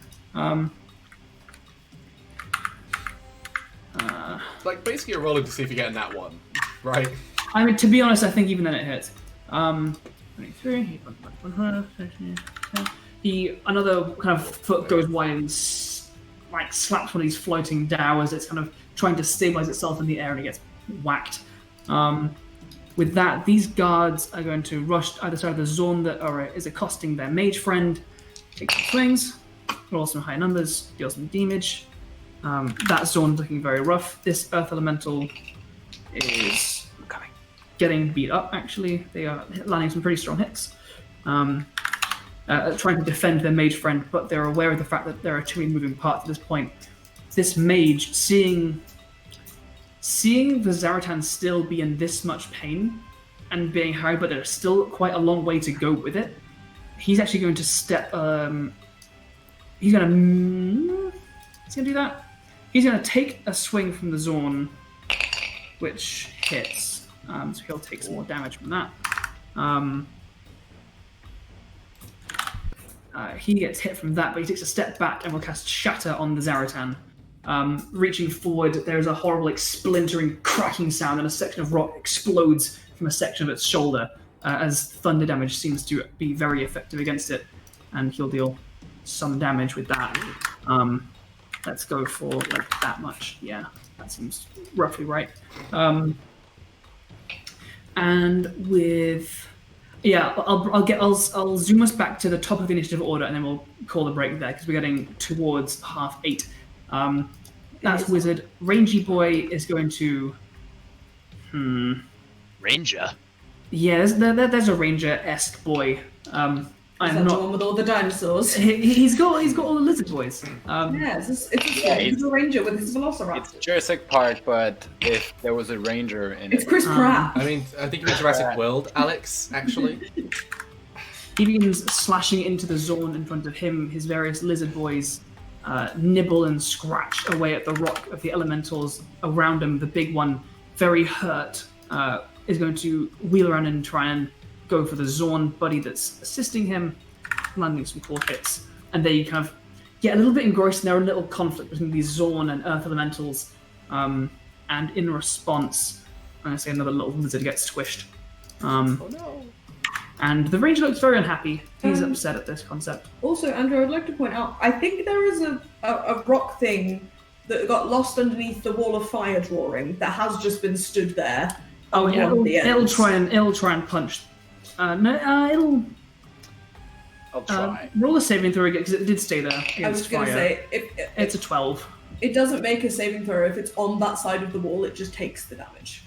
Speaker 1: Basically you're rolling to see if you're getting that one, right?
Speaker 4: I mean, to be honest, I think even then it hits. 23. Another kind of foot goes wide and slaps one of these floating Dow as it's kind of trying to stabilize itself in the air, and it gets whacked. With that, these guards are going to rush either side of the zone that is accosting their mage friend. Take some swings, roll some high numbers, deal some damage. That zone's looking very rough. This earth elemental is getting beat up, actually. They are landing some pretty strong hits. Trying to defend their mage friend, but they're aware of the fact that there are too many moving parts at this point. This mage, seeing the Zaratan still be in this much pain and being harried, but there's still quite a long way to go with it, he's actually going to step... He's going to do that. He's going to take a swing from the zone, which hits. So he'll take some more damage from that. He gets hit from that, but he takes a step back and will cast Shatter on the Zaratan. Reaching forward, there's a horrible splintering, cracking sound, and a section of rock explodes from a section of its shoulder as thunder damage seems to be very effective against it, and he'll deal some damage with that. Let's go for that much. Yeah, that seems roughly right. And with... Yeah, I'll zoom us back to the top of the initiative order, and then we'll call the break there because we're getting towards 8:30. That's Wizard. Rangy Boy is going to.
Speaker 6: Ranger.
Speaker 4: Yeah, there's a Ranger-esque boy.
Speaker 2: I'm not the one with all the dinosaurs.
Speaker 4: He's got all the lizard boys.
Speaker 2: It's a ranger with his velociraptor.
Speaker 3: It's Jurassic Park, but if there was a ranger in it.
Speaker 2: It's Chris Pratt.
Speaker 1: I mean, I think you're in Jurassic World, Alex, actually.
Speaker 4: He begins slashing into the zone in front of him. His various lizard boys nibble and scratch away at the rock of the elementals around him. The big one, very hurt, is going to wheel around and try and go for the Zorn buddy that's assisting him, landing some cool hits. And they kind of get a little bit engrossed in their own little conflict between these Zorn and Earth Elementals. And in response, I say another little lizard gets squished.
Speaker 1: Oh no.
Speaker 4: And the ranger looks very unhappy. He's upset at this concept.
Speaker 2: Also, Andrew, I'd like to point out, I think there is a rock thing that got lost underneath the wall of fire drawing that has just been stood there.
Speaker 4: Oh yeah, it'll try and punch. It'll.
Speaker 3: I'll try.
Speaker 4: Roll a saving throw again, because it did stay there against
Speaker 2: I was going to
Speaker 4: fire.
Speaker 2: say,
Speaker 4: It's a 12.
Speaker 2: it doesn't make a saving throw if it's on that side of the wall, it just takes the damage.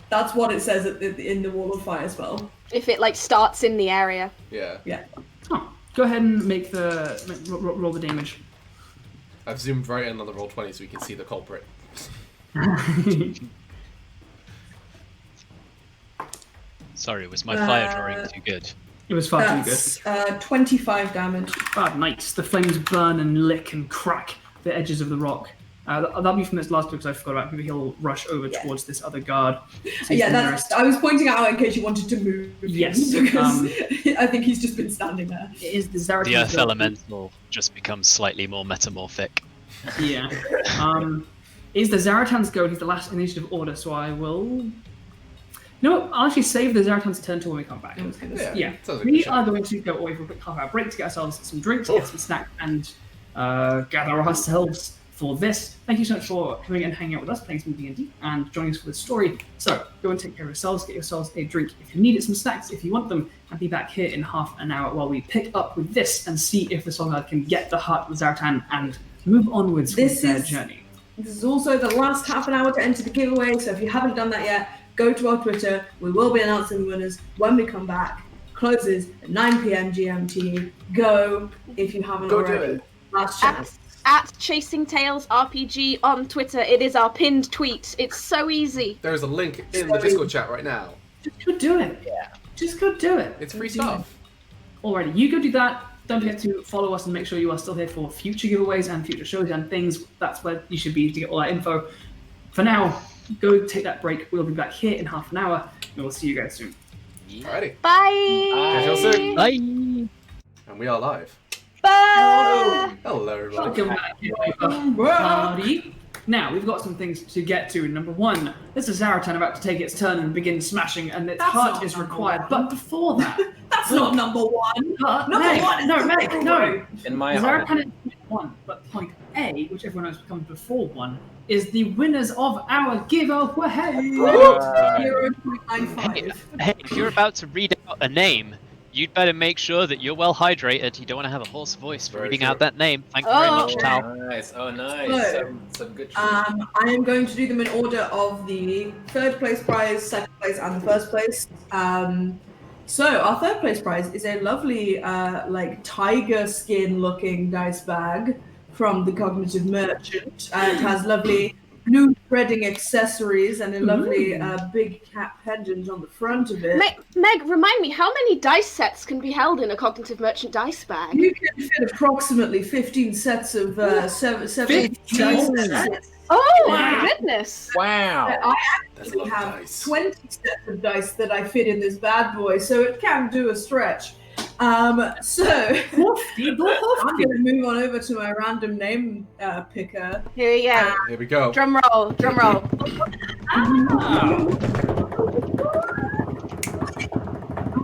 Speaker 2: That's what it says in the wall of fire spell.
Speaker 5: If it, like, starts in the area.
Speaker 1: Yeah.
Speaker 2: Yeah.
Speaker 4: Oh, go ahead and roll the damage.
Speaker 1: I've zoomed right in on the roll 20 so we can see the culprit.
Speaker 6: Sorry, was my fire drawing too good?
Speaker 4: It was far too
Speaker 2: good. 25 damage.
Speaker 4: Ah, nice. The flames burn and lick and crack the edges of the rock. That'll be from this last because I forgot about. Maybe he'll rush over towards this other guard. So
Speaker 2: yeah, I was pointing out in case you wanted to move.
Speaker 4: Yes,
Speaker 2: because I think he's just been standing there.
Speaker 4: It is the Zaratan.
Speaker 6: The earth elemental just becomes slightly more metamorphic.
Speaker 4: Yeah. Is the Zaratan's go? He's the last initiative order, so I will. You know what? I'll actually save the Zaratan's turn till when we come back. Yeah. We are going to go away for a quick half-hour break to get ourselves some drinks, get some snacks, and gather ourselves for this. Thank you so much for coming and hanging out with us, playing some D&D, and joining us for this story. So, go and take care of yourselves, get yourselves a drink if you need it, some snacks if you want them, and be back here in half an hour while we pick up with this and see if the Soulguard can get the heart of Zaratan and move onwards with their journey.
Speaker 2: This is also the last half an hour to enter the giveaway, so if you haven't done that yet, go to our Twitter. We will be announcing the winners when we come back. Closes at 9 p.m. GMT. Go if you haven't already.
Speaker 1: Do it.
Speaker 2: Last chance.
Speaker 5: At Chasing Tails RPG on Twitter. It is our pinned tweet. It's so easy.
Speaker 1: There is a link in the Discord chat right now.
Speaker 4: Just go do it.
Speaker 3: Yeah.
Speaker 4: Just go do it.
Speaker 1: It's free stuff.
Speaker 4: Alrighty, you go do that. Don't forget to follow us and make sure you are still here for future giveaways and future shows and things. That's where you should be to get all that info. For now, go take that break. We'll be back here in half an hour, and we'll see you guys soon.
Speaker 1: Alrighty.
Speaker 5: Bye.
Speaker 1: Catch you soon.
Speaker 6: Bye.
Speaker 1: And we are live.
Speaker 5: Bye.
Speaker 1: Hello, everybody.
Speaker 4: Welcome back, everybody. Now, we've got some things to get to. Number one, this is Zaratan about to take its turn and begin smashing, and its heart is required. But before that...
Speaker 2: That's not number one.
Speaker 4: Meg, no.
Speaker 3: In my heart.
Speaker 4: Zaratan is point one, but point A, which everyone knows comes before one, is the winners of our giveaway.
Speaker 2: 0.95.
Speaker 6: Hey, if you're about to read out a name, you'd better make sure that you're well hydrated. You don't want to have a hoarse voice for reading out that name. Thank you very much, Tal.
Speaker 3: Nice. Oh, nice.
Speaker 2: So,
Speaker 3: some good
Speaker 2: I am going to do them in order of the third place prize, second place, and the first place. So our third place prize is a lovely, like tiger skin looking dice bag from the Cognitive Merchant. It has lovely blue threading accessories and a lovely big cap pendant on the front of it.
Speaker 5: Meg, remind me, how many dice sets can be held in a Cognitive Merchant dice bag?
Speaker 2: You can fit approximately 15 sets of 7 dice sets.
Speaker 5: Oh my goodness!
Speaker 3: Wow.
Speaker 2: I actually have 20 sets of dice that I fit in this bad boy, so it can do a stretch. So I'm going to move on over to my random name picker.
Speaker 5: Here we go.
Speaker 1: Here we go.
Speaker 5: Drum roll.
Speaker 2: Oh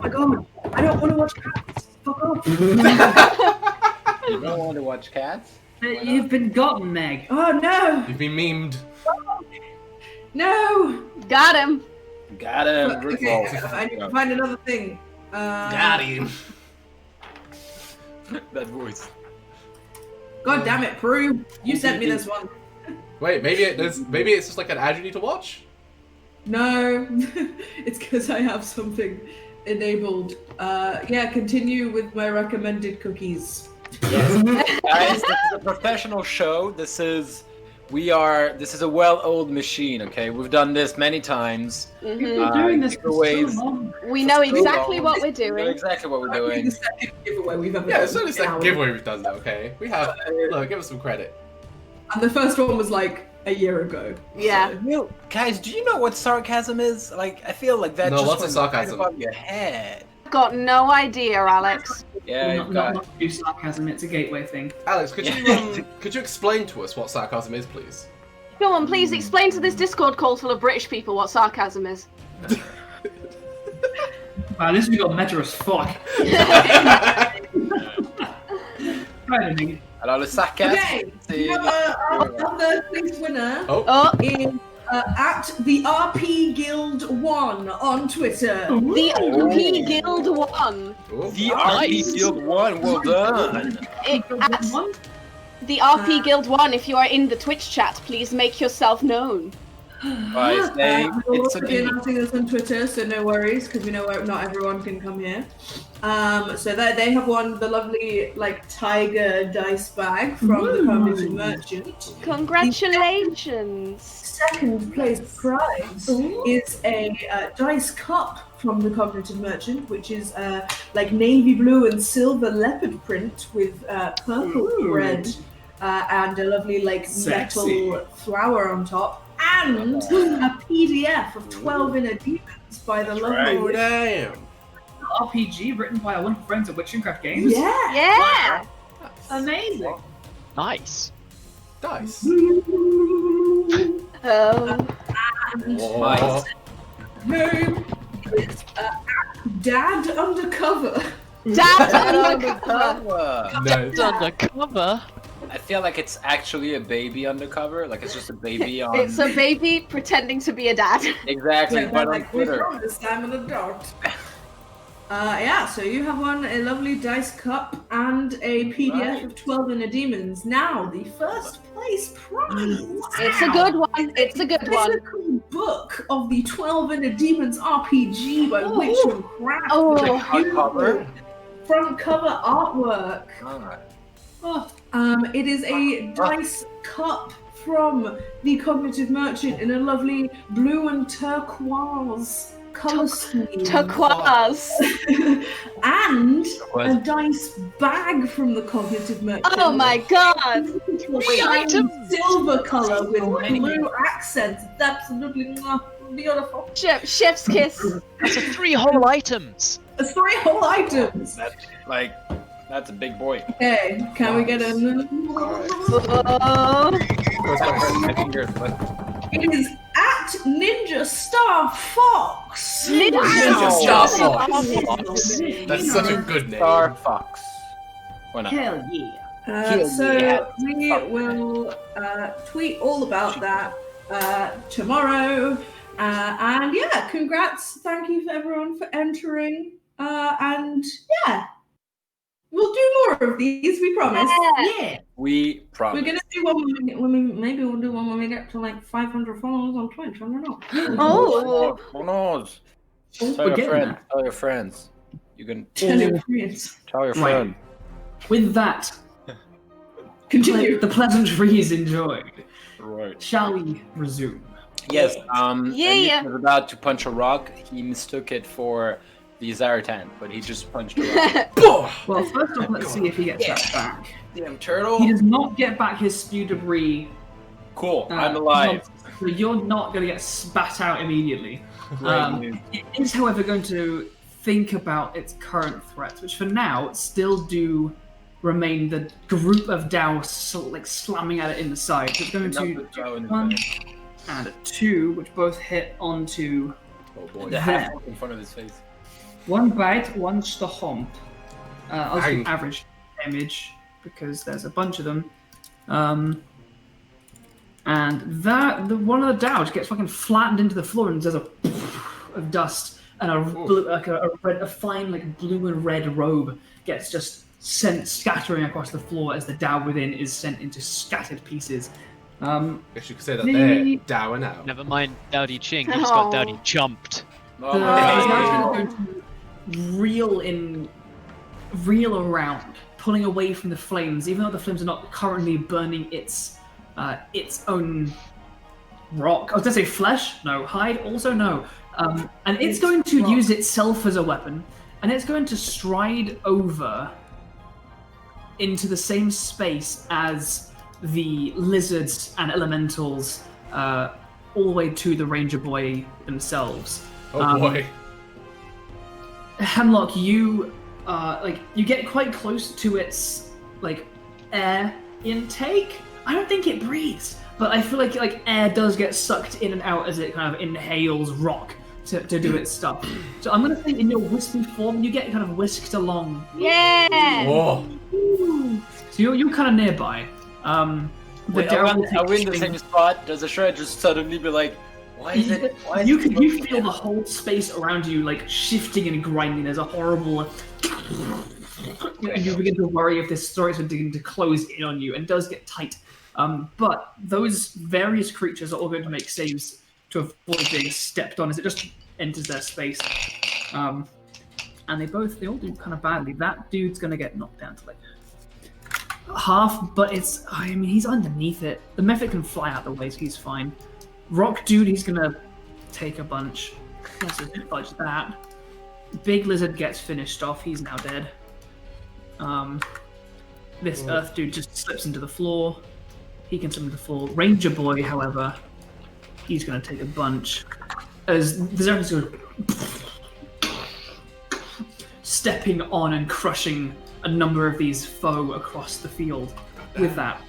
Speaker 2: my god! I don't want to watch cats. Fuck off.
Speaker 3: You don't want to watch cats?
Speaker 4: You've been gotten, Meg.
Speaker 2: Oh no!
Speaker 1: You've been memed.
Speaker 2: No!
Speaker 5: Got him.
Speaker 3: Got him.
Speaker 2: Okay, I need to find another thing.
Speaker 1: Got him.
Speaker 3: That voice.
Speaker 2: God damn it, Prue! You sent me this one.
Speaker 1: Wait, maybe it's just like an ad you need to watch?
Speaker 2: No, it's because I have something enabled. Continue with my recommended cookies.
Speaker 3: Yes. Guys, this is a professional show. This is a well-oiled machine, okay? We've done this many times.
Speaker 4: We've been doing this for so long.
Speaker 5: We know exactly what we're
Speaker 3: We know
Speaker 5: doing.
Speaker 3: exactly what we're doing.
Speaker 2: The second giveaway we've ever done.
Speaker 1: Yeah, it's only the second giveaway we've done though, okay? We have, look, give us some credit.
Speaker 2: And the first one was like a year ago.
Speaker 5: Yeah.
Speaker 3: Guys, do you know what sarcasm is? Like, I feel like that
Speaker 1: No,
Speaker 3: just
Speaker 1: what's a
Speaker 3: went
Speaker 1: sarcasm?
Speaker 3: right above your head.
Speaker 5: Got no idea, Alex.
Speaker 3: Yeah,
Speaker 4: Not do sarcasm, it's a gateway thing.
Speaker 1: Alex, could you explain to us what sarcasm is, please?
Speaker 5: Go on, please explain to this Discord call full of British people what sarcasm is.
Speaker 4: Wow, this has got meta as fuck.
Speaker 3: Hello, Saka.
Speaker 2: Okay, our third place winner is at the RP Guild 1 on Twitter.
Speaker 5: The RP Guild 1.
Speaker 3: The RP Guild 1, well done.
Speaker 5: The RP Guild 1, if you are in the Twitch chat, please make yourself known.
Speaker 2: We'll also be announcing this on Twitter, so no worries, because we know not everyone can come here. So they have won the lovely tiger dice bag from the Cognitive Merchant.
Speaker 5: Congratulations!
Speaker 2: Second place prize is a dice cup from the Cognitive Merchant, which is navy blue and silver leopard print with purple thread and a lovely metal flower on top. And a PDF of 12 Inner Demons by the lovely
Speaker 4: RPG written by our wonderful friends at Witchcraft Games.
Speaker 5: Yeah!
Speaker 4: Amazing.
Speaker 6: Nice.
Speaker 1: Dice.
Speaker 3: Nice.
Speaker 2: Name is Dad Undercover.
Speaker 5: Dad Undercover!
Speaker 6: That's undercover.
Speaker 3: I feel like it's actually a baby undercover. Like it's just a baby on.
Speaker 5: It's a baby pretending to be a dad.
Speaker 3: Exactly, but on Twitter.
Speaker 2: This time an adult. So you have won a lovely dice cup and a PDF of 12 Inner Demons. Now, the first place prize.
Speaker 5: It's a good one. It's a good one.
Speaker 2: Physical book of the 12 Inner Demons RPG by Witchcraft.
Speaker 5: Oh,
Speaker 3: Hardcover.
Speaker 2: Front cover artwork.
Speaker 3: Ah.
Speaker 2: It is a dice cup from the Cognitive Merchant in a lovely blue and turquoise colour scheme.
Speaker 5: Turquoise.
Speaker 2: And a dice bag from the Cognitive Merchant.
Speaker 5: Oh my god!
Speaker 2: Silver colour with blue accents. It's absolutely beautiful.
Speaker 5: Chef's kiss.
Speaker 6: That's 3 whole items.
Speaker 2: It's 3 whole items.
Speaker 3: That's a big boy.
Speaker 2: Okay, can we get a... It is at Ninja Star Fox.
Speaker 1: Ninja Star Fox. That's such a good name.
Speaker 3: Star Fox. Why not?
Speaker 4: Hell yeah.
Speaker 2: We will tweet all about that tomorrow. And yeah, congrats. Thank you for everyone for entering. And yeah, we'll do more of these, we promise.
Speaker 5: Yeah.
Speaker 3: We promise.
Speaker 2: We're gonna do one. Maybe we'll do one when we get to 500 followers on Twitch. I don't know.
Speaker 5: Oh.
Speaker 3: Who knows? Tell your friends. You can tell your friend.
Speaker 4: With that,
Speaker 2: continue.
Speaker 4: The pleasantries enjoyed.
Speaker 3: Right.
Speaker 4: Shall we resume?
Speaker 3: Yes.
Speaker 5: Yeah.
Speaker 3: He was about to punch a rock. He mistook it for the Zaratan, but he just punched a rock.
Speaker 4: Well, first off, let's see if he gets that back.
Speaker 3: Damn turtle.
Speaker 4: He does not get back his spew debris.
Speaker 3: Cool. I'm alive.
Speaker 4: So you're not going to get spat out immediately. It is, however, going to think about its current threats, which for now still do remain the group of Dao slamming at it in the side. So it's going to do 1 and a 2, which both hit onto
Speaker 3: the half in front of his face.
Speaker 4: 1 bite, 1 stomp. I'll just do average damage because there's a bunch of them. And one of the Dao gets fucking flattened into the floor, and there's a poof of dust, and a fine blue and red robe gets just sent scattering across the floor as the Dao within is sent into scattered pieces.
Speaker 1: I guess you could say that they're Dowing out.
Speaker 6: Never mind Dowdy Ching, he just got Dowdy jumped.
Speaker 4: The Dao is going to reel around, pulling away from the flames, even though the flames are not currently burning its own rock. I was going to say flesh, no. Hide, also no. And it's going to use itself as a weapon, and it's going to stride over into the same space as the lizards and elementals, all the way to the Ranger Boy themselves.
Speaker 1: Oh boy.
Speaker 4: Hemlock, you get quite close to its air intake. I don't think it breathes, but I feel like air does get sucked in and out as it kind of inhales rock to do its stuff. So I'm gonna say in your wispy form, you get kind of whisked along.
Speaker 5: Yeah!
Speaker 1: Whoa.
Speaker 4: So you're kind of nearby.
Speaker 3: Wait, are we in the same spot? Does Ashura just suddenly be like, why is it?
Speaker 4: You feel the whole space around you like shifting and grinding. There's a horrible, and you begin to worry if this story is beginning to close in on you, and does get tight. But those various creatures are all going to make saves to avoid being stepped on as it just enters their space. And they all do kind of badly. That dude's going to get knocked down to like half, but he's underneath it. The Mephit can fly out the way, so he's fine. Rock dude, he's going to take a bunch. Let's just dodge that. Big lizard gets finished off. He's now dead. This earth dude just slips into the floor. He can slip into the floor. Ranger boy, however, he's going to take a bunch. As the Zaratan goes stepping on and crushing a number of these foe across the field. With that,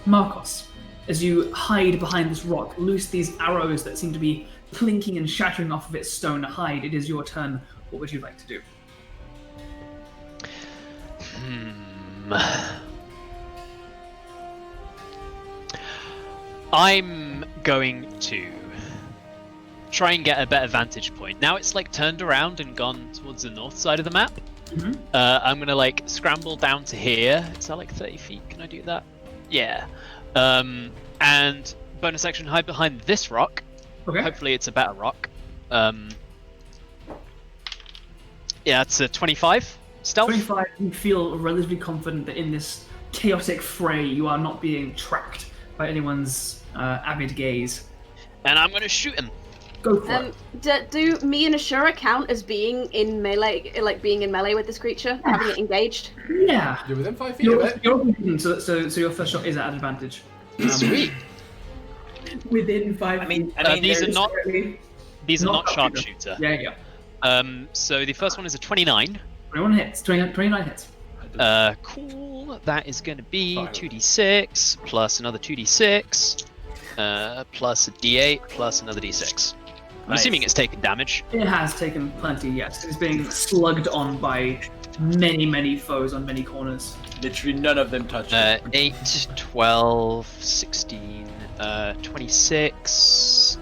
Speaker 4: Markos, as you hide behind this rock, loose these arrows that seem to be plinking and shattering off of its stone hide. It is your turn. What would you like to do?
Speaker 6: I'm going to try and get a better vantage point. Now it's like turned around and gone towards the north side of the map.
Speaker 4: Mm-hmm.
Speaker 6: I'm gonna like scramble down to here. Is that like 30 feet? Can I do that? Yeah. And bonus action, hide behind this rock.
Speaker 4: Okay.
Speaker 6: Hopefully it's a better rock. Yeah, it's a 25 stealth.
Speaker 4: 25, you feel relatively confident that in this chaotic fray you are not being tracked by anyone's avid gaze.
Speaker 6: And I'm gonna shoot him.
Speaker 4: Go for it.
Speaker 5: Do me and Ashura count as being in melee, like being in melee with this creature, having it engaged?
Speaker 4: Yeah.
Speaker 1: You're within 5 feet of it.
Speaker 4: So your first shot is at advantage.
Speaker 6: Sweet.
Speaker 2: Within 5
Speaker 3: I mean,
Speaker 6: these are not sharpshooter.
Speaker 4: Yeah.
Speaker 6: So the first one is a 29.
Speaker 4: 21 hits. 29 hits.
Speaker 6: Cool. That is going to be 2d6 plus another 2d6 plus a d8 plus another d6. I'm assuming it's taken damage.
Speaker 4: It has taken plenty, yes. It's being slugged on by many foes on many corners.
Speaker 3: Literally none of them touch
Speaker 6: 8, 12, 16, 26,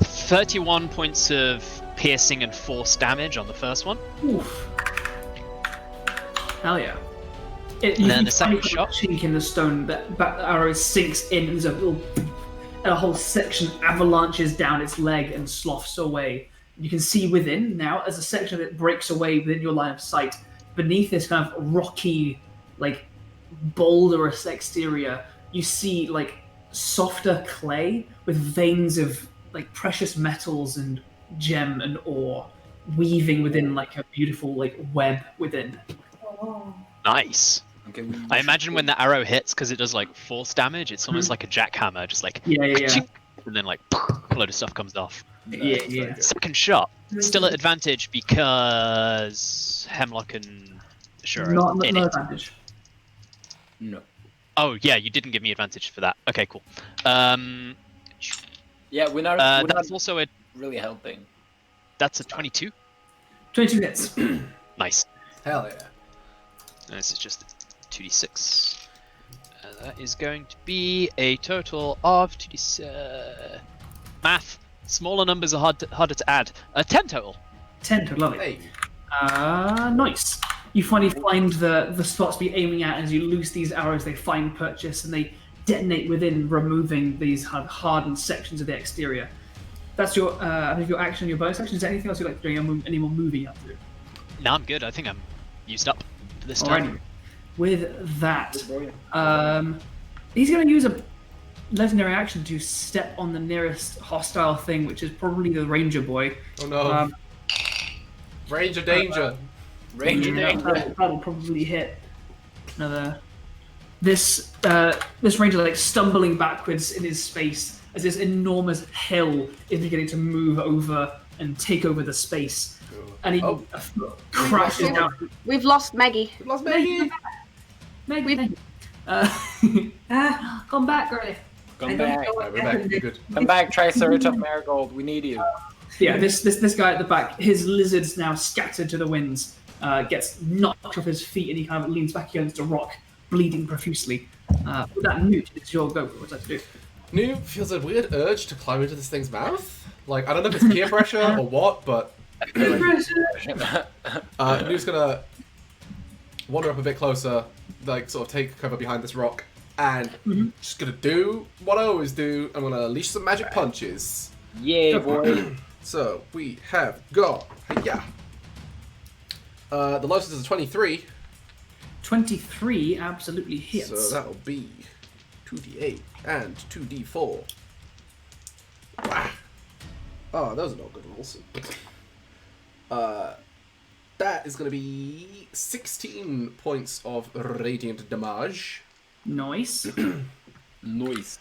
Speaker 6: 31 points of piercing and force damage on the first one.
Speaker 4: Oof. Hell yeah.
Speaker 6: And then the second shot.
Speaker 4: Chink in the stone, that arrow sinks in, and there's a whole section avalanches down its leg and sloughs away. You can see within now, as a section of it breaks away within your line of sight, beneath this kind of rocky, like boulderous exterior, you see like softer clay with veins of like precious metals and gem and ore weaving within like a beautiful like web within.
Speaker 2: Oh.
Speaker 6: Nice.
Speaker 3: Okay,
Speaker 6: I imagine when the arrow hits, because it does like force damage, it's almost like a jackhammer, just like
Speaker 4: Yeah.
Speaker 6: and then like a load of stuff comes off.
Speaker 4: Yeah.
Speaker 6: Second shot, still at advantage because Hemlock and Ashura
Speaker 4: Not
Speaker 6: in
Speaker 4: no
Speaker 6: it.
Speaker 4: advantage.
Speaker 3: No.
Speaker 6: Oh yeah, you didn't give me advantage for that. Okay, cool.
Speaker 3: Yeah, we're not
Speaker 6: That's also
Speaker 3: really helping.
Speaker 6: that's a 22.
Speaker 4: 22 hits.
Speaker 6: Nice.
Speaker 1: Hell yeah.
Speaker 6: And this is just 2d6. That is going to be a total of 2d6. Math. Smaller numbers are harder to add. 10 total.
Speaker 4: 10 to love it.
Speaker 1: Hey.
Speaker 4: Nice. You finally find the spots to be aiming at as you loose these arrows. They find purchase and they detonate within, removing these hardened sections of the exterior. That's your action, your bonus action. Is there anything else you'd like to do? Any more moving up to?
Speaker 6: No, I'm good. I think I'm used up for this time.
Speaker 4: Alrighty. With that, he's going to use a legendary action to step on the nearest hostile thing, which is probably the ranger boy.
Speaker 1: Oh no. Ranger danger.
Speaker 3: Ranger danger.
Speaker 4: That'll probably hit another. This ranger like stumbling backwards in his space as this enormous hill is beginning to move over and take over the space, and he crashes down.
Speaker 5: We've lost Maggie.
Speaker 1: We've lost Maggie.
Speaker 4: Maggie, come back, girlie.
Speaker 3: Come back.
Speaker 1: Alright, we're back. You're good.
Speaker 3: Come back, Triceratops Marigold. We need you.
Speaker 4: Yeah, this guy at the back, his lizard's now scattered to the winds, gets knocked off his feet, and he kind of leans back against a rock, bleeding profusely. With that, Nute, it's your go. What's that to do?
Speaker 1: Nute feels a weird urge to climb into this thing's mouth. Like, I don't know if it's peer pressure or what, but... Nute's gonna wander up a bit closer, like, sort of take cover behind this rock, and just gonna do what I always do. I'm gonna unleash some magic punches.
Speaker 3: Yeah, boy.
Speaker 1: So, we have got... Yeah. The lowest is a 23.
Speaker 4: 23 absolutely hits.
Speaker 1: So that'll be 2d8 and 2d4. Wow. Oh, those are not good rolls. That is going to be 16 points of radiant damage.
Speaker 4: Nice.
Speaker 3: Nice.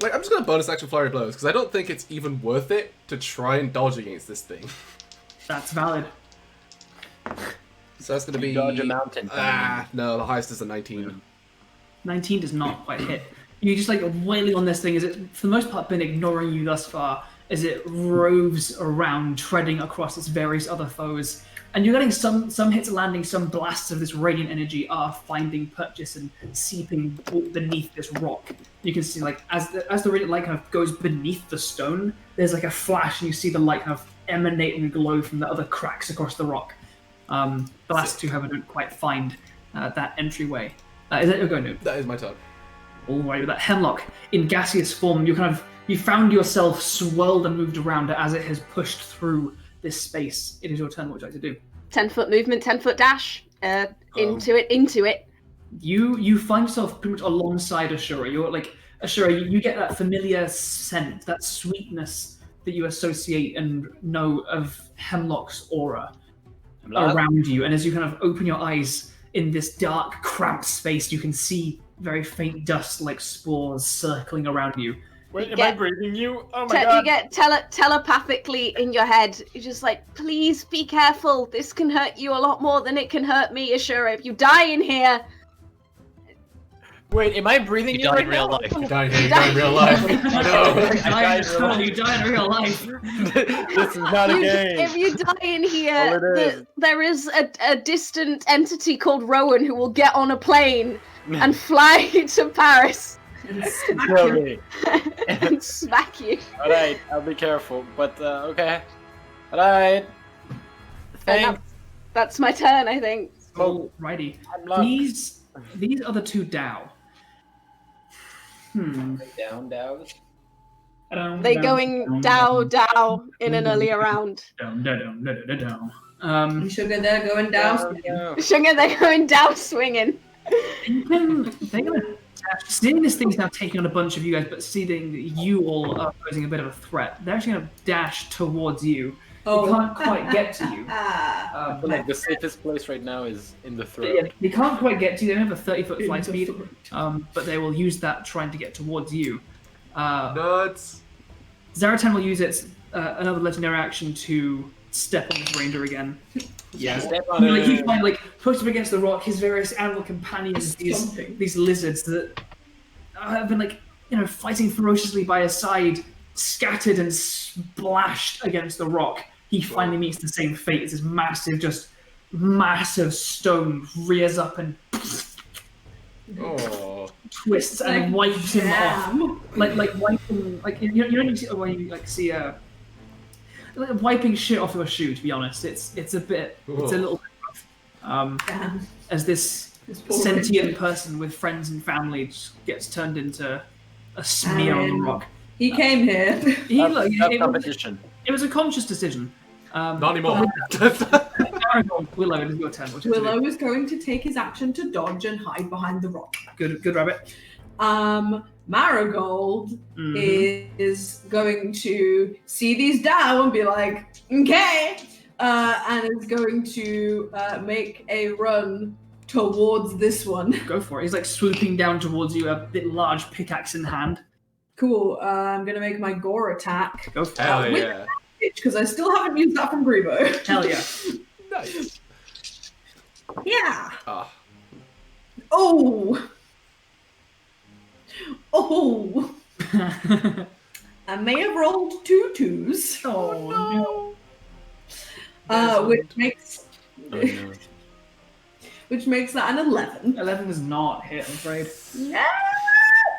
Speaker 1: Like, I'm just going to bonus action flurry blows, because I don't think it's even worth it to try and dodge against this thing.
Speaker 4: That's valid.
Speaker 1: So that's going to be...
Speaker 3: Dodge a mountain.
Speaker 1: No, the highest is a 19.
Speaker 4: 19 does not quite hit. You're just like wailing on this thing as it, for the most part, been ignoring you thus far, as it roves around, treading across its various other foes. And you're getting some hits landing, some blasts of this radiant energy are finding purchase and seeping beneath this rock. You can see, like, as the radiant light kind of goes beneath the stone, there's like a flash, and you see the light kind of emanate and glow from the other cracks across the rock. The last two, however, don't quite find that entryway. Is that your go, Nute?
Speaker 1: That is my turn.
Speaker 4: All right, with that Hemlock in gaseous form, you found yourself swirled and moved around as it has pushed through this space. It is your turn. What would you like to do?
Speaker 5: 10-foot movement, 10-foot dash. Into it.
Speaker 4: You find yourself pretty much alongside Ashura. You're like Ashura. You get that familiar scent, that sweetness that you associate and know of Hemlock's aura around you. And as you kind of open your eyes in this dark, cramped space, you can see very faint dust-like spores circling around you.
Speaker 3: Wait, am I breathing you? Oh my god.
Speaker 5: You get telepathically in your head. You're just like, please be careful. This can hurt you a lot more than it can hurt me, Ashura. If you die in here...
Speaker 3: Wait, am I breathing you
Speaker 6: die
Speaker 3: right
Speaker 6: in real
Speaker 3: now?
Speaker 6: life.
Speaker 1: You die in real life. No.
Speaker 4: You die in real life.
Speaker 3: This is not a game.
Speaker 5: If you die in here, there is a distant entity called Rowan who will get on a plane and fly to Paris. And smack you.
Speaker 3: Alright, I'll be careful, but okay. Alright. Thanks.
Speaker 5: That's my turn, I think.
Speaker 4: Alrighty. These are the two Dao.
Speaker 3: Down, down.
Speaker 5: They going down in an earlier round.
Speaker 2: Sugar, they're going down.
Speaker 5: Sugar, they're going down swinging.
Speaker 4: Seeing this thing's now taking on a bunch of you guys, but seeing that you all are posing a bit of a threat, they're actually going to dash towards you. They can't quite get to you.
Speaker 3: But like, the safest place right now is in the throat.
Speaker 4: Yeah, they can't quite get to you. They don't have a 30-foot flight speed, but they will use that trying to get towards you.
Speaker 1: Nuts.
Speaker 4: Zaratan will use its another legendary action to step on his reindeer again.
Speaker 3: Yeah, step on
Speaker 4: Like, you
Speaker 3: it.
Speaker 4: find, like, pushed up against the rock, his various animal companions, these lizards that have been, like, fighting ferociously by his side, scattered and splashed against the rock. He finally meets the same fate as this massive stone rears up and twists and wipes him off. Like wiping, like you know when you see a wiping shit off of a shoe. To be honest, it's a little bit rough. As this sentient person with friends and family just gets turned into a smear on the rock.
Speaker 2: He came here.
Speaker 3: Competition.
Speaker 4: It was a conscious decision.
Speaker 1: Not anymore.
Speaker 4: Willow, it is your turn.
Speaker 2: Willow is going to take his action to dodge and hide behind the rock.
Speaker 4: Good rabbit.
Speaker 2: Marigold is going to see these down and be like, okay, and is going to make a run towards this one.
Speaker 4: Go for it. He's like swooping down towards you, a bit large pickaxe in hand.
Speaker 2: Cool. I'm going to make my gore attack.
Speaker 4: Go for
Speaker 1: Hell
Speaker 4: it.
Speaker 1: yeah.
Speaker 2: Because I still haven't used that from Grebo.
Speaker 4: Hell yeah.
Speaker 1: Nice.
Speaker 2: Yeah.
Speaker 1: Ah.
Speaker 2: Oh. Oh! I may have rolled 2 2s.
Speaker 4: Oh no.
Speaker 2: Which makes that an 11.
Speaker 4: 11 does not hit, I'm afraid.
Speaker 2: Yeah.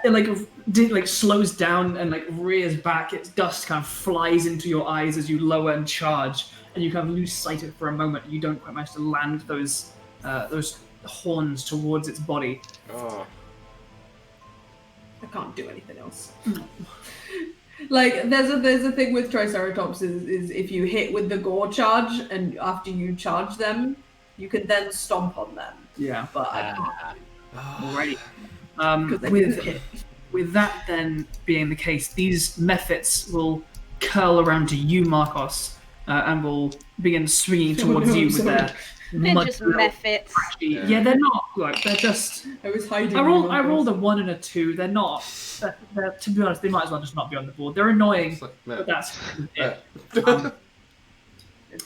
Speaker 4: It slows down and rears back. Its dust kind of flies into your eyes as you lower and charge, and you kind of lose sight of it for a moment. You don't quite manage to land those horns towards its body.
Speaker 1: Oh.
Speaker 2: I can't do anything else. There's a thing with Triceratops is if you hit with the gore charge and after you charge them, you can then stomp on them.
Speaker 4: Yeah.
Speaker 2: But I can't.
Speaker 4: Alrighty. With that then being the case, these mephits will curl around to you, Markos, and will begin swinging towards you with their
Speaker 5: They're just mephits.
Speaker 4: Yeah, they're not. They're just.
Speaker 2: I was hiding.
Speaker 4: I rolled a 1 and a 2. They're not. They're, to be honest, they might as well just not be on the board. They're annoying, but that's it.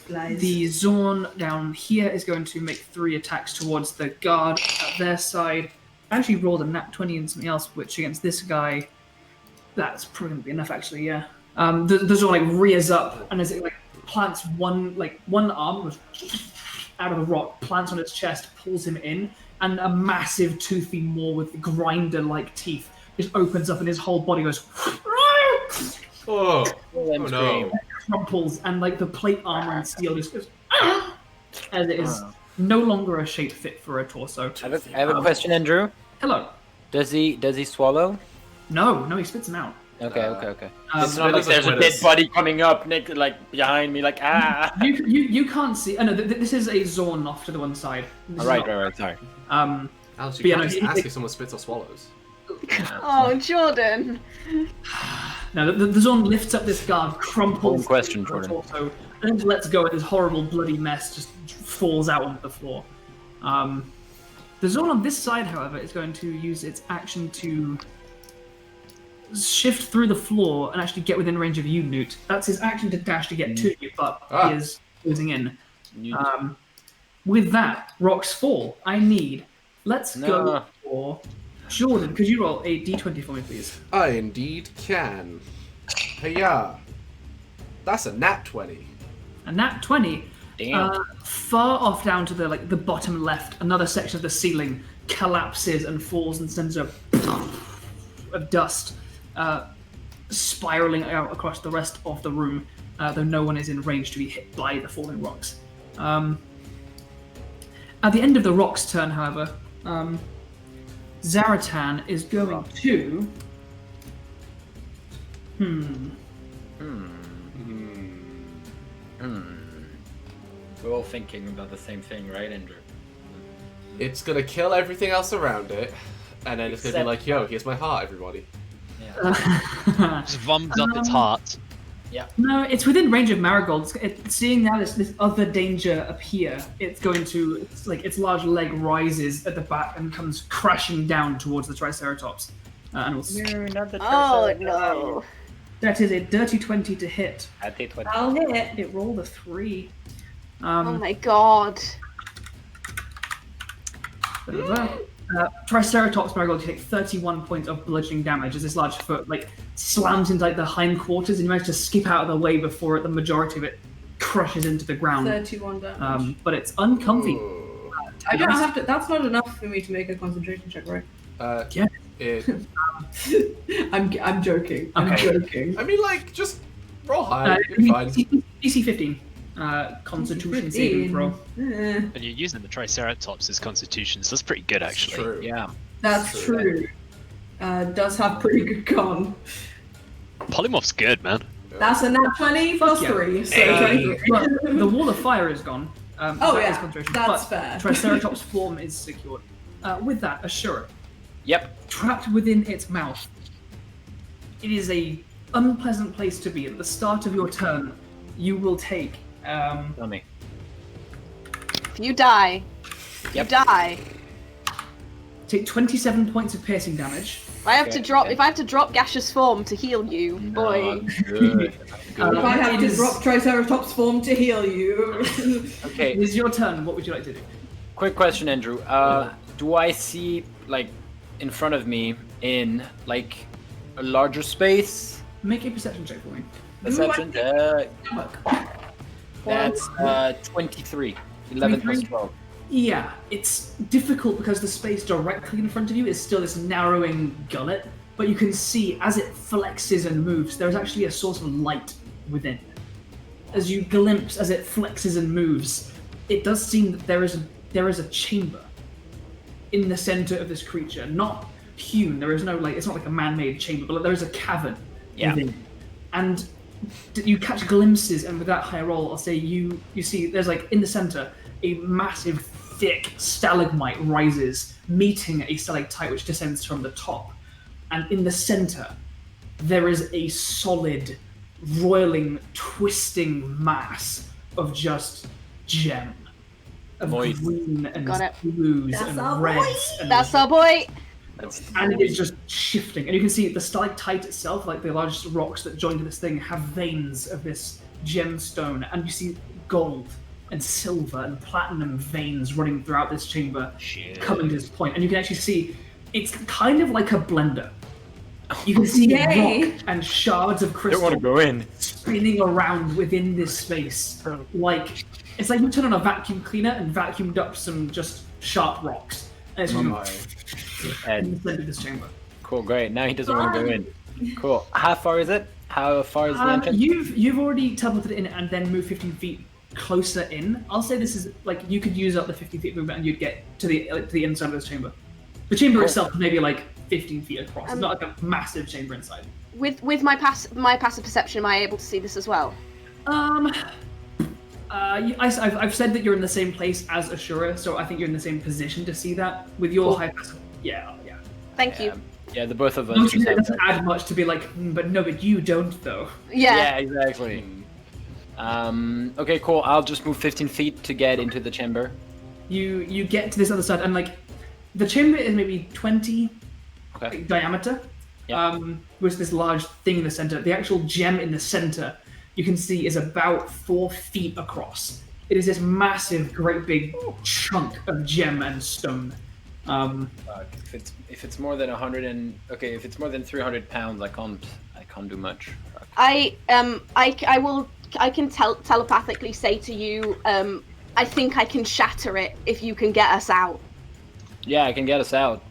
Speaker 4: The Zorn down here is going to make 3 attacks towards the guard at their side. I actually rolled a nat 20 and something else, which against this guy, that's probably going to be enough, actually, yeah. The Zorn rears up, and as it plants one arm out of the rock, plants on its chest, pulls him in, and a massive toothy maw with grinder-like teeth just opens up, and his whole body goes.
Speaker 1: Oh no!
Speaker 4: Crumples, and the plate armor and steel just goes. As it is no longer a shape fit for a torso.
Speaker 3: I have a question, Andrew.
Speaker 4: Hello.
Speaker 3: Does he swallow?
Speaker 4: No, he spits him out.
Speaker 3: Okay.
Speaker 1: It's
Speaker 3: not like there's a dead body coming up, behind me,
Speaker 4: You can't see. Oh no, this is a Zorn off to the one side.
Speaker 3: Right. Sorry.
Speaker 1: Alex, you can't just ask if someone spits or swallows.
Speaker 5: Oh, Jordan.
Speaker 4: No, the Zorn lifts up this guard, crumples.
Speaker 3: One question, Jordan.
Speaker 4: Torso, and lets go, and this horrible bloody mess just falls out onto the floor. The Zorn on this side, however, is going to use its action to shift through the floor and actually get within range of you, Nute. That's his action to dash to get to you, but he is closing in. With that, rocks fall. Let's go for Jordan. Could you roll a d20 for me, please?
Speaker 1: I indeed can. Hey-ya. That's a nat 20.
Speaker 4: A nat 20?
Speaker 3: Damn.
Speaker 4: Far off down to the bottom left, another section of the ceiling collapses and falls and sends a of dust spiraling out across the rest of the room, though no one is in range to be hit by the falling rocks. At the end of the rock's turn, however, Zaratan is going to...
Speaker 3: We're all thinking about the same thing, right, Andrew?
Speaker 1: It's gonna kill everything else around it, and then it's gonna be like, yo, here's my heart, everybody.
Speaker 3: Yeah.
Speaker 6: Just vomits up its heart.
Speaker 3: Yeah.
Speaker 4: No, it's within range of Marigold. Seeing now this other danger appear, it's going to, its large leg rises at the back and comes crashing down towards the Triceratops. And
Speaker 5: Oh no.
Speaker 4: That is a dirty 20 to hit.
Speaker 2: I'll hit.
Speaker 4: It rolled a 3.
Speaker 5: Oh my god.
Speaker 4: Triceratops Marigold, you take 31 points of bludgeoning damage as this large foot slams into the hindquarters, and you manage to skip out of the way before the majority of it crushes into the ground.
Speaker 2: 31 damage.
Speaker 4: But it's uncomfy.
Speaker 2: I don't have to. That's not enough for me to make a concentration check, right?
Speaker 4: Yeah.
Speaker 2: I'm joking. I'm joking.
Speaker 1: I mean, just roll high. You're fine.
Speaker 4: DC 15. Constitution saving throw.
Speaker 6: And you're using the Triceratops as constitution, so that's pretty good, actually.
Speaker 1: That's true.
Speaker 3: Yeah.
Speaker 2: That's true. Does have pretty good con.
Speaker 6: Polymorph's good, man.
Speaker 2: That's a nat 20 plus 3. So 23.
Speaker 4: Well, the wall of fire is gone.
Speaker 2: That's fair.
Speaker 4: Triceratops' form is secured. With that, Ashura.
Speaker 3: Yep.
Speaker 4: Trapped within its mouth. It is a unpleasant place to be. At the start of your turn, you will take...
Speaker 3: Tell me.
Speaker 5: If you die, you die.
Speaker 4: Take 27 points of piercing damage.
Speaker 5: If I have to drop gaseous form to heal you, boy.
Speaker 3: Good.
Speaker 2: If I have to drop Triceratops form to heal you.
Speaker 3: Okay.
Speaker 4: It is your turn. What would you like to do?
Speaker 3: Quick question, Andrew. Do I see, in front of me, in like a larger space.
Speaker 4: Make a perception check for me.
Speaker 3: Perception check. That's 23. 11 plus 12.
Speaker 4: Yeah, it's difficult because the space directly in front of you is still this narrowing gullet, but you can see as it flexes and moves, there's actually a source of light within. As you glimpse as it flexes and moves, it does seem that there is a chamber in the center of this creature, not hewn. There is no it's not like a man-made chamber, but there is a cavern within. And you catch glimpses, and with that high roll, I'll say you see there's in the center a massive, thick stalagmite rises, meeting a stalactite which descends from the top. And in the center, there is a solid, roiling, twisting mass of just gem. Of green and blues and reds.
Speaker 5: That's our boy!
Speaker 4: And it is just shifting. And you can see the stalactite itself, the largest rocks that join to this thing, have veins of this gemstone. And you see gold and silver and platinum veins running throughout this chamber, coming to this point. And you can actually see it's kind of like a blender. You can see rock and shards of crystal spinning around within this space. It's like you turn on a vacuum cleaner and vacuumed up some just sharp rocks. And it's in the center of this chamber.
Speaker 3: Cool, great. Now he doesn't want to go in. Cool. How far is it? How far is the entrance?
Speaker 4: You've already teleported in and then moved 15 feet closer in. I'll say this is you could use up the 50 feet movement and you'd get to the inside of this chamber. The chamber itself is maybe 15 feet across. It's not a massive chamber inside.
Speaker 5: With my passive perception, am I able to see this as well?
Speaker 4: I've said that you're in the same place as Ashura, so I think you're in the same position to see that. With your high passive, yeah.
Speaker 5: Thank you.
Speaker 3: Yeah, the both of us.
Speaker 4: It doesn't add much to be but you don't though.
Speaker 5: Yeah,
Speaker 3: exactly. Okay, cool. I'll just move 15 feet to get into the chamber.
Speaker 4: You get to this other side, and the chamber is maybe 20 diameter. With this large thing in the center. The actual gem in the center, you can see, is about 4 feet across. It is this massive, great big chunk of gem and stone.
Speaker 3: If it's more than if it's more than 300 pounds, I can't do much.
Speaker 5: I can telepathically say to you, I think I can shatter it if you can get us out.
Speaker 3: Yeah, I can get us out.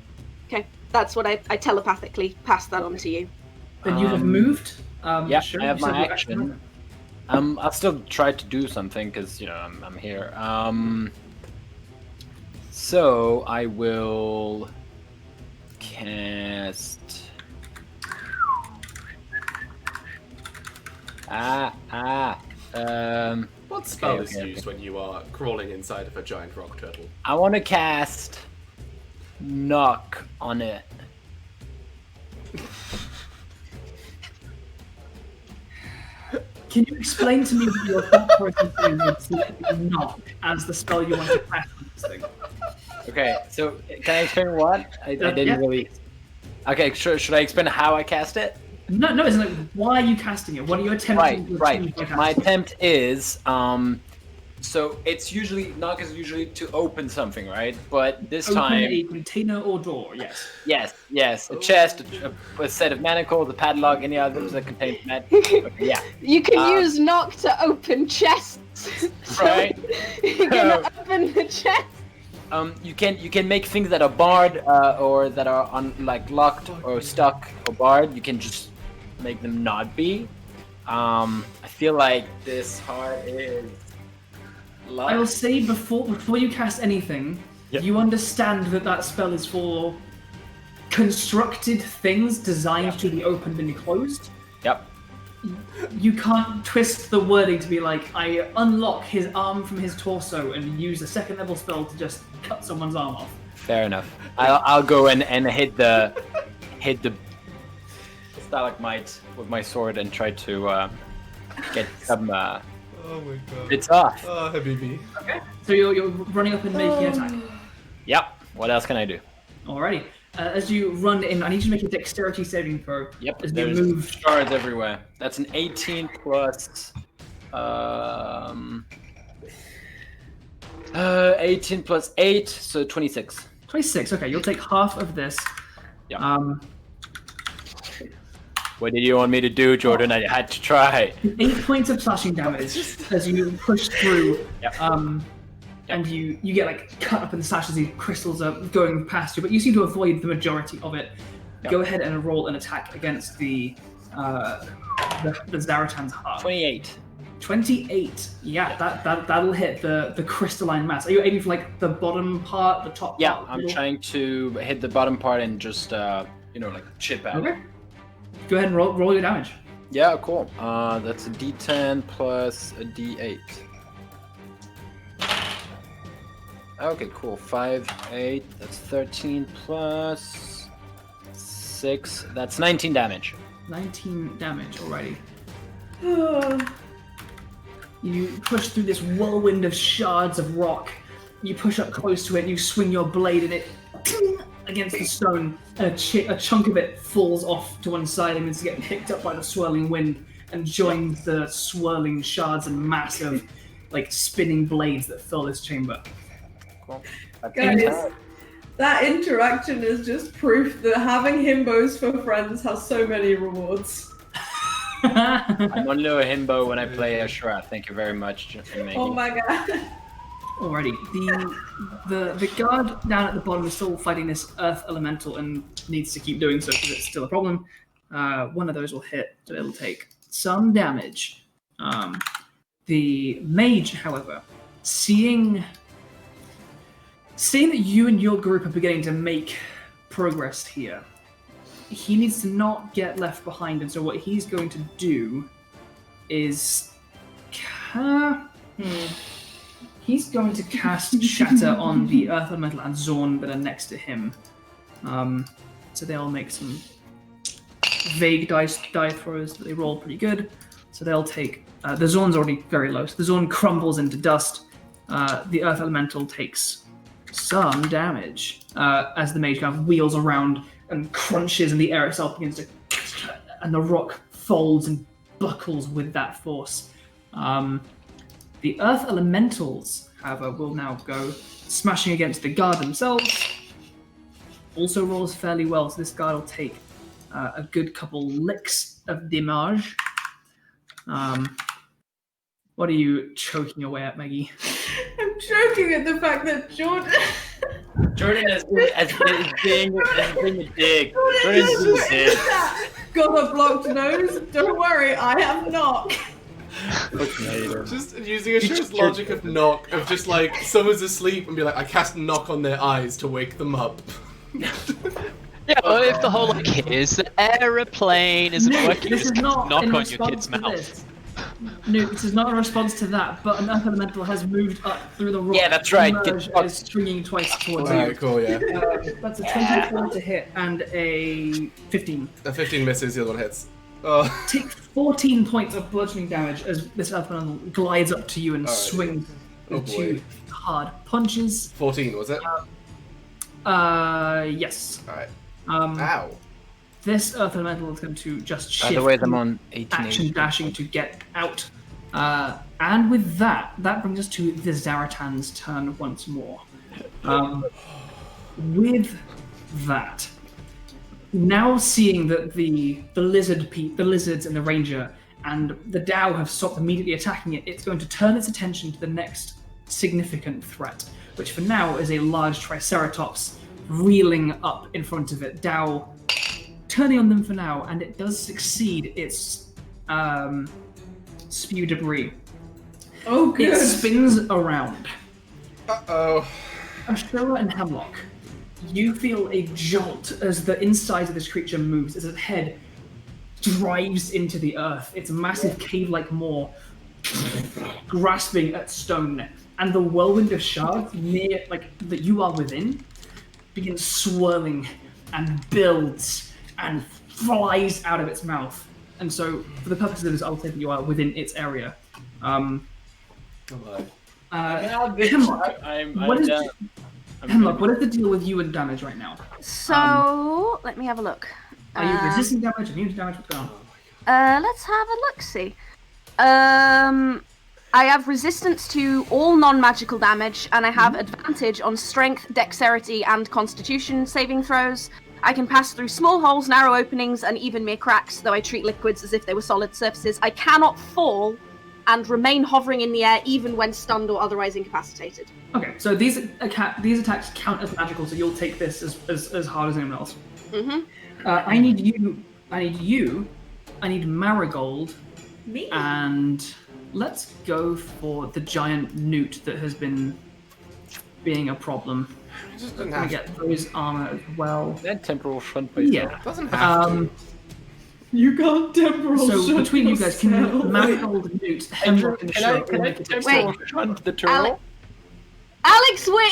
Speaker 5: Okay, that's what I telepathically pass that on to you.
Speaker 4: Then you have moved.
Speaker 3: Sure, I have my action. I'll still try to do something because I'm here. So I will cast.
Speaker 1: What spell is used when you are crawling inside of a giant rock turtle?
Speaker 3: I want to cast knock on it.
Speaker 4: Can you explain to me what your thought process is with selecting knock as the spell you want to cast on this thing?
Speaker 3: Okay, so can I explain what? I didn't really. Okay, should I explain how I cast it?
Speaker 4: No, it's why are you casting it? What are you attempting to
Speaker 3: achieve? My attempt is, so it's usually, knock is usually to open something, right? But this time...
Speaker 4: a container or door, yes.
Speaker 3: Yes. A chest, a set of manacles, a padlock, any others that contain okay, yeah.
Speaker 5: You can use knock to open chests.
Speaker 3: Right.
Speaker 5: You're gonna open the chest.
Speaker 3: You can make things that are barred or that are locked or stuck or barred. You can just make them not be. I feel like this heart is locked.
Speaker 4: I will say before you cast anything, you understand that spell is for constructed things designed to be opened and closed.
Speaker 3: Yep.
Speaker 4: You can't twist the wording to be I unlock his arm from his torso and use a second level spell to just cut someone's arm off.
Speaker 3: Fair enough. I'll go and hit the stalagmite with my sword and try to get some
Speaker 1: oh my god.
Speaker 3: Bits off.
Speaker 1: Oh, Habibi.
Speaker 4: Okay. So you're running up and making an attack.
Speaker 3: Yep. What else can I do?
Speaker 4: Alrighty. As you run in, I need you to make a dexterity saving throw.
Speaker 3: Yep,
Speaker 4: as
Speaker 3: there's
Speaker 4: you move.
Speaker 3: shards everywhere. That's an 18 plus... 18 plus 8, so 26.
Speaker 4: 26, okay, you'll take half of this.
Speaker 3: Yep. What did you want me to do, Jordan? I had to try.
Speaker 4: 8 points of slashing damage as you push through. And you get like cut up and slashed as these crystals are going past you, but you seem to avoid the majority of it. Go ahead and roll an attack against the Zaratan's heart. 28. Yeah, that'll hit the crystalline mass. Are you aiming for like the bottom part, the top part?
Speaker 3: Yeah, I'm trying to hit the bottom part and just like chip out.
Speaker 4: Okay. Go ahead and roll your damage.
Speaker 3: Yeah, cool. That's a D10 plus a D8. Okay, cool. 5, 8. That's 13 plus 6. That's 19 damage.
Speaker 4: 19 damage, alrighty. You push through this whirlwind of shards of rock. You push up close to it, you swing your blade and it against the stone. A chunk of it falls off to one side and is getting picked up by the swirling wind and joins the swirling shards and massive, like, spinning blades that fill this chamber.
Speaker 3: Cool.
Speaker 2: Guys, that interaction is just proof that having himbos for friends has so many rewards.
Speaker 3: I'm only a himbo when I play Ashura. Thank you very much, Maggie.
Speaker 2: Oh my god.
Speaker 4: Alrighty, the guard down at the bottom is still fighting this earth elemental and needs to keep doing so because it's still a problem. One of those will hit, so it'll take some damage. The mage, however, seeing that you and your group are beginning to make progress here, he needs to not get left behind, and so what he's going to do is he's going to cast Shatter on the Earth Elemental and Zorn that are next to him. So they'll make some vague die throws that they roll pretty good. So they'll take... the Zorn's already very low, so the Zorn crumbles into dust. The Earth Elemental takes some damage as the mage kind of wheels around and crunches and the air itself begins to... and the rock folds and buckles with that force. The Earth Elementals, however, will now go smashing against the guard themselves. Also rolls fairly well, so this guard will take a good couple licks of damage. What are you choking away at, Maggie?
Speaker 2: I'm choking at the fact that Jordan
Speaker 3: has been being a dick. Jordan's been a dick.
Speaker 2: Got a blocked nose? Don't worry, I have knock.
Speaker 1: Just using Ashura's logic of knock, of just like, someone's asleep and be like, I cast knock on their eyes to wake them up.
Speaker 6: Yeah, well, if the whole like, here's the aeroplane isn't working,
Speaker 4: this
Speaker 6: just
Speaker 4: is not
Speaker 6: knock
Speaker 4: in
Speaker 6: on your kid's mouth.
Speaker 4: This. No, this is not a response to that, but an Earth Elemental has moved up through the rock.
Speaker 3: Yeah, that's right.
Speaker 4: Is swinging twice towards you.
Speaker 1: Alright, cool, yeah.
Speaker 4: That's a 24 to hit and a 15.
Speaker 1: A 15 misses, the other one hits.
Speaker 4: Take 14 points of bludgeoning damage as this Earth Elemental glides up to you and swings with two hard punches.
Speaker 1: 14, was it?
Speaker 4: Yes.
Speaker 1: Alright.
Speaker 4: Ow. This Earth Elemental is going to just shift.
Speaker 3: By the way, I'm on 18.
Speaker 4: Action dashing to get out. And with that brings us to the Zaratan's turn once more. With that, now seeing that the lizards and the ranger and the Dao have stopped immediately attacking it, it's going to turn its attention to the next significant threat, which for now is a large Triceratops reeling up in front of it. Dao turning on them for now, and it does succeed its spew debris.
Speaker 2: Oh, good.
Speaker 4: It spins around.
Speaker 1: Uh-oh.
Speaker 4: Ashura and Hemlock, you feel a jolt as the inside of this creature moves, as its head drives into the earth, its massive cave-like maw grasping at stone, and the whirlwind of shards near, that you are within, begins swirling and builds and flies out of its mouth. And so, for the purposes of this, I'll say that you are within its area.
Speaker 1: Come on.
Speaker 4: Hemlock, what is the deal with you and damage right now?
Speaker 5: So, let me have a look.
Speaker 4: Are you resisting damage, immune to damage? What's going on?
Speaker 5: Let's have a look-see. I have resistance to all non-magical damage, and I have advantage on strength, dexterity, and constitution saving throws. I can pass through small holes, narrow openings, and even mere cracks, though I treat liquids as if they were solid surfaces. I cannot fall and remain hovering in the air even when stunned or otherwise incapacitated.
Speaker 4: Okay, so these attacks count as magical, so you'll take this as hard as anyone else.
Speaker 5: Mm-hmm.
Speaker 4: I need Marigold.
Speaker 2: Me?
Speaker 4: And let's go for the giant newt that has been being a problem.
Speaker 1: Just
Speaker 4: I'm
Speaker 1: doesn't
Speaker 4: gonna
Speaker 1: have
Speaker 4: get those armor as well.
Speaker 3: That temporal shunt based.
Speaker 4: Yeah.
Speaker 1: Doesn't have to.
Speaker 2: You got temporal
Speaker 4: So
Speaker 2: shunt
Speaker 4: between you guys, can
Speaker 2: yourself.
Speaker 4: Marigold, Newt, Hemlock, and Ashura all make a
Speaker 3: temporal shunt the turtle?
Speaker 5: Alex, we're in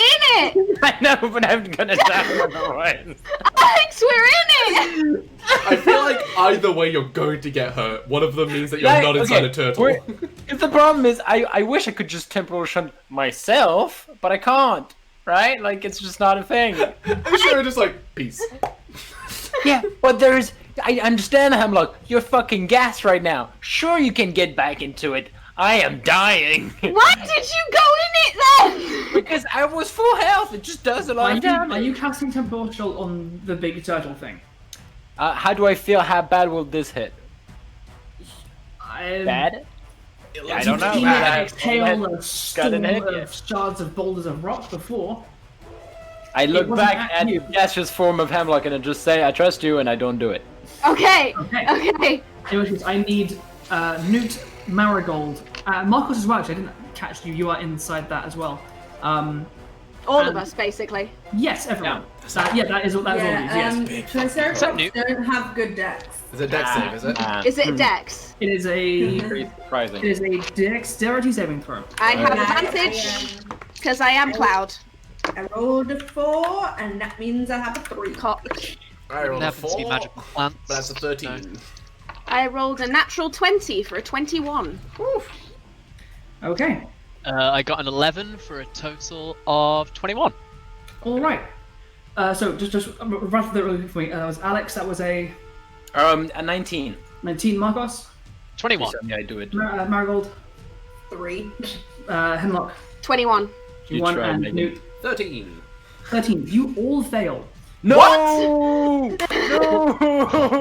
Speaker 5: it!
Speaker 3: I know, but I'm gonna die otherwise.
Speaker 5: Alex, we're in it!
Speaker 1: I feel like either way you're going to get hurt. One of them means that you're
Speaker 3: Yeah,
Speaker 1: not inside
Speaker 3: okay,
Speaker 1: a turtle.
Speaker 3: If the problem is, I wish I could just temporal shunt myself, but I can't, right? Like, it's just not a thing.
Speaker 1: Ashura just like, peace.
Speaker 3: Yeah, but there's... I understand, Hemlock. You're fucking gassed right now. Sure, you can get back into it. I am dying.
Speaker 5: Why did you go in it then?
Speaker 3: Because I was full health. It just does a lot of damage.
Speaker 4: Are you casting Temporal Shot on the big turtle thing?
Speaker 3: How do I feel? How bad will this hit? Bad? I don't know.
Speaker 4: You've
Speaker 3: I
Speaker 4: exhaled a storm
Speaker 3: hit,
Speaker 4: of shards of boulders of rock before.
Speaker 3: I look
Speaker 4: wasn't
Speaker 3: back
Speaker 4: at
Speaker 3: at
Speaker 4: you.
Speaker 3: the gaseous form of Hemlock and I just say, I trust you, and I don't do it.
Speaker 5: Okay.
Speaker 4: Okay. In which case, I need Nute, Marigold, Markos as well. Actually, I didn't catch you. You are inside that as well.
Speaker 5: All of us, basically.
Speaker 4: Yes, everyone. That is all. That is all. Yes.
Speaker 2: Triceratops don't have good decks.
Speaker 1: Is it dex save, is it?
Speaker 5: Is it a dex?
Speaker 4: It is a.
Speaker 3: Very surprising.
Speaker 4: It is a dexterity saving throw.
Speaker 5: I have advantage because I am Cloud.
Speaker 2: I rolled a 4, and that means I have a 3.
Speaker 1: I rolled a
Speaker 6: Happens to be
Speaker 1: 4,
Speaker 6: magical plants.
Speaker 1: but that's a 13.
Speaker 6: So-
Speaker 5: I rolled a natural 20 for a 21.
Speaker 4: Okay.
Speaker 6: I got an 11 for a total of 21.
Speaker 4: All right. So just run through that really quick for me. That was Alex. That was a
Speaker 3: A 19.
Speaker 4: 19. Markos.
Speaker 6: 21.
Speaker 3: Yeah, I do it.
Speaker 4: Marigold.
Speaker 2: 3.
Speaker 4: Hemlock.
Speaker 5: 21.
Speaker 3: You
Speaker 4: 1
Speaker 3: try,
Speaker 4: and
Speaker 3: Megan.
Speaker 4: Newt.
Speaker 1: 13.
Speaker 4: 13. You all fail.
Speaker 3: No! No!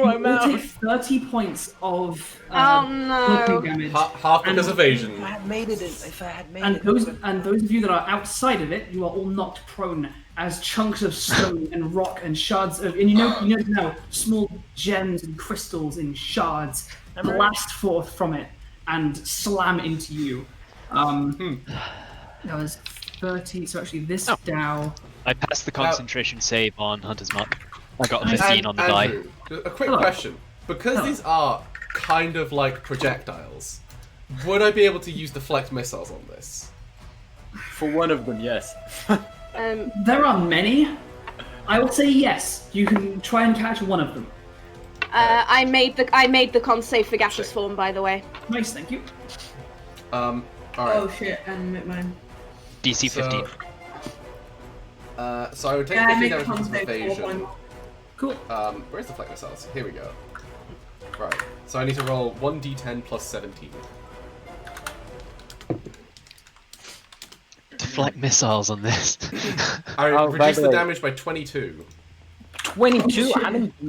Speaker 3: I'm
Speaker 4: You
Speaker 3: out.
Speaker 4: take 30 points of
Speaker 5: Oh no.
Speaker 4: bludgeoning damage.
Speaker 1: Half because evasion.
Speaker 3: If I had made it, if I had made
Speaker 4: And
Speaker 3: it.
Speaker 4: those of you that are outside of it, you are all knocked prone as chunks of stone and rock and shards of, and you know now, small gems and crystals in shards blast forth from it and slam into you. That was 30. So actually, this Dow.
Speaker 6: I passed the concentration save on Hunter's Mark. I got a 15 on the die.
Speaker 1: Andrew, a quick
Speaker 4: Hello.
Speaker 1: question. Because these are kind of like projectiles, would I be able to use deflect missiles on this?
Speaker 3: For one of them, yes.
Speaker 4: There are many. I would say yes. You can try and catch one of them.
Speaker 5: I made the con save for gaseous form, by the way.
Speaker 4: Nice, thank you.
Speaker 1: Alright.
Speaker 2: Oh shit, and mine.
Speaker 6: DC 15.
Speaker 1: So I would take
Speaker 2: Yeah, I
Speaker 1: 15
Speaker 2: make
Speaker 1: damage from
Speaker 2: con save
Speaker 1: evasion.
Speaker 4: Cool.
Speaker 1: Where's the deflect missiles? Here we go. Right. So I need to roll 1d10 plus 17.
Speaker 6: Deflect missiles on this.
Speaker 1: I
Speaker 3: by
Speaker 1: reduced
Speaker 3: the
Speaker 1: the
Speaker 3: way-
Speaker 1: damage by 22.
Speaker 3: 22?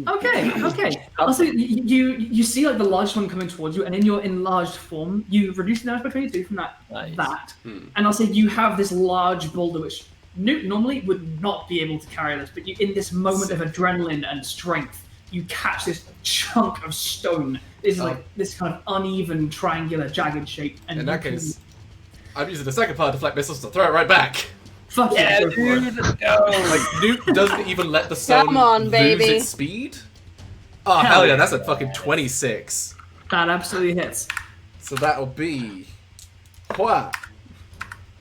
Speaker 4: Okay. Also, you see like the largest one coming towards you, and in your enlarged form, you reduce the damage by 22 from that.
Speaker 3: Nice.
Speaker 4: And I'll say you have this large boulder, which Newt normally would not be able to carry this, but you, in this moment of adrenaline and strength, you catch this chunk of stone. It's like this kind of uneven, triangular, jagged shape. And
Speaker 1: In that case, I'm using the second part of deflect missiles to throw it right back.
Speaker 4: fuck
Speaker 3: Yeah,
Speaker 4: go for it.
Speaker 3: dude. No.
Speaker 1: Like, Nute doesn't even let the stone
Speaker 5: Come on,
Speaker 1: lose
Speaker 5: baby.
Speaker 1: its speed. Oh, hell yeah, that's a fucking 26.
Speaker 4: That absolutely hits.
Speaker 1: So that'll be... Wha?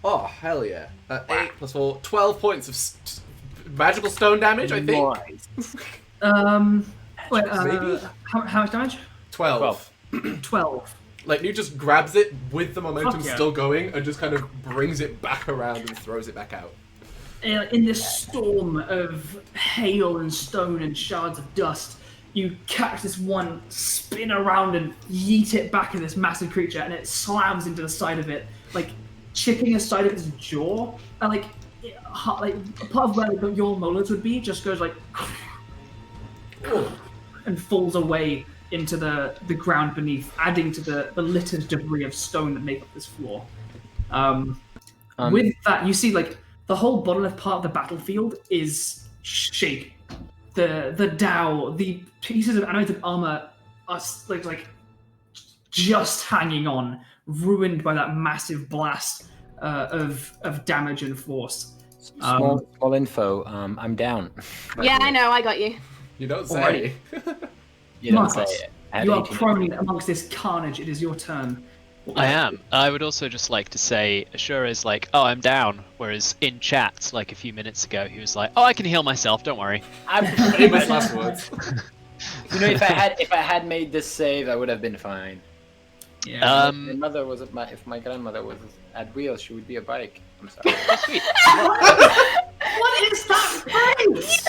Speaker 1: Oh, hell yeah. 8 plus 4, 12 points of magical stone damage, I think?
Speaker 3: Nice.
Speaker 4: Wait,
Speaker 1: Maybe?
Speaker 4: how much damage?
Speaker 1: 12.
Speaker 4: 12.
Speaker 1: Like, Nute just grabs it with the momentum
Speaker 4: Fuck yeah.
Speaker 1: still going and just kind of brings it back around and throws it back out.
Speaker 4: In this storm of hail and stone and shards of dust, you catch this one, spin around and yeet it back at this massive creature, and it slams into the side of it, like chipping a side of its jaw, and like part of where your molars would be just goes like and falls away into the ground beneath, adding to the littered debris of stone that make up this floor. With that, you see like the whole bottom left part of the battlefield is shaking. The Dow, the pieces of animated armor are like just hanging on, ruined by that massive blast of damage and force.
Speaker 3: Small info. I'm down.
Speaker 5: Yeah, I know. I got you.
Speaker 1: You don't say.
Speaker 3: You don't
Speaker 4: Markos,
Speaker 3: say it.
Speaker 4: You are prone amongst this carnage. It is your turn.
Speaker 6: I am. I would also just like to say, Ashura is like, oh, I'm down. Whereas in chat, like a few minutes ago, he was like, oh, I can heal myself. Don't worry.
Speaker 3: I'm
Speaker 1: Famous last words.
Speaker 3: You know, if I had made this save, I would have been fine.
Speaker 4: Yeah.
Speaker 3: If my grandmother was at wheels, she would be a bike. I'm sorry.
Speaker 6: Oh, sweet.
Speaker 4: What is that phrase?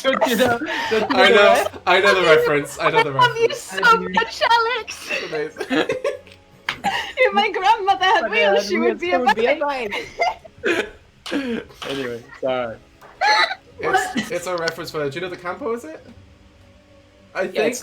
Speaker 1: I know the reference. I know the
Speaker 5: love you
Speaker 1: reference.
Speaker 5: so much, Alex.
Speaker 1: Amazing.
Speaker 5: If my grandmother had wheels, she would be a bike.
Speaker 3: Anyway, sorry.
Speaker 1: It's a reference for. Do you know the Campo? Is it? I think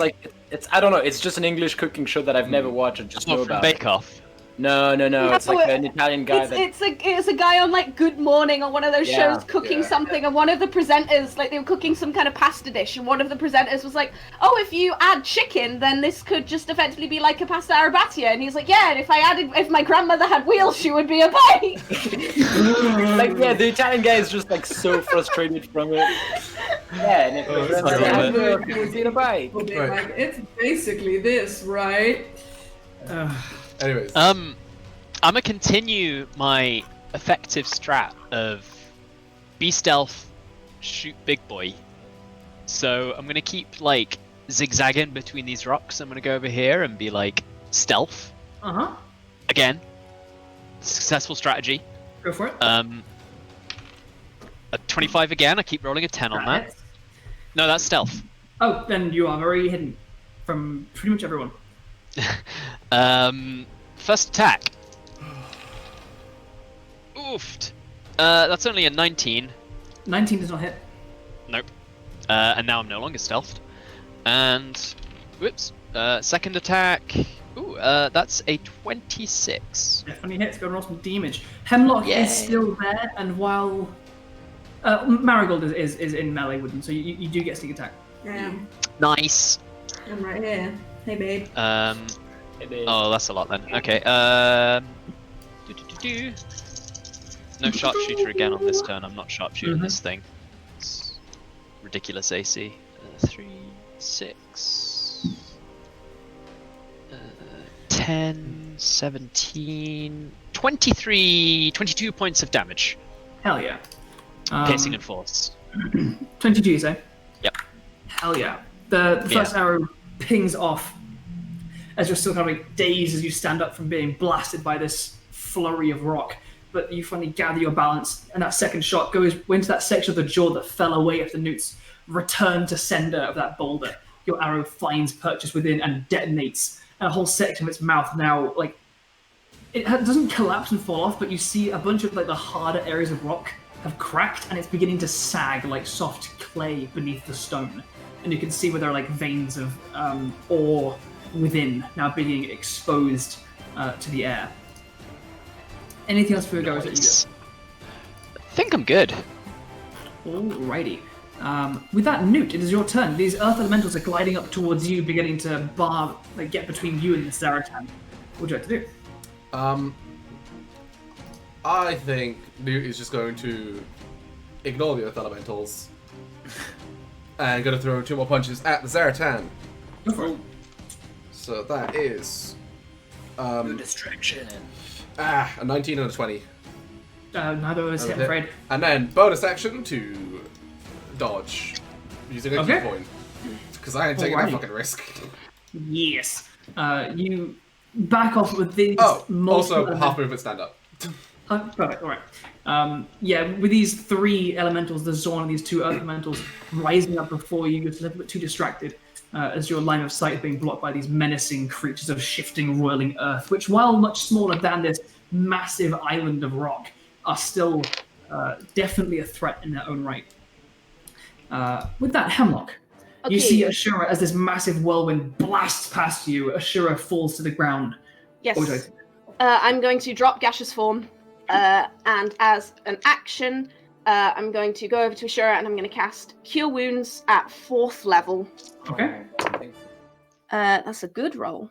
Speaker 3: It's I don't know. It's just an English cooking show that I've never watched. I just know
Speaker 6: From
Speaker 3: about.
Speaker 6: Bake Off.
Speaker 3: No. It's like an Italian guy
Speaker 5: It's a guy on like Good Morning or one of those shows cooking something, and one of the presenters, like they were cooking some kind of pasta dish, and one of the presenters was like, "Oh, if you add chicken, then this could just effectively be like a pasta arrabbiata." And he's like, "Yeah, and if my grandmother had wheels, she would be a bike."
Speaker 3: the Italian guy is just like so frustrated from it. Yeah, and if my grandmother had wheels, she would be a bike.
Speaker 2: Like, it's basically this, right?
Speaker 1: Anyways.
Speaker 6: I'm gonna continue my effective strat of be stealth, shoot big boy. So I'm gonna keep like zigzagging between these rocks. I'm gonna go over here and be like stealth. Again, successful strategy.
Speaker 4: Go for it.
Speaker 6: A 25 again. I keep rolling a 10 on that. No, that's stealth.
Speaker 4: Oh, then you are very hidden from pretty much everyone.
Speaker 6: First attack. Oofed. That's only a 19.
Speaker 4: 19 does not hit.
Speaker 6: Nope. And now I'm no longer stealthed. And whoops. Second attack. Ooh, that's a 26.
Speaker 4: Definitely hits. Go and roll some damage. Hemlock is still there, and while Marigold is in melee with him, so you do get sneak attack.
Speaker 2: Yeah.
Speaker 6: Nice.
Speaker 2: I'm right here. Hey, babe.
Speaker 6: Oh, that's a lot then. Okay. No sharpshooter again on this turn. I'm not sharpshooting this thing. It's ridiculous AC. 3, 6, 10, 17, 23, 22 points of damage.
Speaker 4: Hell yeah.
Speaker 6: Piercing and force.
Speaker 4: 22, you say?
Speaker 6: Yep.
Speaker 4: Hell yeah. The first arrow pings off as you're still kind of like dazed as you stand up from being blasted by this flurry of rock. But you finally gather your balance, and that second shot goes into that section of the jaw that fell away after Nute's return to sender of that boulder. Your arrow finds purchase within and detonates, and a whole section of its mouth now, like, it doesn't collapse and fall off, but you see a bunch of like the harder areas of rock have cracked, and it's beginning to sag like soft clay beneath the stone. And you can see where there are like veins of ore within now being exposed to the air. Anything else for your goes that you do?
Speaker 6: I think I'm good.
Speaker 4: Alrighty. With that, Nute, it is your turn. These earth elementals are gliding up towards you, beginning to get between you and the Zaratan. What would you like to do?
Speaker 1: I think Nute is just going to ignore the earth elementals and going to throw 2 more punches at the Zaratan.
Speaker 4: Go for it.
Speaker 1: So that is
Speaker 3: distraction.
Speaker 1: a 19 and a 20.
Speaker 4: Neither of us hit, I'm afraid.
Speaker 1: And then bonus action to dodge using a key point. Because I ain't taking that fucking risk.
Speaker 4: Yes. You back off with these.
Speaker 1: Also half movement stand up.
Speaker 4: Perfect. All right. With these 3 elementals, the Zorn and these 2 earth elementals rising up before you, you're a little bit too distracted as your line of sight is being blocked by these menacing creatures of shifting, roiling earth, which, while much smaller than this massive island of rock, are still definitely a threat in their own right. With that, Hemlock, You see Ashura as this massive whirlwind blasts past you. Ashura falls to the ground.
Speaker 5: Yes. I'm going to drop gaseous form, and as an action, I'm going to go over to Ashura and I'm going to cast Cure Wounds at 4th level.
Speaker 4: Okay.
Speaker 5: That's a good roll.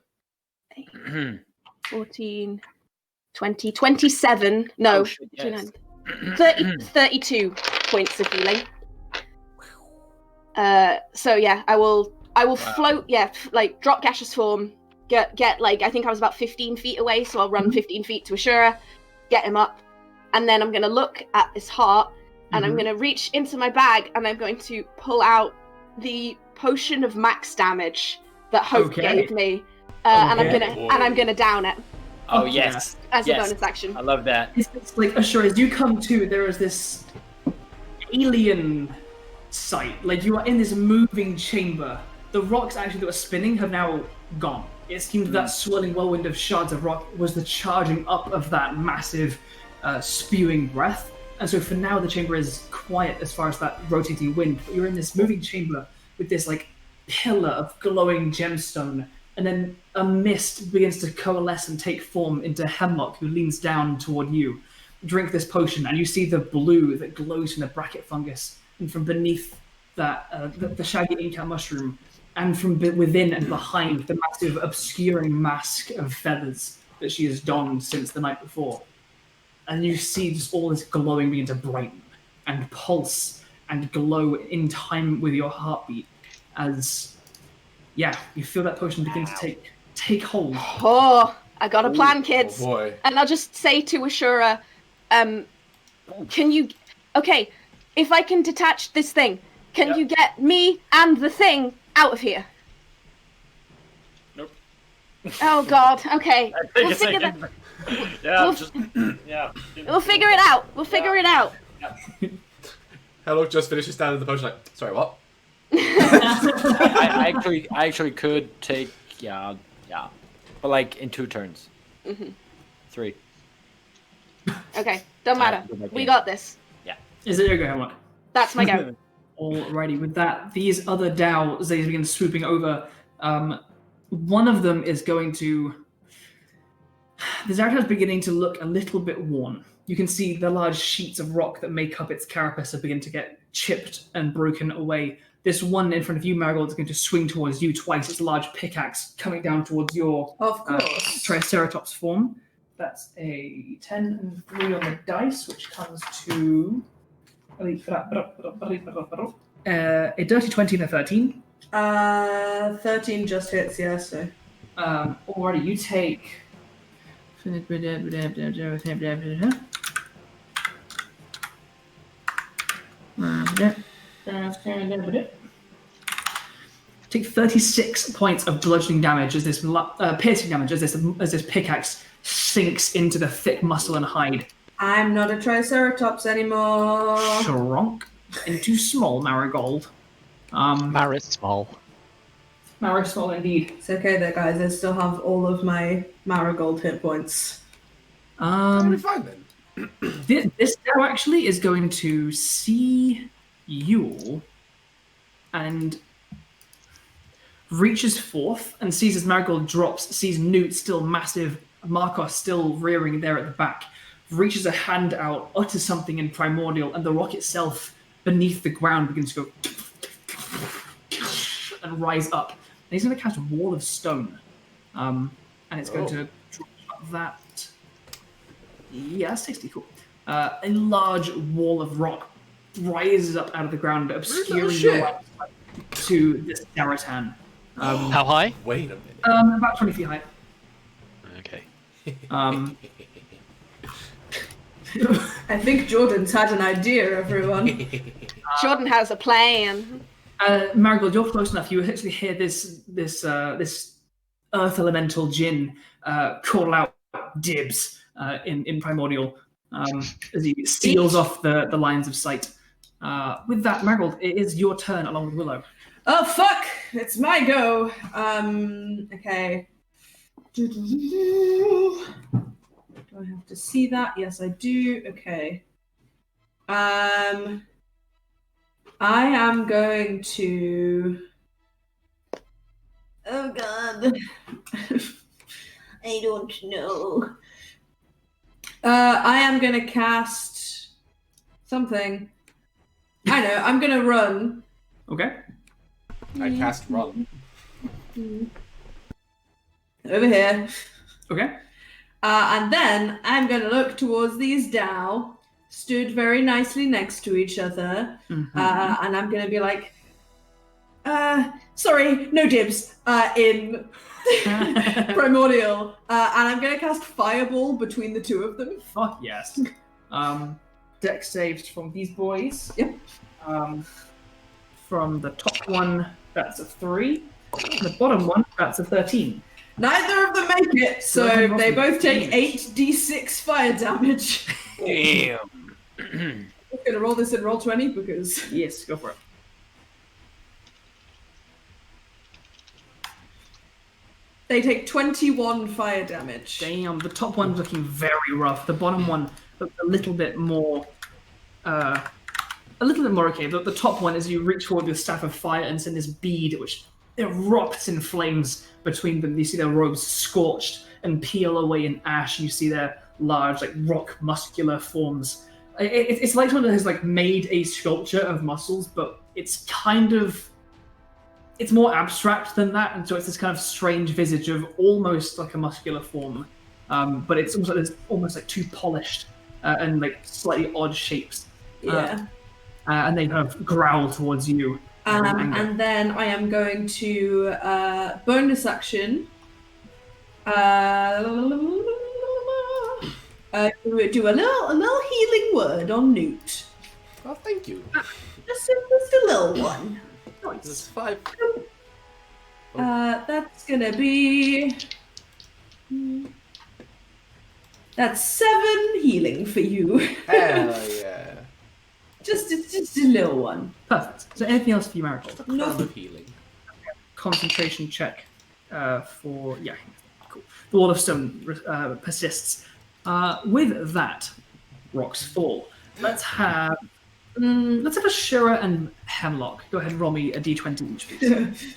Speaker 5: 14, 20, 27. No,
Speaker 3: Oh, shit, yes.
Speaker 5: 32 points of healing. So yeah, I will float. Yeah, like drop gaseous form. Get like I think I was about 15 feet away, so I'll run 15 feet to Ashura, get him up, and then I'm gonna look at this heart, and I'm gonna reach into my bag, and I'm going to pull out the potion of max damage that Hope gave me, and I'm gonna down it.
Speaker 3: Oh yes,
Speaker 5: as a bonus action.
Speaker 3: I love that.
Speaker 4: It's like Ashura, as you come to, there is this alien sight. Like you are in this moving chamber. The rocks actually that were spinning have now gone. It seems that swirling whirlwind of shards of rock was the charging up of that massive spewing breath. And so for now, the chamber is quiet as far as that rotating wind. But you're in this moving chamber with this like pillar of glowing gemstone. And then a mist begins to coalesce and take form into Hemlock, who leans down toward you. Drink this potion, and you see the blue that glows from the bracket fungus. And from beneath that, the shaggy inca mushroom. And from within and behind the massive obscuring mask of feathers that she has donned since the night before. And you see just all this glowing begin to brighten and pulse and glow in time with your heartbeat as, yeah, you feel that potion begin to take hold.
Speaker 5: Oh, I got a plan, kids.
Speaker 1: Oh boy.
Speaker 5: And I'll just say to Ashura, okay, if I can detach this thing, can you get me and the thing out of here?
Speaker 3: Nope.
Speaker 5: Oh God. Okay. We'll figure that. We'll figure it out. We'll figure it out.
Speaker 1: Hello, just finishes down in the potion. Like, sorry, what?
Speaker 3: I actually could take but like in 2 turns. 3.
Speaker 5: Okay. Don't matter. We got this.
Speaker 3: Yeah.
Speaker 4: Is it your go, Hemlock?
Speaker 5: That's my go.
Speaker 4: Alrighty, with that, these other Dao, they begin swooping over. One of them is going to... The Zaratan is beginning to look a little bit worn. You can see the large sheets of rock that make up its carapace are beginning to get chipped and broken away. This one in front of you, Marigold, is going to swing towards you twice. Its large pickaxe coming down towards your Triceratops form. That's a 10 and 3 on the dice, which comes to... a dirty 20 and a 13.
Speaker 2: 13 just hits, yeah, so.
Speaker 4: Alrighty, you take... Take 36 points of bludgeoning damage as this piercing damage as this pickaxe sinks into the thick muscle and hide.
Speaker 2: I'm not a Triceratops anymore.
Speaker 4: Shrunk into small Marigold.
Speaker 6: Marismol.
Speaker 4: Marismol indeed.
Speaker 2: It's okay there, guys. I still have all of my Marigold hit points.
Speaker 1: Fine then.
Speaker 4: This now actually is going to see you and reaches forth and sees as Marigold drops, sees Nute still massive, Markos still rearing there at the back, reaches a hand out, utters something in primordial, and the rock itself beneath the ground begins to go and rise up. And he's going to cast a Wall of Stone. And it's going to drop that. Yeah, 60, cool. A large wall of rock rises up out of the ground, obscuring your line to this Zaratan.
Speaker 6: How high?
Speaker 1: Wait a minute.
Speaker 4: About 20 feet high.
Speaker 6: Okay.
Speaker 2: I think Jordan's had an idea, everyone.
Speaker 5: Jordan has a plan.
Speaker 4: Marigold, you're close enough. You actually hear this earth elemental Jinn call out dibs in primordial as he seals off the lines of sight. With that, Marigold, it is your turn along with Willow.
Speaker 2: Oh, fuck! It's my go. Okay. Do I have to see that? Yes, I do. Okay. I am going to Oh god. I don't know. I am gonna cast something. I know, I'm gonna run.
Speaker 4: Okay.
Speaker 1: I cast run.
Speaker 2: Over here.
Speaker 4: Okay.
Speaker 2: And then I'm gonna look towards these Dao, stood very nicely next to each other.
Speaker 4: Mhm.
Speaker 2: And I'm gonna be like, sorry, no dibs, in Primordial. And I'm gonna cast Fireball between the two of them.
Speaker 4: Fuck yes. Dex saves from these boys.
Speaker 2: Yep.
Speaker 4: From the top one, that's a 3. The bottom one, that's a 13.
Speaker 2: Neither of them make it, so they both take 8d6 fire damage.
Speaker 3: Damn.
Speaker 2: I'm gonna roll this in roll 20 because
Speaker 4: Yes, go for it.
Speaker 2: they take 21 fire damage.
Speaker 4: Damn, the top one's looking very rough. The bottom one looked a little bit more okay. The top one, as you reach forward with Staff of Fire and send this bead, which erupts in flames between them. You see their robes scorched and peel away in ash. You see their large, like rock, muscular forms. It's like someone that has like made a sculpture of muscles, but it's more abstract than that, and so it's this kind of strange visage of almost like a muscular form, but it's almost like too polished and like slightly odd shapes.
Speaker 2: Yeah.
Speaker 4: And they kind of growl towards you.
Speaker 2: And then I am going to bonus action. Do a little healing word on Nute.
Speaker 1: Oh, thank you.
Speaker 2: Just a little one.
Speaker 1: That's 5.
Speaker 2: That's gonna be. That's 7 healing for you.
Speaker 1: Hell yeah.
Speaker 2: Just a little one.
Speaker 4: Perfect. So anything else for you, Marigold?
Speaker 1: Crown of healing.
Speaker 4: Concentration check for cool. The Wall of Stone persists. With that, rocks fall. Let's have Ashura and Hemlock. Go ahead and roll me a d20 each, please.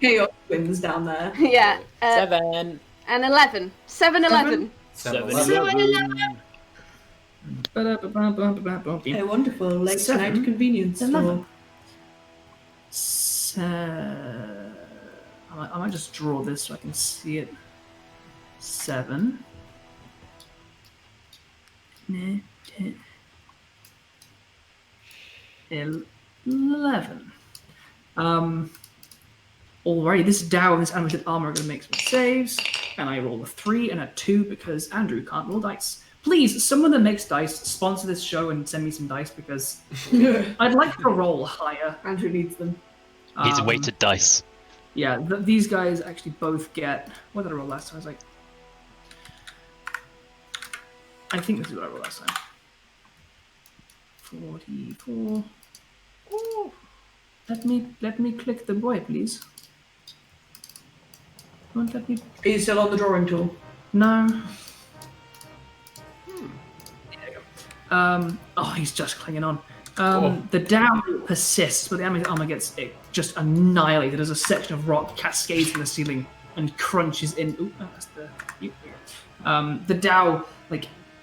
Speaker 2: Chaos wins down there.
Speaker 5: Yeah.
Speaker 3: 7.
Speaker 5: And 11. 7, 11.
Speaker 3: 7.
Speaker 2: A wonderful late
Speaker 4: 7,
Speaker 2: night convenience.
Speaker 4: 11. I might just draw this so I can see it. 7. 10. 11. Alrighty, this Dao and this animated armor are going to make some saves, and I roll a 3 and a 2 because Andrew can't roll dice. Please, someone that makes dice, sponsor this show and send me some dice because I'd like to roll higher.
Speaker 2: Andrew needs them.
Speaker 6: He's weighted dice.
Speaker 4: Yeah, these guys actually both get. What did I roll last time? I think this is what I rolled last time. 44. Ooh. Let me click the boy, please. Won't let me.
Speaker 2: Are you still on the drawing tool?
Speaker 4: No. There you go. He's just clinging on. The Dao persists, but the animated armor gets just annihilated as a section of rock cascades from the ceiling and crunches in. Ooh, that's the. The Dao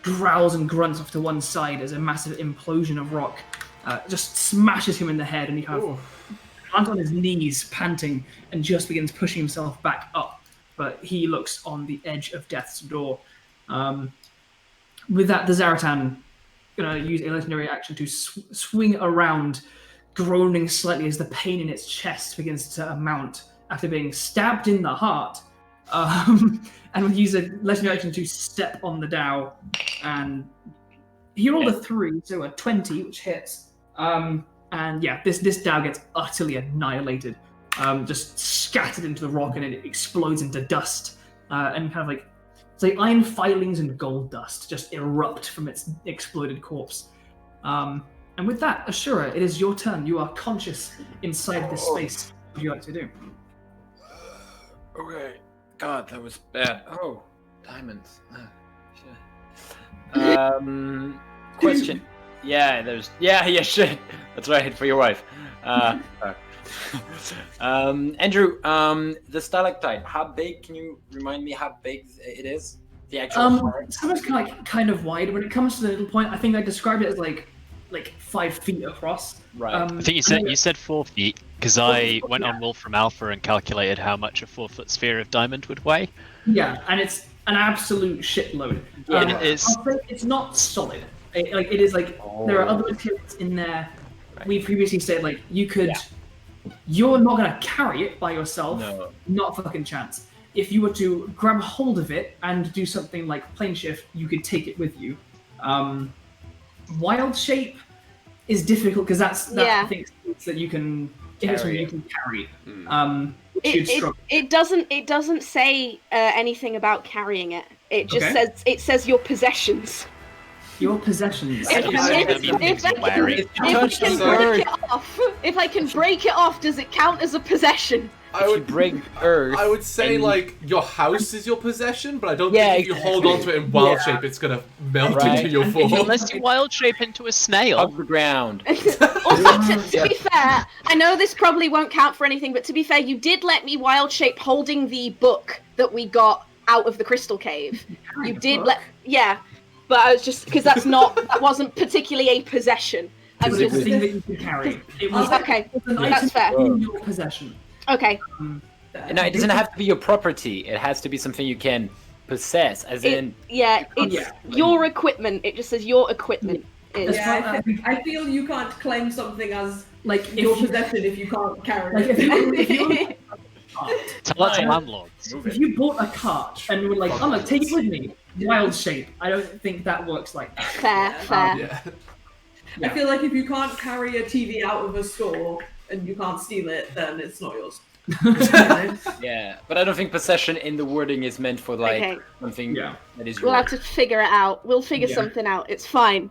Speaker 4: growls and grunts off to one side as a massive implosion of rock just smashes him in the head, and he kind of lands on his knees, panting, and just begins pushing himself back up. But he looks on the edge of death's door. With that, the Zaratan gonna use a legendary action to swing around, groaning slightly as the pain in its chest begins to mount after being stabbed in the heart. And will use a legendary action to step on the Dao, and he rolled a 3, so a 20, which hits. And yeah, this Dao gets utterly annihilated, just scattered into the rock, and it explodes into dust, and kind of it's like iron filings and gold dust just erupt from its exploded corpse. And with that, Ashura, it is your turn. You are conscious inside this space. What would you like to do?
Speaker 3: Okay. God, that was bad. Oh, diamonds. Shit. Question. Yeah, shit. That's right, for your wife. Andrew, the stalactite, how big, can you remind me how big it is? The actual heart?
Speaker 4: So it's kind of wide. When it comes to the little point, I think I described it as like 5 feet across.
Speaker 3: Right.
Speaker 6: I think you said 4 feet, because I went on Wolfram Alpha and calculated how much a 4-foot sphere of diamond would weigh.
Speaker 4: Yeah, and it's an absolute shitload.
Speaker 6: Yeah,
Speaker 4: it's not solid. It is like there are other materials in there. Right. We previously said like you could. Yeah. You're not gonna carry it by yourself. No. Not a fucking chance. If you were to grab hold of it and do something like plane shift, you could take it with you. Wild shape is difficult because that's I think that you can carry.
Speaker 5: It doesn't say anything about carrying it. It just says your possessions.
Speaker 4: Your possessions.
Speaker 5: If I can break it off, does it count as a possession?
Speaker 1: I would
Speaker 3: break Earth.
Speaker 1: I would say like your house is your possession, but I don't think if you hold on to it in wild shape, it's gonna melt into your form.
Speaker 6: Unless you wild shape into a snail.
Speaker 3: Off the ground.
Speaker 5: Also, to be fair, I know this probably won't count for anything, but to be fair, you did let me wild shape holding the book that we got out of the crystal cave. You did but I was just because that wasn't particularly a possession.
Speaker 4: It was a thing that you could carry. It was
Speaker 5: that's fair.
Speaker 4: In your possession.
Speaker 5: Okay.
Speaker 3: No, it doesn't have to be your property. It has to be something you can possess, as in.
Speaker 5: Yeah, it's your equipment. It just says your equipment.
Speaker 2: I feel you can't claim something as like your possession if you can't carry it.
Speaker 6: Tell that to landlords.
Speaker 4: If you bought a cart and were like, I'm gonna take it with me, wild shape, I don't think that works like that.
Speaker 5: Fair.
Speaker 2: I feel like if you can't carry a TV out of a store and you can't steal it, then it's not yours.
Speaker 3: Yeah, but I don't think possession in the wording is meant for like something that is.
Speaker 5: We'll have to figure it out. We'll figure something out. It's fine.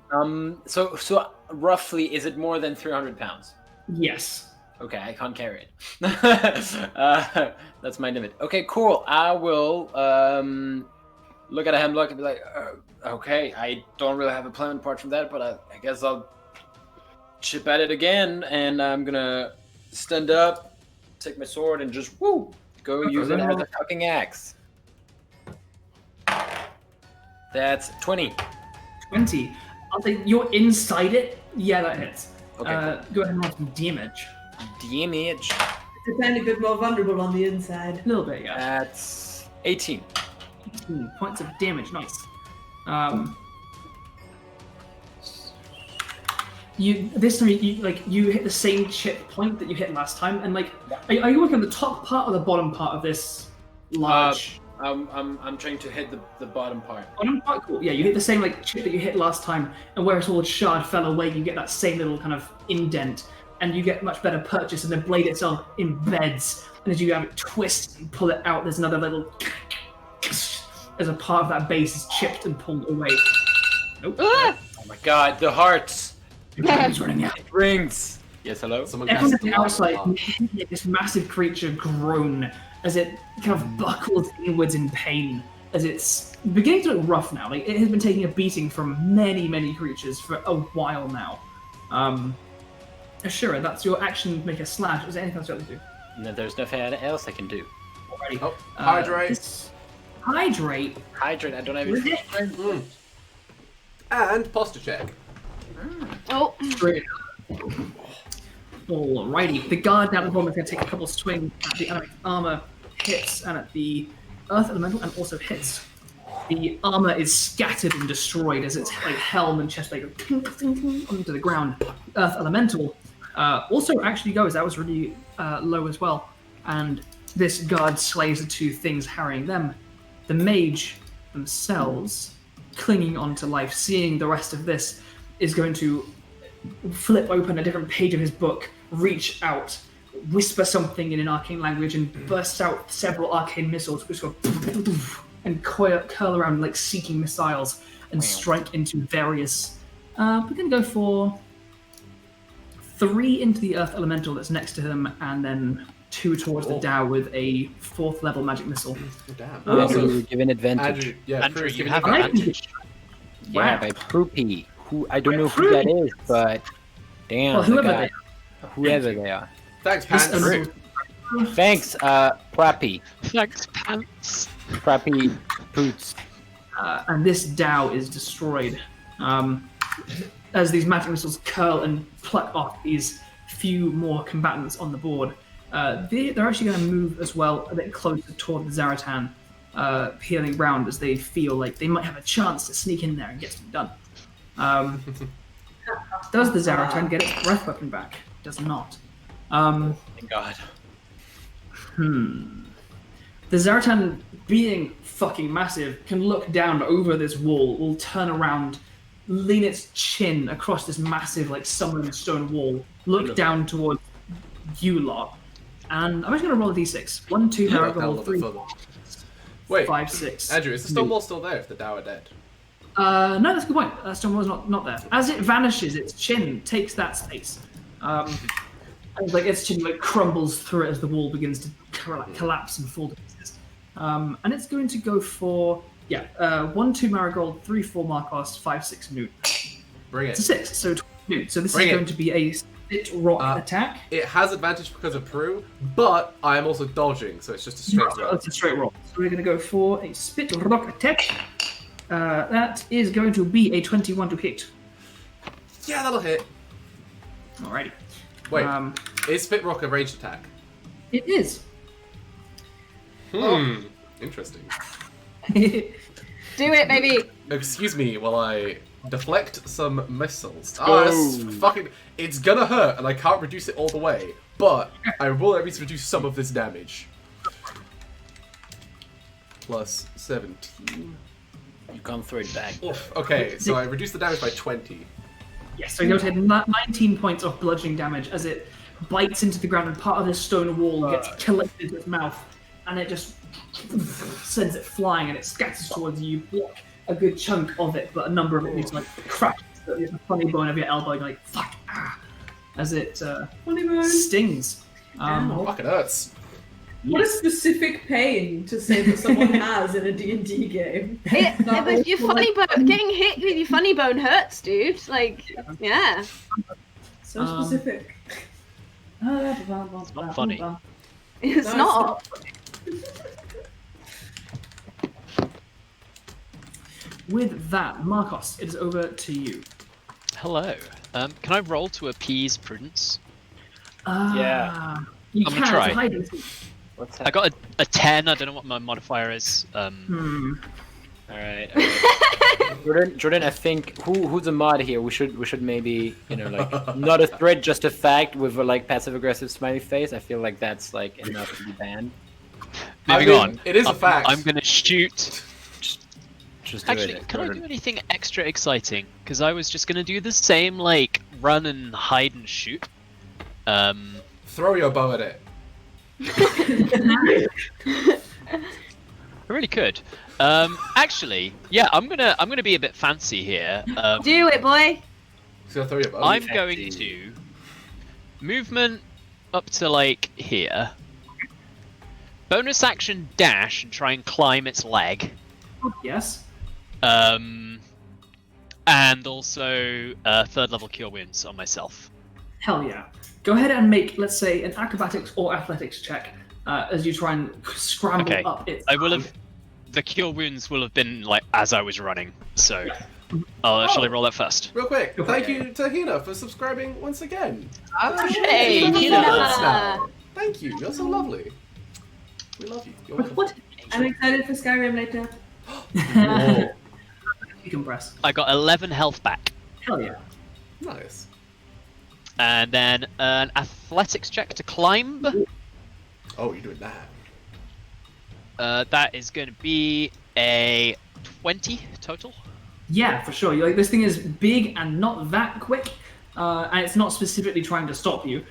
Speaker 3: So roughly, is it more than 300 pounds?
Speaker 4: Yes.
Speaker 3: Okay, I can't carry it. That's my limit. Okay, cool. I will look at a hemlock and be like, okay, I don't really have a plan apart from that, but I guess I'll chip at it again, and I'm gonna stand up, take my sword, and just go use it as a fucking axe. That's 20.
Speaker 4: 20. I'll say you're inside it. Yeah, that hits.
Speaker 3: Okay.
Speaker 4: Go ahead and roll some damage.
Speaker 3: Damage.
Speaker 2: It's a tiny bit more vulnerable on the inside.
Speaker 4: A little bit, yeah.
Speaker 3: That's 18.
Speaker 4: 18 points of damage. Nice. This time you hit the same chip point that you hit last time, and are you looking at the top part or the bottom part of this large?
Speaker 3: I'm trying to hit the bottom part.
Speaker 4: Bottom part, cool. Yeah, you hit the same chip that you hit last time, and where its all shard fell away, you get that same little kind of indent, and you get much better purchase, and the blade itself embeds, and as you have it twist and pull it out, there's another little as a part of that base is chipped and pulled away. Nope. Oh
Speaker 3: my god, the hearts!
Speaker 4: It's running out.
Speaker 3: It rings! Yes, hello?
Speaker 4: Everyone at the outside, this massive creature groan as it kind of buckles inwards in pain, as it's beginning to look rough now. It has been taking a beating from many, many creatures for a while now. Ashura, that's your action, make a slash. Is there anything else you have to do?
Speaker 3: No, there's nothing else I can do.
Speaker 4: Alrighty.
Speaker 1: Oh, hydrate.
Speaker 4: Hydrate,
Speaker 3: I don't have it.
Speaker 1: And posture check.
Speaker 5: Oh.
Speaker 4: Straight up. Alrighty. The guard down at the bottom is going to take a couple of swings at the enemy armor, hits, and at the earth elemental, and also hits. The armor is scattered and destroyed as its helm and chest plate go onto the ground. Earth elemental also actually goes. That was really low as well. And this guard slays the two things harrying them. The mage themselves, clinging onto life, seeing the rest of this, is going to flip open a different page of his book, reach out, whisper something in an arcane language, and burst out several arcane missiles, which go and curl around like seeking missiles and strike into various. We're going to go for 3 into the earth elemental that's next to him, and then 2 towards the Dow with a 4th level magic missile.
Speaker 1: Damn.
Speaker 3: So you're given advantage.
Speaker 6: Andrew, you have advantage.
Speaker 3: Yeah, by Poopy. Who I don't know who that is, but damn.
Speaker 4: Well, whoever
Speaker 3: whoever they are.
Speaker 1: Thanks, Pants.
Speaker 3: Thanks, Prappy.
Speaker 6: Thanks, Pants.
Speaker 3: Prappy Poots.
Speaker 4: And this Dao is destroyed. As these magic missiles curl and pluck off these few more combatants on the board, they're actually going to move as well a bit closer toward the Zaratan, peeling round as they feel like they might have a chance to sneak in there and get something done. Does the Zaratan get its breath weapon back? Does not.
Speaker 3: Thank God.
Speaker 4: The Zaratan, being fucking massive, can look down over this wall, will turn around, lean its chin across this massive, like, summoning stone wall, look down towards you lot, and I'm just going to roll a d6. 1, 2, Marigold, 3, 4,
Speaker 1: Wait,
Speaker 4: 5, 6.
Speaker 1: Andrew, is the stone wall still there if the Dao are dead?
Speaker 4: No, that's a good point. That stone wall's not there. As it vanishes, its chin takes that space. And, like, its chin, like, crumbles through it as the wall begins to collapse and fall to pieces. And it's going to go for 1, 2 Marigold, 3, 4 Markos, 5, 6 Nute.
Speaker 1: Bring it.
Speaker 4: It's a 6, so 12 Nute. So this
Speaker 1: Bring
Speaker 4: is
Speaker 1: it.
Speaker 4: going to be a spit rock attack.
Speaker 1: It has advantage because of Prue, but I am also dodging, so it's just a straight roll.
Speaker 4: It's a straight roll. So we're going to go for a spit rock attack. That is going to be a 21 to hit.
Speaker 1: Yeah, that'll hit.
Speaker 4: Alrighty.
Speaker 1: Wait, is Spit Rock a ranged attack?
Speaker 4: It is.
Speaker 1: Interesting.
Speaker 5: Do it, baby.
Speaker 1: Excuse me while I deflect some missiles. It's gonna hurt, and I can't reduce it all the way, but I will at least reduce some of this damage. Plus 17.
Speaker 3: You can't throw it back.
Speaker 1: Oof. Okay, so I reduced the damage by 20.
Speaker 4: Yes, so you're going to take 19 points of bludgeoning damage as it bites into the ground and part of this stone wall gets collected in its mouth, and it just sends it flying and it scatters towards you. You block a good chunk of it, but a number of it needs to like crack the funny bone of your elbow. You're like, fuck, as it stings.
Speaker 1: Fucking hurts.
Speaker 2: What a specific pain to say that someone has in a D&D game.
Speaker 5: With your funny bone, getting hit with your funny bone hurts, dude. Like, yeah.
Speaker 2: So specific.
Speaker 6: Not funny.
Speaker 5: It's not.
Speaker 4: With that, Markos, it is over to you.
Speaker 6: Hello. Can I roll to appease Prudence?
Speaker 3: Yeah.
Speaker 4: You
Speaker 6: I'm
Speaker 4: can.
Speaker 6: gonna try.
Speaker 4: It's a hide and seek.
Speaker 3: What's that?
Speaker 6: I got a 10. I don't know what my modifier is.
Speaker 3: All right. Jordan, I think who's a mod here? We should maybe like not a threat, just a fact with a like passive aggressive smiley face. I feel like that's like enough to be banned.
Speaker 6: Moving on.
Speaker 1: It is a fact.
Speaker 6: I'm gonna shoot.
Speaker 3: Just do
Speaker 6: Actually,
Speaker 3: it,
Speaker 6: can I
Speaker 3: Jordan.
Speaker 6: do anything extra exciting? Because I was just gonna do the same like run and hide and shoot.
Speaker 1: Throw your bow at it.
Speaker 6: I really could. Actually, yeah, I'm gonna be a bit fancy here.
Speaker 5: Do it, boy.
Speaker 1: He's gonna throw your bow.
Speaker 6: I'm going to movement up to like here. Bonus action dash and try and climb its leg.
Speaker 4: Yes.
Speaker 6: And also 3rd level cure wounds on myself.
Speaker 4: Hell yeah. Go ahead and make, let's say, an acrobatics or athletics check as you try and scramble up its
Speaker 6: I will have. The cure wounds will have been like as I was running, so I'll actually roll that first.
Speaker 1: Real quick, thank you to Hina for subscribing once again.
Speaker 6: Hey,
Speaker 5: Hina.
Speaker 1: Thank you, you're so lovely. We love you. You're wonderful.
Speaker 4: What?
Speaker 2: I'm excited for Skyrim later.
Speaker 1: Whoa.
Speaker 4: You can press.
Speaker 6: I got 11 health back.
Speaker 4: Hell yeah.
Speaker 1: Nice.
Speaker 6: And then an athletics check to climb.
Speaker 1: Oh, you're doing that.
Speaker 6: That is going to be a 20 total.
Speaker 4: Yeah, for sure. Like, this thing is big and not that quick, and it's not specifically trying to stop you.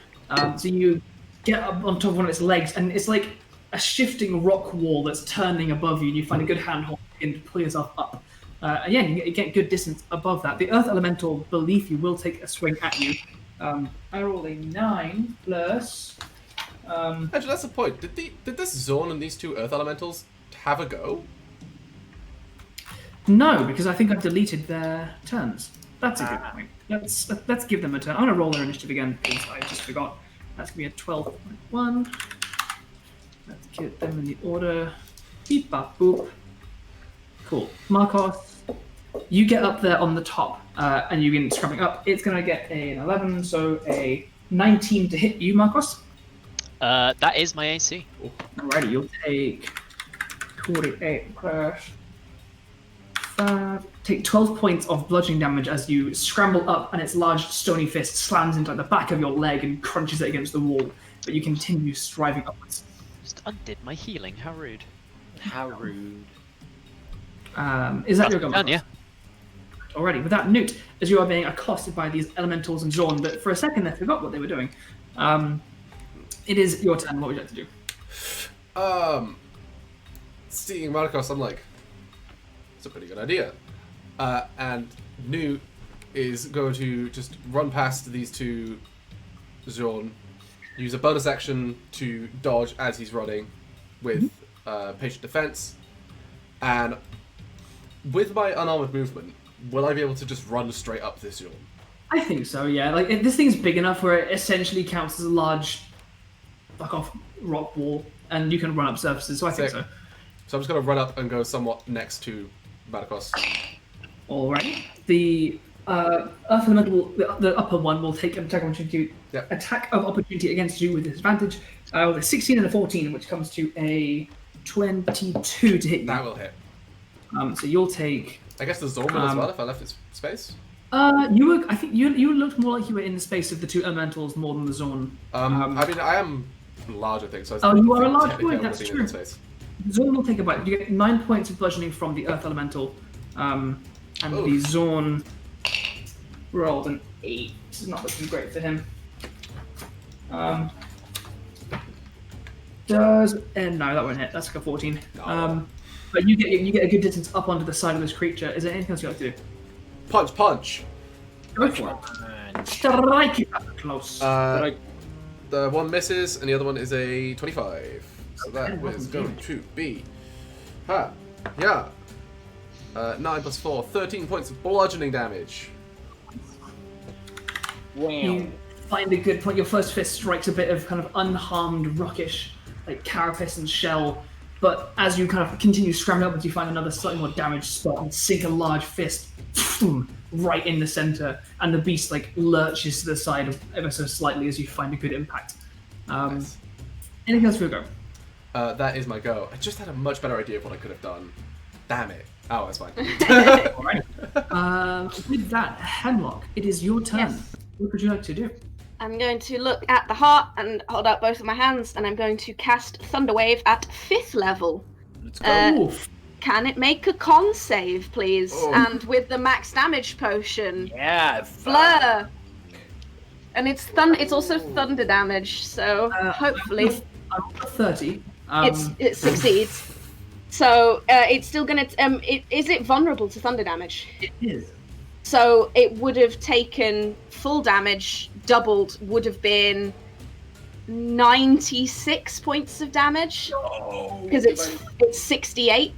Speaker 4: So you get up on top of one of its legs, and it's like a shifting rock wall that's turning above you, and you find a good handhold and pull yourself up. And yeah, you get good distance above that. The Earth Elemental beneath you will take a swing at you. I rolled a 9 plus...
Speaker 1: Actually, that's the point. Did this zone and these two Earth Elementals have a go?
Speaker 4: No, because I think I've deleted their turns. That's a good point. Let's give them a turn. I'm going to roll their initiative again, because I just forgot. That's going to be a 12.1. Let's get them in the order. Beep, bop, boop. Cool. Markos, you get up there on the top, and you begin scrubbing up. It's going to get an 11, so a 19 to hit you, Markos.
Speaker 6: That is my AC.
Speaker 4: Alrighty, you'll take 48 plus 5. Take 12 points of bludgeoning damage as you scramble up and its large stony fist slams into the back of your leg and crunches it against the wall, but you continue striving upwards.
Speaker 6: Just undid my healing, how rude.
Speaker 3: How rude.
Speaker 4: Is that your go?
Speaker 6: Done, yeah.
Speaker 4: Alrighty, with that, Nute, as you are being accosted by these elementals and Zorn, but for a second they forgot what they were doing. It is your turn. What would you like to do?
Speaker 1: Seeing Markos, I'm like, it's a pretty good idea. And Nute is going to just run past these two Zorn, use a bonus action to dodge as he's running with patient defense, and with my unarmored movement, will I be able to just run straight up this Zorn?
Speaker 4: I think so, yeah. Like, this thing's big enough where it essentially counts as a large off rock wall, and you can run up surfaces, so I think so.
Speaker 1: So I'm just going to run up and go somewhat next to Markos.
Speaker 4: Alright. The Earth Elemental, the upper one, will take an attack of opportunity against you with disadvantage. With a 16 and a 14, which comes to a 22 to hit you.
Speaker 1: That will hit.
Speaker 4: So you'll take...
Speaker 1: I guess the Zorn will as well if I left its space?
Speaker 4: I think you looked more like you were in the space of the two elementals more than the Zorn.
Speaker 1: I mean, I am larger thing, so
Speaker 4: you are a large boy, that's true.
Speaker 1: Space.
Speaker 4: Zorn will take about... You get 9 points of bludgeoning from the Earth Elemental. And the Zorn rolled an 8. This is not looking great for him. No, that won't hit. That's like a 14.
Speaker 1: No.
Speaker 4: But you get a good distance up onto the side of this creature. Is there anything else you'd like to do?
Speaker 1: Punch!
Speaker 4: Go for it. Strike it up close.
Speaker 1: The one misses, and the other one is a 25. So that is going to be... 9 plus 4, 13 points of bludgeoning damage.
Speaker 3: Wow.
Speaker 4: You find a good point. Your first fist strikes a bit of kind of unharmed, rockish, like carapace and shell. But as you kind of continue scrambling upwards, you find another slightly more damaged spot and sink a large fist right in the center, and the beast like lurches to the side ever so slightly as you find a good impact.
Speaker 1: Nice.
Speaker 4: Anything else for your go?
Speaker 1: That is my go. I just had a much better idea of what I could have done. Damn it. Oh, that's fine.
Speaker 4: Alright. With that, Hemlock, it is your turn.
Speaker 5: Yes.
Speaker 4: What would you like to do?
Speaker 5: I'm going to look at the heart and hold out both of my hands, and I'm going to cast Thunderwave at 5th level.
Speaker 3: Let's go.
Speaker 5: Can it make a con save, please?
Speaker 1: Oh.
Speaker 5: And with the max damage potion.
Speaker 3: Yeah.
Speaker 5: Blur. And it's also thunder damage, so hopefully
Speaker 4: I rolled a 30.
Speaker 5: it succeeds. So it's still gonna. Is it vulnerable to thunder damage?
Speaker 4: It is.
Speaker 5: So it would have taken full damage, doubled, would have been 96 points of damage. Because it's 68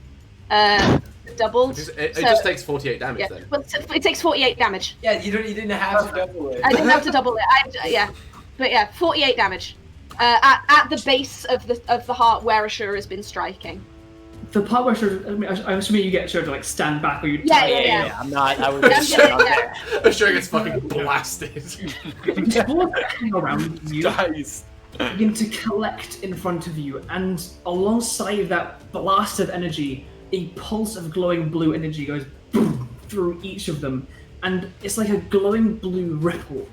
Speaker 5: doubled.
Speaker 1: It just takes 48 damage then.
Speaker 5: Well, it takes 48 damage.
Speaker 3: Yeah, you didn't have to double it.
Speaker 5: I didn't have to double it. But 48 damage at the base of the heart where Ashura has been striking.
Speaker 4: The part where I'm assuming you get Ashura to like stand back, or you.
Speaker 5: Yeah.
Speaker 3: I'm not. I would just sit on there.
Speaker 1: Ashura gets fucking blasted.
Speaker 4: Around you.
Speaker 3: Dies.
Speaker 4: Begin to collect in front of you, and alongside that blast of energy, a pulse of glowing blue energy goes boom through each of them, and it's like a glowing blue ripple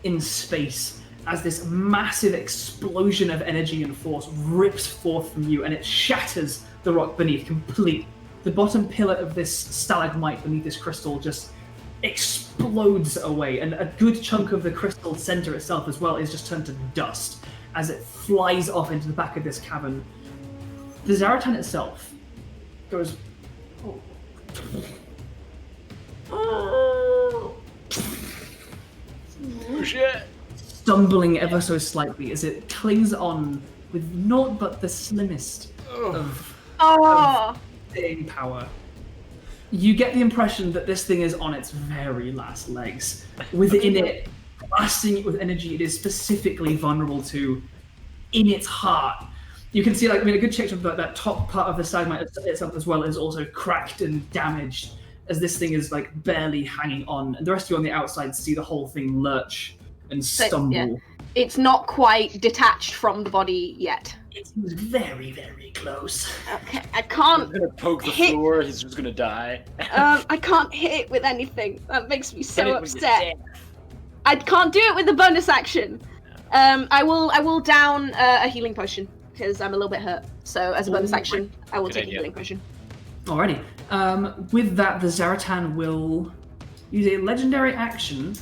Speaker 4: in space as this massive explosion of energy and force rips forth from you, and it shatters the rock beneath complete. The bottom pillar of this stalagmite beneath this crystal just explodes away, and a good chunk of the crystal center itself as well is just turned to dust as it flies off into the back of this cavern. The Zaratan itself goes...
Speaker 3: Oh shit!
Speaker 4: Stumbling ever so slightly as it clings on with naught but the slimmest of staying power. You get the impression that this thing is on its very last legs. Within it, blasting it with energy it is specifically vulnerable to in its heart. You can see, like, I mean, a good section of that top part of the stalagmite itself as well is also cracked and damaged, as this thing is like barely hanging on, and the rest of you on the outside see the whole thing lurch and stumble.
Speaker 5: Yeah. It's not quite detached from the body yet.
Speaker 4: It's very, very close.
Speaker 5: Okay, I can't.
Speaker 3: He's gonna poke the floor. He's just gonna die.
Speaker 5: I can't hit it with anything. That makes me so upset. I can't do it with the bonus action. I will down a healing potion because I'm a little bit hurt. So as a bonus action, I will take a healing potion.
Speaker 4: Alrighty. With that, the Zaratan will use a legendary action.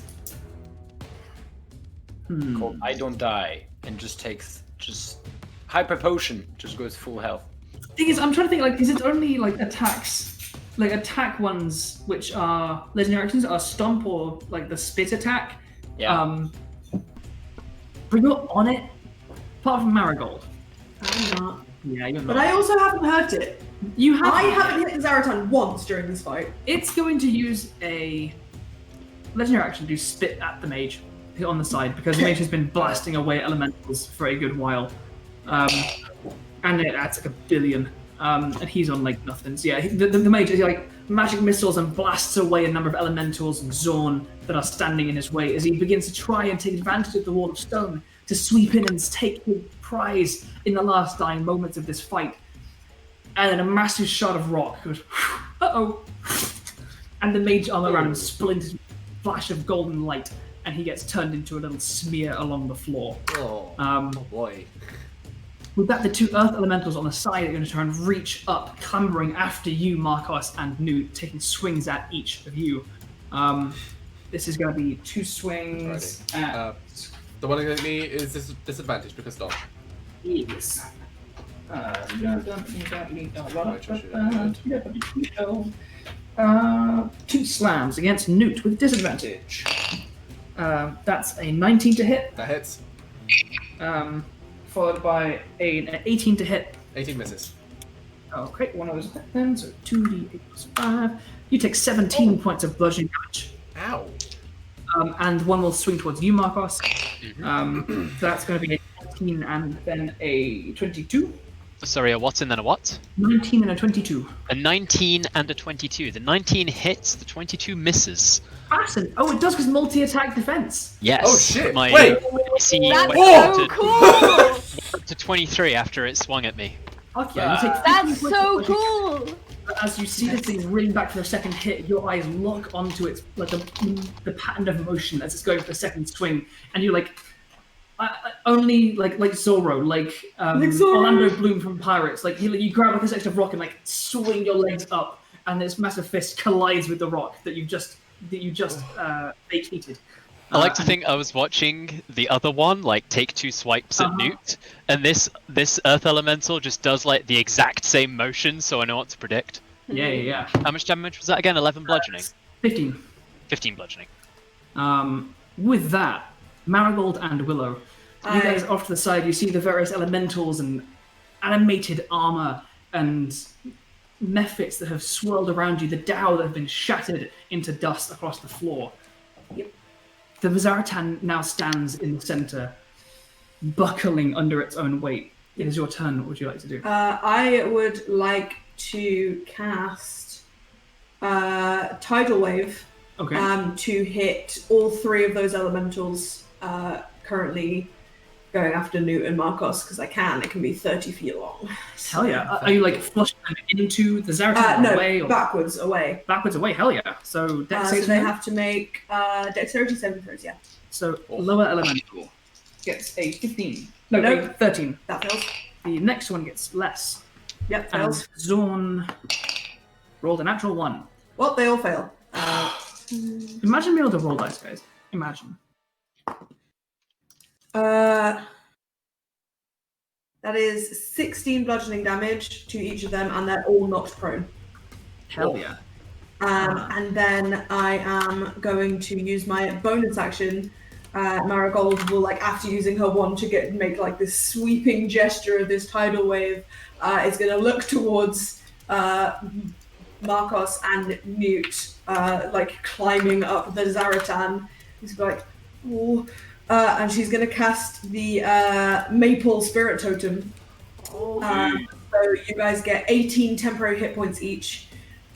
Speaker 3: Called I Don't Die, and just takes hyper potion, just goes full health.
Speaker 4: Thing is, I'm trying to think, like, because it's only like attacks, like attack ones which are legendary actions are stomp or like the spit attack.
Speaker 3: Yeah.
Speaker 4: But you're on it, apart from Marigold.
Speaker 2: I'm not.
Speaker 4: Yeah, you're not.
Speaker 2: But I also haven't hurt it. I haven't hit the Zaratan once during this fight.
Speaker 4: It's going to use a legendary action to spit at the mage on the side, because the mage has been blasting away elementals for a good while. And it adds like 1 billion. And he's on like nothing. So yeah, the mage is like magic missiles and blasts away a number of elementals and Zorn that are standing in his way as he begins to try and take advantage of the wall of stone to sweep in and take his prize in the last dying moments of this fight. And then a massive shot of rock goes, uh-oh. And the mage armor around him splinters with a flash of golden light, and he gets turned into a little smear along the floor.
Speaker 1: Oh boy.
Speaker 4: With that, the two earth elementals on the side are going to try and reach up, clambering after you, Markos and Nute, taking swings at each of you. This is going to be 2 swings at...
Speaker 1: the one against me is disadvantage because dog.
Speaker 4: Yes. 2 slams against Nute with disadvantage. That's a 19 to hit.
Speaker 1: That hits.
Speaker 4: Followed by an 18 to hit.
Speaker 1: 18 misses.
Speaker 4: Okay, one of those then, so 2d8 plus 5. You take 17 points of bludgeoning damage.
Speaker 1: Ow.
Speaker 4: And one will swing towards you, Markos. That's going to be a 19 and then a 22.
Speaker 6: Sorry, a what and then a what?
Speaker 4: 19 and a 22.
Speaker 6: A 19 and a 22. The 19 hits, the 22 misses.
Speaker 4: Fascinating. Oh, it does because multi-attack defense.
Speaker 6: Yes.
Speaker 1: Oh shit!
Speaker 6: My
Speaker 1: Wait!
Speaker 6: AC
Speaker 5: That's
Speaker 6: went
Speaker 5: so cool!
Speaker 6: up to 23 after it swung at me.
Speaker 4: Fuck yeah, you take 15
Speaker 5: That's
Speaker 4: points
Speaker 5: so
Speaker 4: of
Speaker 5: cool!
Speaker 4: As you see this thing ring back for a second hit, your eyes lock onto its like the pattern of motion as it's going for the second swing, and you're like, only like Zorro, like Orlando Bloom from Pirates. Like you grab like a section of rock and like swing your legs up, and this massive fist collides with the rock that you just vacated.
Speaker 6: I like to think I was watching the other one, like take 2 swipes at Nute, and this earth elemental just does like the exact same motion, so I know what to predict.
Speaker 4: Yeah.
Speaker 6: How much damage was that again? 11 bludgeoning?
Speaker 4: 15.
Speaker 6: 15 bludgeoning.
Speaker 4: With that, Marigold and Willow, you guys off to the side, you see the various elementals and animated armor and mephits that have swirled around you, the Tao that have been shattered into dust across the floor. Yep. The Zaratan now stands in the center, buckling under its own weight. It is your turn. What would you like to do?
Speaker 2: I would like to cast Tidal Wave to hit all 3 of those elementals currently going after Nute and Markos, because I can. It can be 30 feet long.
Speaker 4: Hell yeah. Are you like flushing them into the Zaratan
Speaker 2: no,
Speaker 4: away? Or...
Speaker 2: backwards away.
Speaker 4: Backwards away, hell yeah. So dexterity.
Speaker 2: So they have to make dexterity saving throws, yeah.
Speaker 4: So lower elemental gets a 15. No, a 13.
Speaker 2: That fails.
Speaker 4: The next one gets less.
Speaker 2: Yep, fails.
Speaker 4: And Zorn rolled a natural 1.
Speaker 2: Well, they all fail.
Speaker 4: Imagine being able to roll dice, guys. Imagine.
Speaker 2: That is 16 bludgeoning damage to each of them, and they're all knocked prone.
Speaker 4: Hell yeah.
Speaker 2: And then I am going to use my bonus action. Marigold will, like, after using her wand to make like this sweeping gesture of this tidal wave, is going to look towards Markos and Nute, like climbing up the Zaratan. He's like, Ooh. And she's going to cast the Maple Spirit Totem. So you guys get 18 temporary hit points each.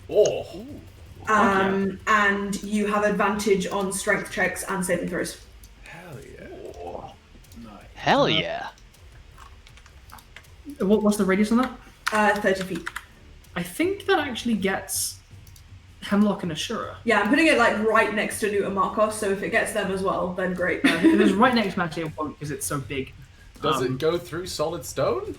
Speaker 1: Oh.
Speaker 2: And you have advantage on strength checks and saving throws.
Speaker 1: Hell yeah.
Speaker 3: Oh, nice.
Speaker 6: Hell yeah.
Speaker 4: What's the radius on that?
Speaker 2: 30 feet.
Speaker 4: I think that actually gets Hemlock and Ashura.
Speaker 2: Yeah, I'm putting it like right next to Nute and Markos, so if it gets them as well, then great.
Speaker 4: If it was right next to Matthew, it won't because it's so big.
Speaker 1: Does it go through solid stone?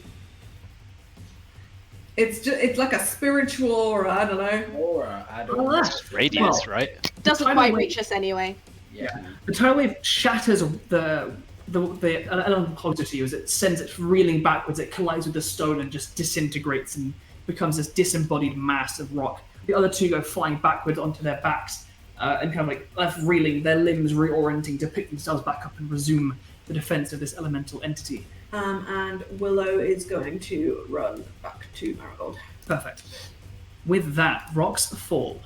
Speaker 2: It's like a spiritual aura, I don't know.
Speaker 3: Aura, I don't know.
Speaker 6: It's radius, right?
Speaker 5: Doesn't quite reach us anyway.
Speaker 3: Yeah.
Speaker 4: The tidal wave shatters the element positive to you as it sends it reeling backwards. It collides with the stone and just disintegrates and becomes this disembodied mass of rock. The other two go flying backwards onto their backs and kind of like left reeling, their limbs reorienting to pick themselves back up and resume the defense of this elemental entity.
Speaker 2: And Willow is going to run back to Marigold.
Speaker 4: Perfect. With that, rocks fall.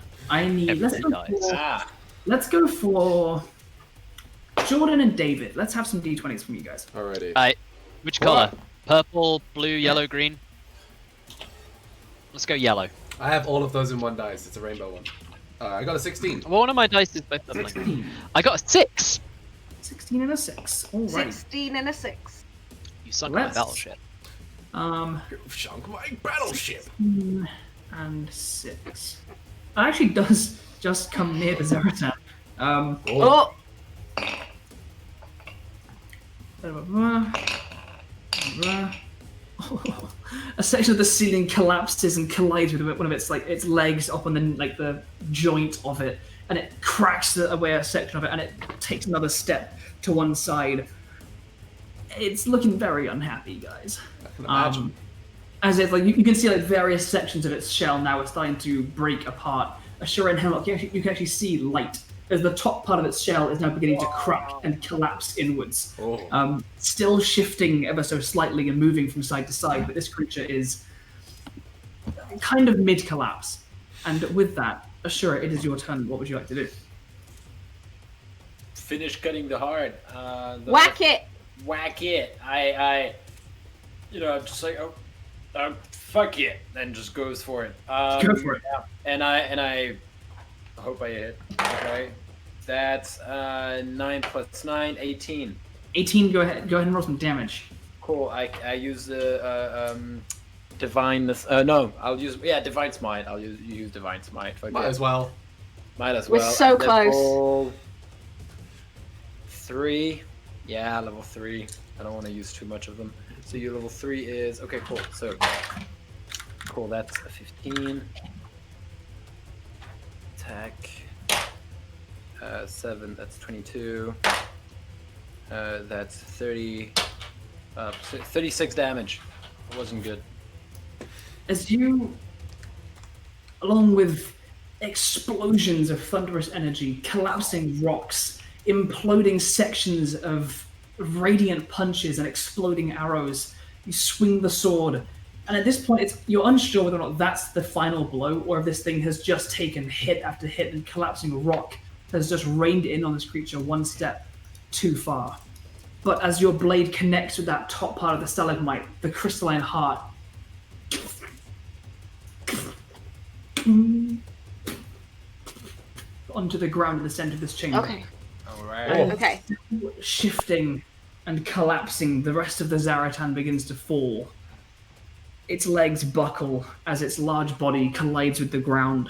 Speaker 4: Let's go for Jordan and David. Let's have some d20s from you guys.
Speaker 1: Alrighty.
Speaker 6: Which colour? Purple, blue, yellow, green? Let's go yellow.
Speaker 1: I have all of those in one dice. It's a rainbow one. I got a 16.
Speaker 6: Well, one of my dice is both doubling.
Speaker 4: 16.
Speaker 6: I got a 6!
Speaker 4: 16 and a 6. All right.
Speaker 5: 16 and a 6.
Speaker 6: You sunk my
Speaker 4: Let's-
Speaker 6: battleship.
Speaker 1: You've sunk my battleship.
Speaker 4: 16 and 6. It actually does just come near the Zaratan.
Speaker 5: Oh!
Speaker 4: A section of the ceiling collapses and collides with one of its legs up on the joint of it, and it cracks away a section of it, and it takes another step to one side. It's looking very unhappy, guys.
Speaker 1: I can imagine.
Speaker 4: As if you can see various sections of its shell now are starting to break apart. Ashura and Hemlock, you can actually see light as the top part of its shell is now beginning to crack and collapse inwards. Still shifting ever so slightly and moving from side to side, but this creature is kind of mid-collapse. And with that, Ashura, it is your turn. What would you like to do?
Speaker 3: Finish cutting the heart.
Speaker 5: Whack it!
Speaker 3: Whack it. I'm just like, fuck it, and just goes for it.
Speaker 4: Go for it.
Speaker 3: Yeah. And I hope I hit. Okay. That's 9 plus 9, 18.
Speaker 4: 18. Go ahead and roll some damage.
Speaker 3: Cool. I use the divine. I'll use divine smite. I'll use divine smite.
Speaker 1: Might as well.
Speaker 5: We're so close.
Speaker 3: Level 3. Yeah, level 3. I don't want to use too much of them. So your level 3 is okay. Cool. So cool. That's a 15. Attack. 7. That's 22. That's 30. 36 damage. It wasn't good.
Speaker 4: As you, along with explosions of thunderous energy, collapsing rocks, imploding sections of radiant punches and exploding arrows, you swing the sword. And at this point, you're unsure whether or not that's the final blow, or if this thing has just taken hit after hit, and collapsing rock has just rained in on this creature one step too far. But as your blade connects with that top part of the stalagmite, the crystalline heart onto the ground in the center of this chamber.
Speaker 5: Okay.
Speaker 3: Alright.
Speaker 5: Okay.
Speaker 4: Shifting and collapsing, the rest of the Zaratan begins to fall. Its legs buckle as its large body collides with the ground,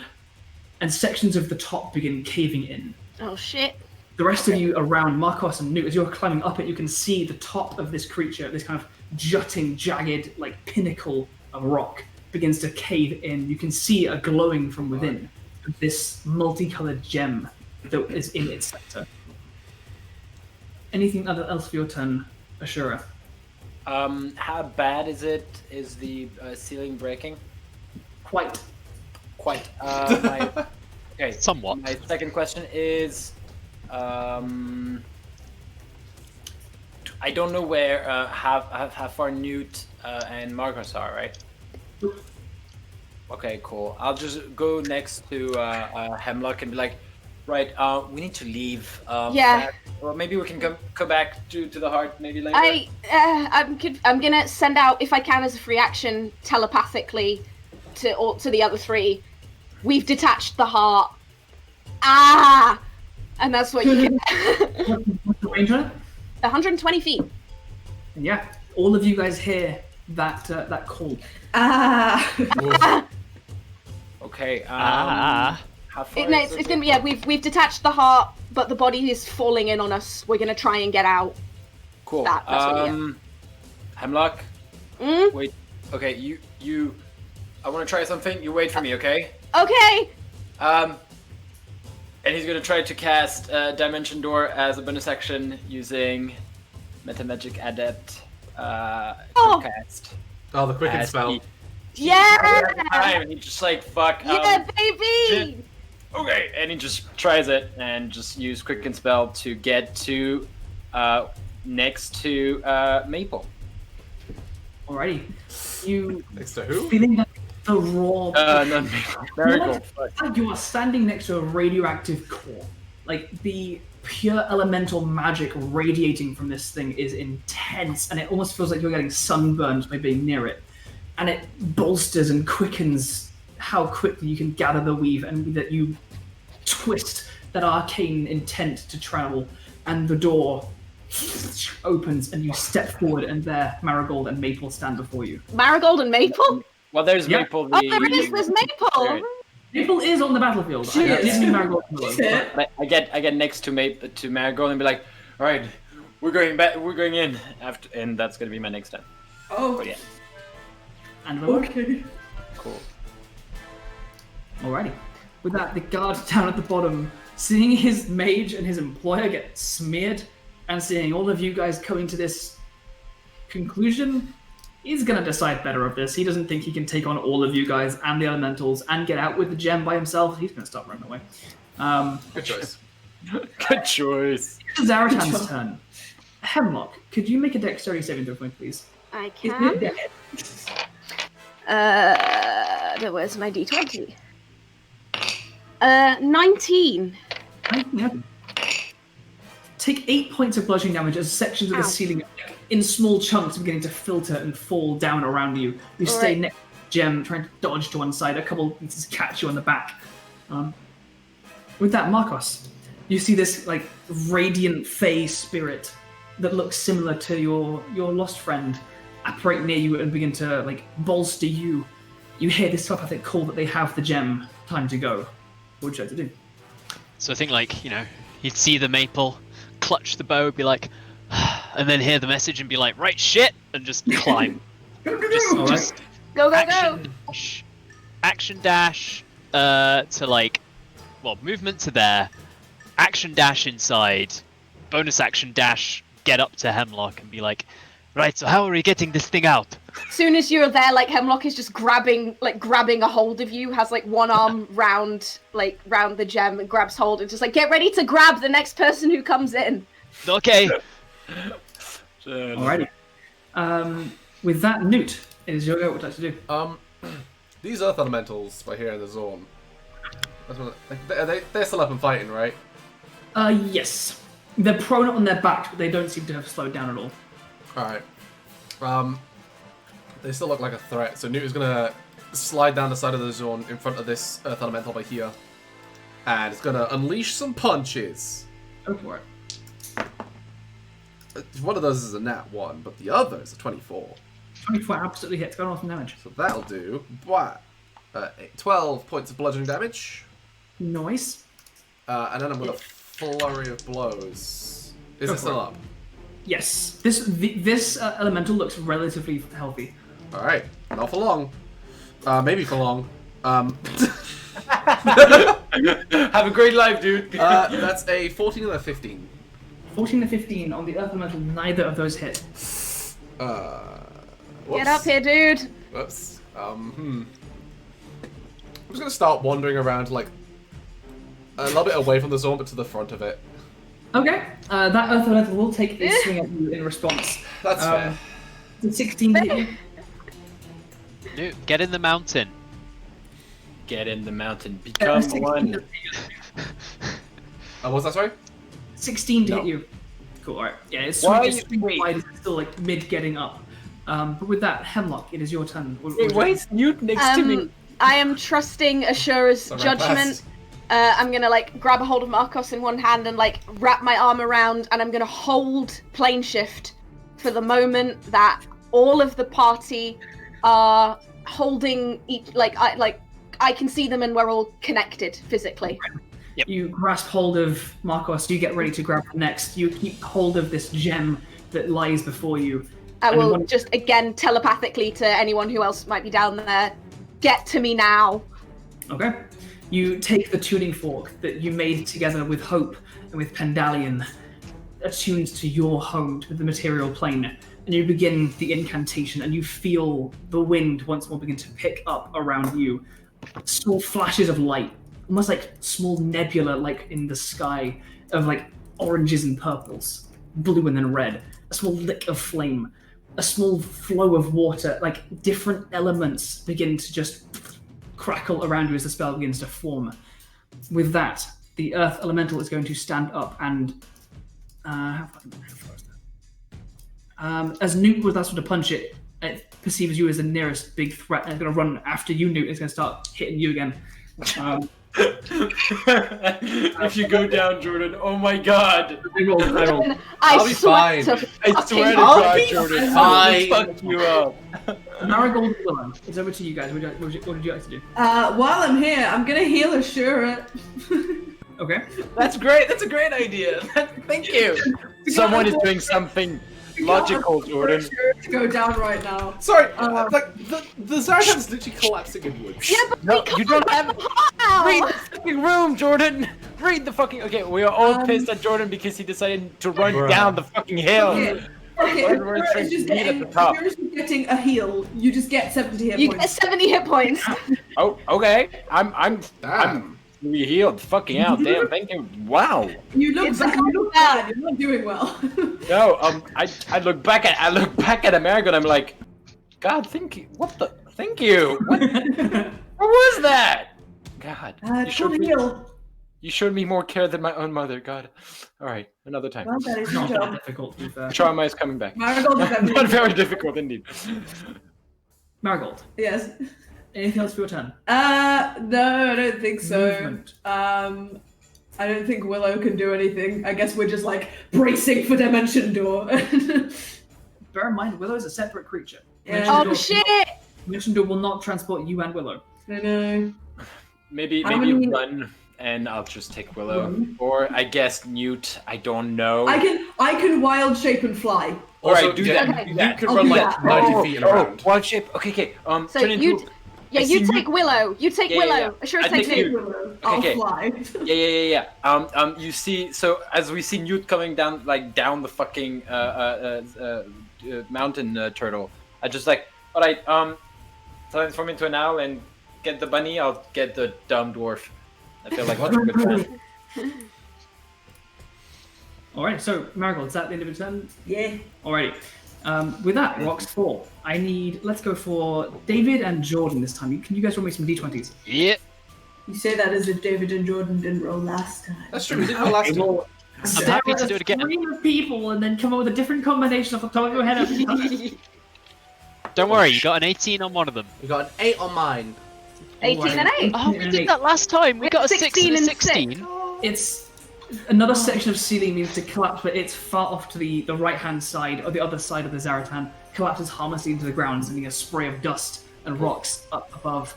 Speaker 4: and sections of the top begin caving in.
Speaker 5: Oh shit.
Speaker 4: The rest of you around, Markos and Nute, as you're climbing up it, you can see the top of this creature, this kind of jutting, jagged, pinnacle of rock, begins to cave in. You can see a glowing from within of this multicolored gem that is in its center. Anything else for your turn, Ashura?
Speaker 3: How bad is it? Is the ceiling breaking?
Speaker 4: Quite.
Speaker 3: Okay.
Speaker 6: Somewhat.
Speaker 3: My second question is, I don't know where how far Nute and Markos are, right? Okay, cool. I'll just go next to Hemlock and be like, Right. We need to leave.
Speaker 5: Yeah.
Speaker 3: Or maybe we can come back to the heart maybe later.
Speaker 5: I'm gonna send out, if I can, as a free action, telepathically to the other three. We've detached the heart. Ah! And that's what you can.
Speaker 4: What's the range on it?
Speaker 5: 120 feet.
Speaker 4: And yeah, all of you guys hear that call.
Speaker 3: Okay. How far
Speaker 5: It's gonna be, yeah, we've detached the heart, but the body is falling in on us. We're gonna try and get out.
Speaker 3: Cool.
Speaker 5: That's what
Speaker 3: Hemlock. Wait. Okay, you. I want to try something. You wait for me, okay?
Speaker 5: Okay.
Speaker 3: And he's gonna try to cast Dimension Door as a bonus action using Metamagic Adept. Cast.
Speaker 1: Oh, the quicken spell.
Speaker 5: Yeah.
Speaker 3: And he just like fuck.
Speaker 5: Yeah, baby.
Speaker 3: Okay, and he just tries it and just use Quicken Spell to get to next to Maple.
Speaker 4: Alrighty. You
Speaker 1: Next to who?
Speaker 4: feeling that the raw
Speaker 3: No, Maple. Marigold.
Speaker 4: you are standing next to a radioactive core. Like the pure elemental magic radiating from this thing is intense, and it almost feels like you're getting sunburned by being near it. And it bolsters and quickens how quickly you can gather the weave, and that you twist that arcane intent to travel, and the door opens and you step forward, and there Marigold and Maple stand before you.
Speaker 5: Marigold and Maple?
Speaker 3: Well, there's
Speaker 4: Yeah.
Speaker 3: Maple.
Speaker 5: Oh, there's Maple.
Speaker 4: Maple is on the battlefield. I didn't mean Marigold alone, but
Speaker 3: I get next to Marigold and be like, all right, we're going back. We're going in after, and that's gonna be my next time.
Speaker 2: Oh,
Speaker 3: But yeah,
Speaker 4: and
Speaker 2: okay.
Speaker 3: cool.
Speaker 4: Alrighty. With that, the guard down at the bottom, seeing his mage and his employer get smeared, and seeing all of you guys coming to this conclusion, he's gonna decide better of this. He doesn't think he can take on all of you guys and the elementals and get out with the gem by himself. He's gonna start running away.
Speaker 1: Good choice.
Speaker 3: Good choice.
Speaker 4: It's Zaratan's turn. Hemlock, could you make a dexterity saving throw for me, please?
Speaker 5: I
Speaker 4: Is
Speaker 5: can.
Speaker 4: it
Speaker 5: Where's my D20? 19.
Speaker 4: Yeah. Take 8 points of bludgeoning damage as sections of the
Speaker 5: Ow.
Speaker 4: ceiling in small chunks are beginning to filter and fall down around you. You stay
Speaker 5: Alright.
Speaker 4: next to the gem, trying to dodge to one side. A couple pieces catch you on the back. With that, Markos, you see this like radiant fey spirit that looks similar to your lost friend apparate near you and begin to like bolster you. You hear this telepathic call that they have the gem. Time to go. What would you like to do?
Speaker 6: So I think, like, he'd see the Maple, clutch the bow, be like, and then hear the message and be like, right, shit, and just climb. just
Speaker 5: Go, go,
Speaker 6: action dash to, like, well, movement to there, action dash inside, bonus action dash, get up to Hemlock and be like, right, so how are we getting this thing out?
Speaker 5: Soon as you're there, like, Hemlock is just grabbing a hold of you, has like one arm round the gem and grabs hold and just like, get ready to grab the next person who comes in.
Speaker 6: Okay.
Speaker 4: Alrighty. With that, Nute, it is your go. What would you like to do?
Speaker 1: These earth elementals by here in the zone. They're still up and fighting, right?
Speaker 4: Yes. They're prone on their backs, but they don't seem to have slowed down at all.
Speaker 1: Alright. They still look like a threat, so Nute is gonna slide down the side of the zone in front of this earth elemental by here. And it's gonna unleash some punches.
Speaker 4: Go for it.
Speaker 1: One of those is a nat 1, but the other is a 24.
Speaker 4: 24 absolutely hits. Go on some damage.
Speaker 1: So that'll do, 12 points of bludgeoning damage.
Speaker 4: Nice.
Speaker 1: And then I'm gonna flurry of blows. Is
Speaker 4: Go
Speaker 1: it
Speaker 4: for
Speaker 1: still
Speaker 4: it.
Speaker 1: up?
Speaker 4: Yes. This elemental looks relatively healthy.
Speaker 1: Alright, not for long. Maybe for long.
Speaker 3: Have a great life, dude.
Speaker 1: That's a 14 and a 15.
Speaker 4: 14 to 15 on the earth elemental. Neither of those hit.
Speaker 5: Get up here, dude.
Speaker 1: Whoops. I'm just gonna start wandering around, like, a little bit away from the zone, but to the front of it.
Speaker 4: Okay. That earth elemental will take a swing at you in response.
Speaker 1: That's fair.
Speaker 4: Did 16 hit you?
Speaker 6: Nute, get in the mountain.
Speaker 3: Get in the mountain. Become one.
Speaker 1: What was that, sorry?
Speaker 4: 16 to
Speaker 3: No.
Speaker 4: hit you. Cool, alright. Yeah, it's
Speaker 3: Why
Speaker 4: swinging
Speaker 3: wait.
Speaker 4: wide, it's still like mid getting up. But with that, Hemlock, it is your turn.
Speaker 3: Wait, why is Nute next to me?
Speaker 5: I am trusting Ashura's
Speaker 1: Sorry,
Speaker 5: judgment. I'm gonna like grab a hold of Markos in one hand and like wrap my arm around, and I'm gonna hold plane shift for the moment that all of the party are holding each. I can see them and we're all connected physically.
Speaker 6: Yep.
Speaker 4: You grasp hold of Markos, you get ready to grab the next. You keep hold of this gem that lies before you.
Speaker 5: I
Speaker 4: And
Speaker 5: will
Speaker 4: one-
Speaker 5: just again telepathically to anyone who else might be down there. Get to me now.
Speaker 4: Okay. You take the tuning fork that you made together with Hope and with Pendalion, attuned to your home, to the material plane, and you begin the incantation, and you feel the wind once more begin to pick up around you. Small flashes of light, almost like small nebula, like in the sky, of like oranges and purples, blue and then red. A small lick of flame, a small flow of water, like different elements begin to just crackle around you as the spell begins to form. With that, the Earth Elemental is going to stand up and how far is that? As Nute was last one to punch it, it perceives you as the nearest big threat, and it's going to run after you, Nute. It's going to start hitting you again.
Speaker 3: If you go down, Jordan, oh my god!
Speaker 4: I rolled.
Speaker 1: I'll be fine.
Speaker 3: I swear to
Speaker 1: I'll
Speaker 3: God,
Speaker 1: be
Speaker 3: Jordan,
Speaker 1: fine.
Speaker 3: I will fuck you up.
Speaker 4: Marigold and Willow, it's over to you guys. What did you like to do?
Speaker 2: While I'm here, I'm gonna heal Ashura.
Speaker 4: Okay.
Speaker 3: That's great. That's a great idea. Thank you. Someone is doing something logical, Jordan.
Speaker 2: Ashura to go down right now.
Speaker 1: Sorry, like, the Zaratan's literally collapsing inwards.
Speaker 5: Yeah, but
Speaker 3: No,
Speaker 5: we can't
Speaker 3: you don't have.
Speaker 5: How?
Speaker 3: Read the fucking room, Jordan. Read the fucking. Okay, we are all pissed at Jordan because he decided to run down the fucking hill.
Speaker 2: Okay,
Speaker 3: Everyone's
Speaker 2: Ashura
Speaker 3: trying
Speaker 2: is
Speaker 3: to
Speaker 2: just
Speaker 3: meet at the top.
Speaker 2: Ashura's just getting a heal. You just get 70 hit
Speaker 5: You get
Speaker 2: points.
Speaker 5: 70 hit points.
Speaker 3: Oh, okay. I'm
Speaker 1: Damn.
Speaker 3: re-healed. Fucking out. Damn. Thank you. Wow.
Speaker 2: You look
Speaker 5: It's
Speaker 2: bad.
Speaker 5: a
Speaker 2: You look bad. You're not doing well.
Speaker 3: No. I look back at America and I'm like, God, thank you. What the? Thank you. What was that? God. You showed me more care than my own mother. God. All right. Another time.
Speaker 2: Well, that is
Speaker 4: Not
Speaker 2: your
Speaker 4: that
Speaker 2: job.
Speaker 4: difficult, to be fair.
Speaker 3: Trauma is coming back.
Speaker 2: Marigold is everything.
Speaker 3: Not very difficult indeed.
Speaker 4: Marigold,
Speaker 2: Yes.
Speaker 4: anything else for your turn?
Speaker 2: No, I don't think so.
Speaker 4: Movement.
Speaker 2: I don't think Willow can do anything. I guess we're just like bracing for Dimension Door.
Speaker 4: Bear in mind, Willow is a separate creature.
Speaker 2: Yeah.
Speaker 5: Oh shit!
Speaker 4: Dimension Door will not transport you and Willow.
Speaker 2: I know.
Speaker 3: Maybe
Speaker 2: How many-
Speaker 3: run and I'll just take Willow. Or I guess Nute. I don't know.
Speaker 2: I can wild shape and fly.
Speaker 1: Also,
Speaker 3: Alright, do
Speaker 1: yeah,
Speaker 3: that.
Speaker 5: Okay.
Speaker 3: Do that.
Speaker 1: You can
Speaker 2: I'll
Speaker 1: run
Speaker 2: do
Speaker 1: like
Speaker 2: that.
Speaker 1: 90 feet and around.
Speaker 3: Wild shape. Okay.
Speaker 5: So
Speaker 3: turn
Speaker 5: you,
Speaker 3: into.
Speaker 5: yeah,
Speaker 3: I
Speaker 5: you
Speaker 3: see
Speaker 5: take Willow. You take
Speaker 3: Yeah,
Speaker 5: Willow.
Speaker 3: yeah.
Speaker 5: Ashura
Speaker 3: I
Speaker 5: takes
Speaker 3: take
Speaker 5: me.
Speaker 2: Willow. I'll
Speaker 3: Okay.
Speaker 2: fly.
Speaker 3: Yeah. You see, so as we see Nute coming down, like down the fucking mountain turtle, I just like, all right, transform into an owl and get the bunny. I'll get the dumb dwarf. I feel like that's a good plan.
Speaker 4: Alright, so Marigold, is that the end of your turn?
Speaker 2: Yeah.
Speaker 4: Alrighty. With that, rocks 4. Let's go for David and Jordan this time. Can you guys roll me some d20s?
Speaker 6: Yeah.
Speaker 2: You say that as if David and Jordan didn't roll last time.
Speaker 1: That's true, we did that last time.
Speaker 4: Roll
Speaker 6: I'm happy to do it again.
Speaker 4: stream of people and then come up with a different combination off the top of your head every time.
Speaker 6: Don't worry, you got an 18 on one of them.
Speaker 1: We got an 8 on mine.
Speaker 5: 18 and 8.
Speaker 6: Oh, we did that last time. We got a 6 and a
Speaker 5: 16 and
Speaker 6: 16.
Speaker 4: It's another section of ceiling means to collapse, but it's far off to the right-hand side, or the other side of the Zaratan, collapses harmlessly into the ground, sending a spray of dust and rocks up above.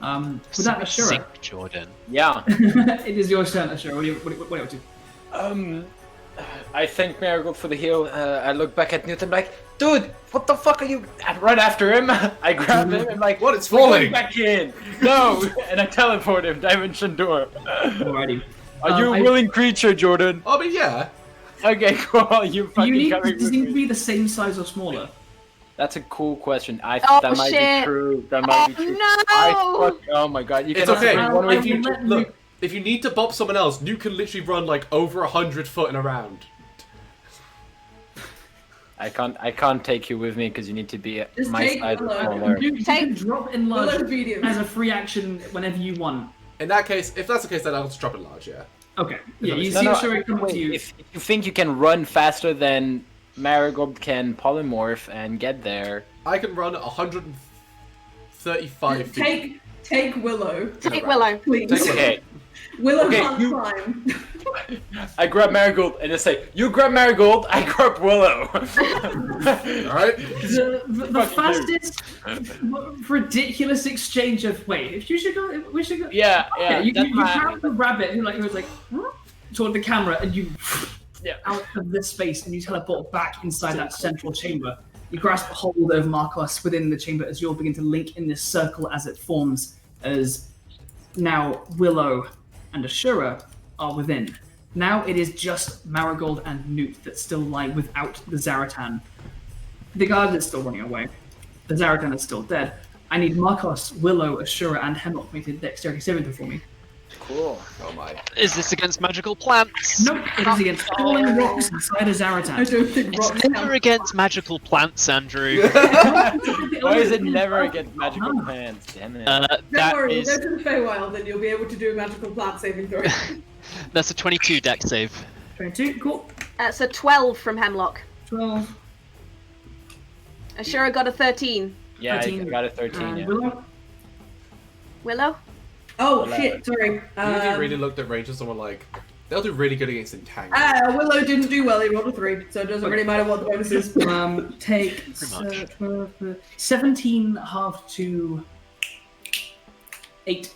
Speaker 4: With that, Ashura,
Speaker 6: Sink, Jordan.
Speaker 3: Yeah.
Speaker 4: it is your turn, Ashura. What are you up to?
Speaker 3: I thank Marigold for the heal. I look back at Newton like, dude, what the fuck are you? I run after him. I grab him and like,
Speaker 1: What? It's
Speaker 3: "We're going
Speaker 1: falling."
Speaker 3: back in. No, and I teleport him. Dimension door.
Speaker 4: Alrighty.
Speaker 3: Are you a willing creature, Jordan?
Speaker 1: I mean, yeah.
Speaker 3: Okay, cool. You fucking
Speaker 4: You need
Speaker 3: coming
Speaker 4: to
Speaker 3: with me.
Speaker 4: be the same size or smaller.
Speaker 3: That's a cool question.
Speaker 5: Oh,
Speaker 3: That might
Speaker 5: shit.
Speaker 3: be true. That might be true.
Speaker 5: no!
Speaker 3: Oh my god. You
Speaker 1: It's
Speaker 3: can
Speaker 1: okay.
Speaker 3: only one way
Speaker 1: If you,
Speaker 4: let
Speaker 1: look, if you need to bop someone else, you can literally run like over 100 foot and around.
Speaker 3: I can't take you with me because you need to be
Speaker 2: Just
Speaker 3: my
Speaker 2: take
Speaker 3: size or
Speaker 2: Willow.
Speaker 3: smaller.
Speaker 4: You
Speaker 5: Take-
Speaker 4: can drop enlarge
Speaker 2: Willow's medium.
Speaker 4: as a free action whenever you want.
Speaker 1: In that case, if that's the case, then I'll just drop it large, yeah.
Speaker 4: Okay. Yeah, you
Speaker 3: No,
Speaker 4: see
Speaker 3: no,
Speaker 4: Ashura come to you.
Speaker 3: if you think you can run faster than Marigold can polymorph and get there.
Speaker 1: I can run 135 feet.
Speaker 2: Take Willow.
Speaker 5: Take Willow.
Speaker 2: Please.
Speaker 1: Take Willow.
Speaker 3: Okay.
Speaker 2: Willow
Speaker 3: Okay,
Speaker 2: can't climb.
Speaker 3: I grab Marigold and just say, "You grab Marigold, I grab Willow."
Speaker 1: Alright?
Speaker 4: The fastest, ridiculous exchange of wait. We should go.
Speaker 3: Yeah, yeah.
Speaker 4: You
Speaker 3: that's my-
Speaker 4: grab the rabbit who was like toward the camera, and you
Speaker 3: Yeah.
Speaker 4: out of this space, and you teleport back inside that central chamber. You grasp hold of Markos within the chamber as you all begin to link in this circle as it forms. As now Willow and Ashura are within. Now it is just Marigold and Nute that still lie without the Zaratan. The guard is still running away. The Zaratan is still dead. I need Markos, Willow, Ashura, and Hemlock make a dexterity saving throw for me.
Speaker 3: Cool.
Speaker 1: Oh my.
Speaker 6: Is this against magical plants?
Speaker 4: Nope, it is against falling rocks inside a
Speaker 2: I
Speaker 4: Zaratan.
Speaker 2: don't think
Speaker 6: It's
Speaker 2: rocks
Speaker 6: never
Speaker 2: count.
Speaker 6: against magical plants, Andrew.
Speaker 3: Why is it never against magical plants? Damn it.
Speaker 2: Don't
Speaker 6: That
Speaker 2: worry,
Speaker 6: is
Speaker 2: we'll go to the Feywild and you'll be able to do a magical plant saving throw.
Speaker 6: that's a 22 dex save.
Speaker 4: 22, cool.
Speaker 5: That's a 12 from Hemlock.
Speaker 4: 12.
Speaker 5: Ashura got a 13.
Speaker 3: Yeah, I
Speaker 4: 13.
Speaker 3: got a 13.
Speaker 4: And
Speaker 3: Yeah.
Speaker 4: Willow?
Speaker 5: Willow?
Speaker 2: Oh
Speaker 3: Well,
Speaker 2: shit, sorry.
Speaker 1: You really looked at Rangers and were like, they'll do really good against Entangle.
Speaker 2: Willow didn't do well, he rolled a 3, so it doesn't really matter what the bonus is.
Speaker 4: Take
Speaker 6: much.
Speaker 4: 12, 17 half to 8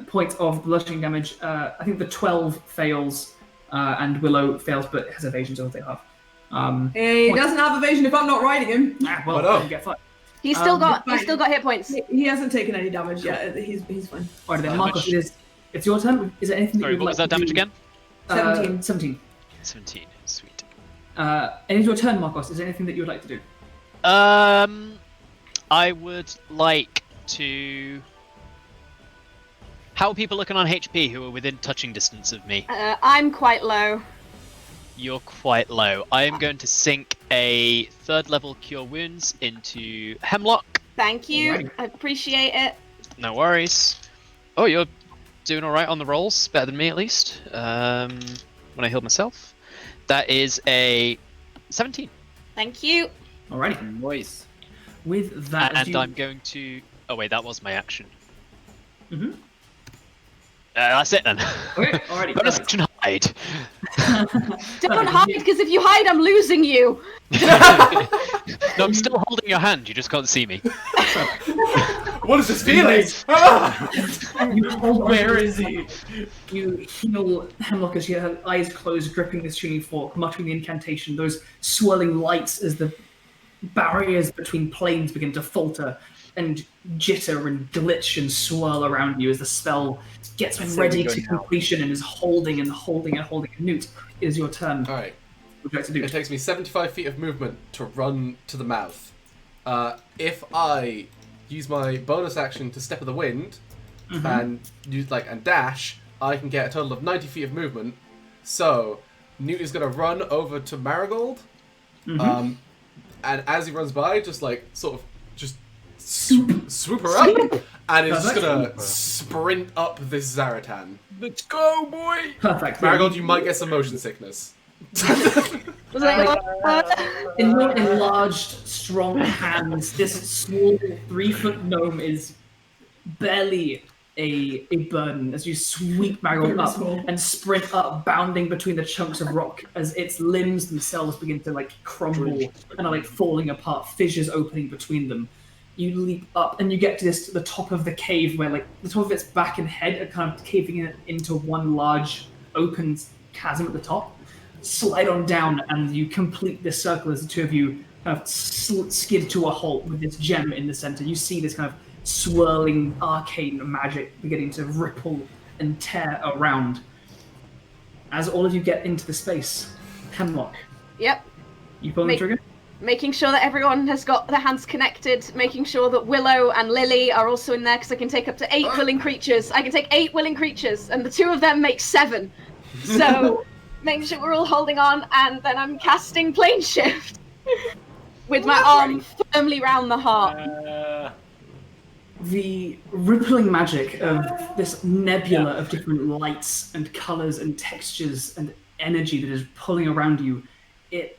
Speaker 4: points of bludgeoning damage. I think the 12 fails, and Willow fails, but has evasion, so I'll take half.
Speaker 2: He doesn't have evasion if I'm not riding him.
Speaker 4: Well,
Speaker 1: Why not?
Speaker 4: then get fucked.
Speaker 5: He's still got
Speaker 2: fine.
Speaker 5: hit points.
Speaker 2: He hasn't taken any damage yet, he's fine.
Speaker 4: Alright then,
Speaker 6: Damage.
Speaker 4: Markos, it's your turn. Is there anything
Speaker 6: Sorry,
Speaker 4: that you'd
Speaker 6: what
Speaker 4: like
Speaker 6: was that
Speaker 4: to
Speaker 6: damage
Speaker 4: do?
Speaker 6: again?
Speaker 2: 17.
Speaker 4: 17.
Speaker 6: 17. Sweet.
Speaker 4: And it's your turn, Markos. Is there anything that you would like to do?
Speaker 6: I would like to. How are people looking on HP who are within touching distance of me?
Speaker 5: I'm quite low.
Speaker 6: You're quite low. I am going to sink a 3rd level Cure Wounds into Hemlock.
Speaker 5: Thank you.
Speaker 4: Alright.
Speaker 5: I appreciate it.
Speaker 6: No worries. Oh, you're doing alright on the rolls. Better than me, at least. When I healed myself. That is a 17.
Speaker 5: Thank you.
Speaker 4: Alrighty.
Speaker 3: Nice.
Speaker 4: With that, as
Speaker 6: And
Speaker 4: you...
Speaker 6: I'm going to... Oh, wait, that was my action.
Speaker 4: Mhm.
Speaker 6: That's it, then.
Speaker 4: Okay, alrighty.
Speaker 6: Bonus
Speaker 4: perfect.
Speaker 6: action hide.
Speaker 5: Don't hide, because if you hide, I'm losing you.
Speaker 6: No, I'm still holding your hand. You just can't see me.
Speaker 1: What is this feeling? Ah!
Speaker 4: You hold on
Speaker 3: Where
Speaker 4: to
Speaker 3: is
Speaker 4: his
Speaker 3: he?
Speaker 4: You heal Hemlock as your eyes closed, gripping this tuning fork, muttering the incantation, those swirling lights as the barriers between planes begin to falter and jitter and glitch and swirl around you as the spell gets
Speaker 3: That's
Speaker 4: ready
Speaker 3: so
Speaker 4: to
Speaker 3: good now.
Speaker 4: completion and is holding and holding and holding. Nute, it is your turn.
Speaker 1: Alright.
Speaker 4: What would you like to do?
Speaker 1: It takes me 75 feet of movement to run to the mouth. If I use my bonus action to Step of the Wind and use and dash, I can get a total of 90 feet of movement. So Nute is gonna run over to Marigold, and as he runs by, just swoop her up, and is just gonna sprint up this Zaratan.
Speaker 3: Let's go, boy!
Speaker 4: Perfect.
Speaker 1: Marigold, you might get some motion sickness.
Speaker 5: Was like,
Speaker 4: In your enlarged, strong hands, this small 3-foot gnome is barely a burden as you sweep Marigold
Speaker 2: Very
Speaker 4: up
Speaker 2: small.
Speaker 4: and sprint up, bounding between the chunks of rock as its limbs themselves begin to crumble and are falling apart, fissures opening between them. You leap up and you get to the top of the cave where the top of its back and head are kind of caving in into one large open chasm at the top. Slide on down and you complete this circle as the two of you kind of skid to a halt with this gem in the center. You see this kind of swirling arcane magic beginning to ripple and tear around. As all of you get into the space, Hemlock,
Speaker 5: yep.
Speaker 4: you pull the trigger?
Speaker 5: Making sure that everyone has got their hands connected, making sure that Willow and Lily are also in there, because I can take up to 8 willing creatures. I can take 8 willing creatures, and the 2 of them make 7. So, making sure we're all holding on, and then I'm casting Plane Shift with my arm firmly round the heart.
Speaker 4: the rippling magic of this nebula of different lights and colors and textures and energy that is pulling around you, it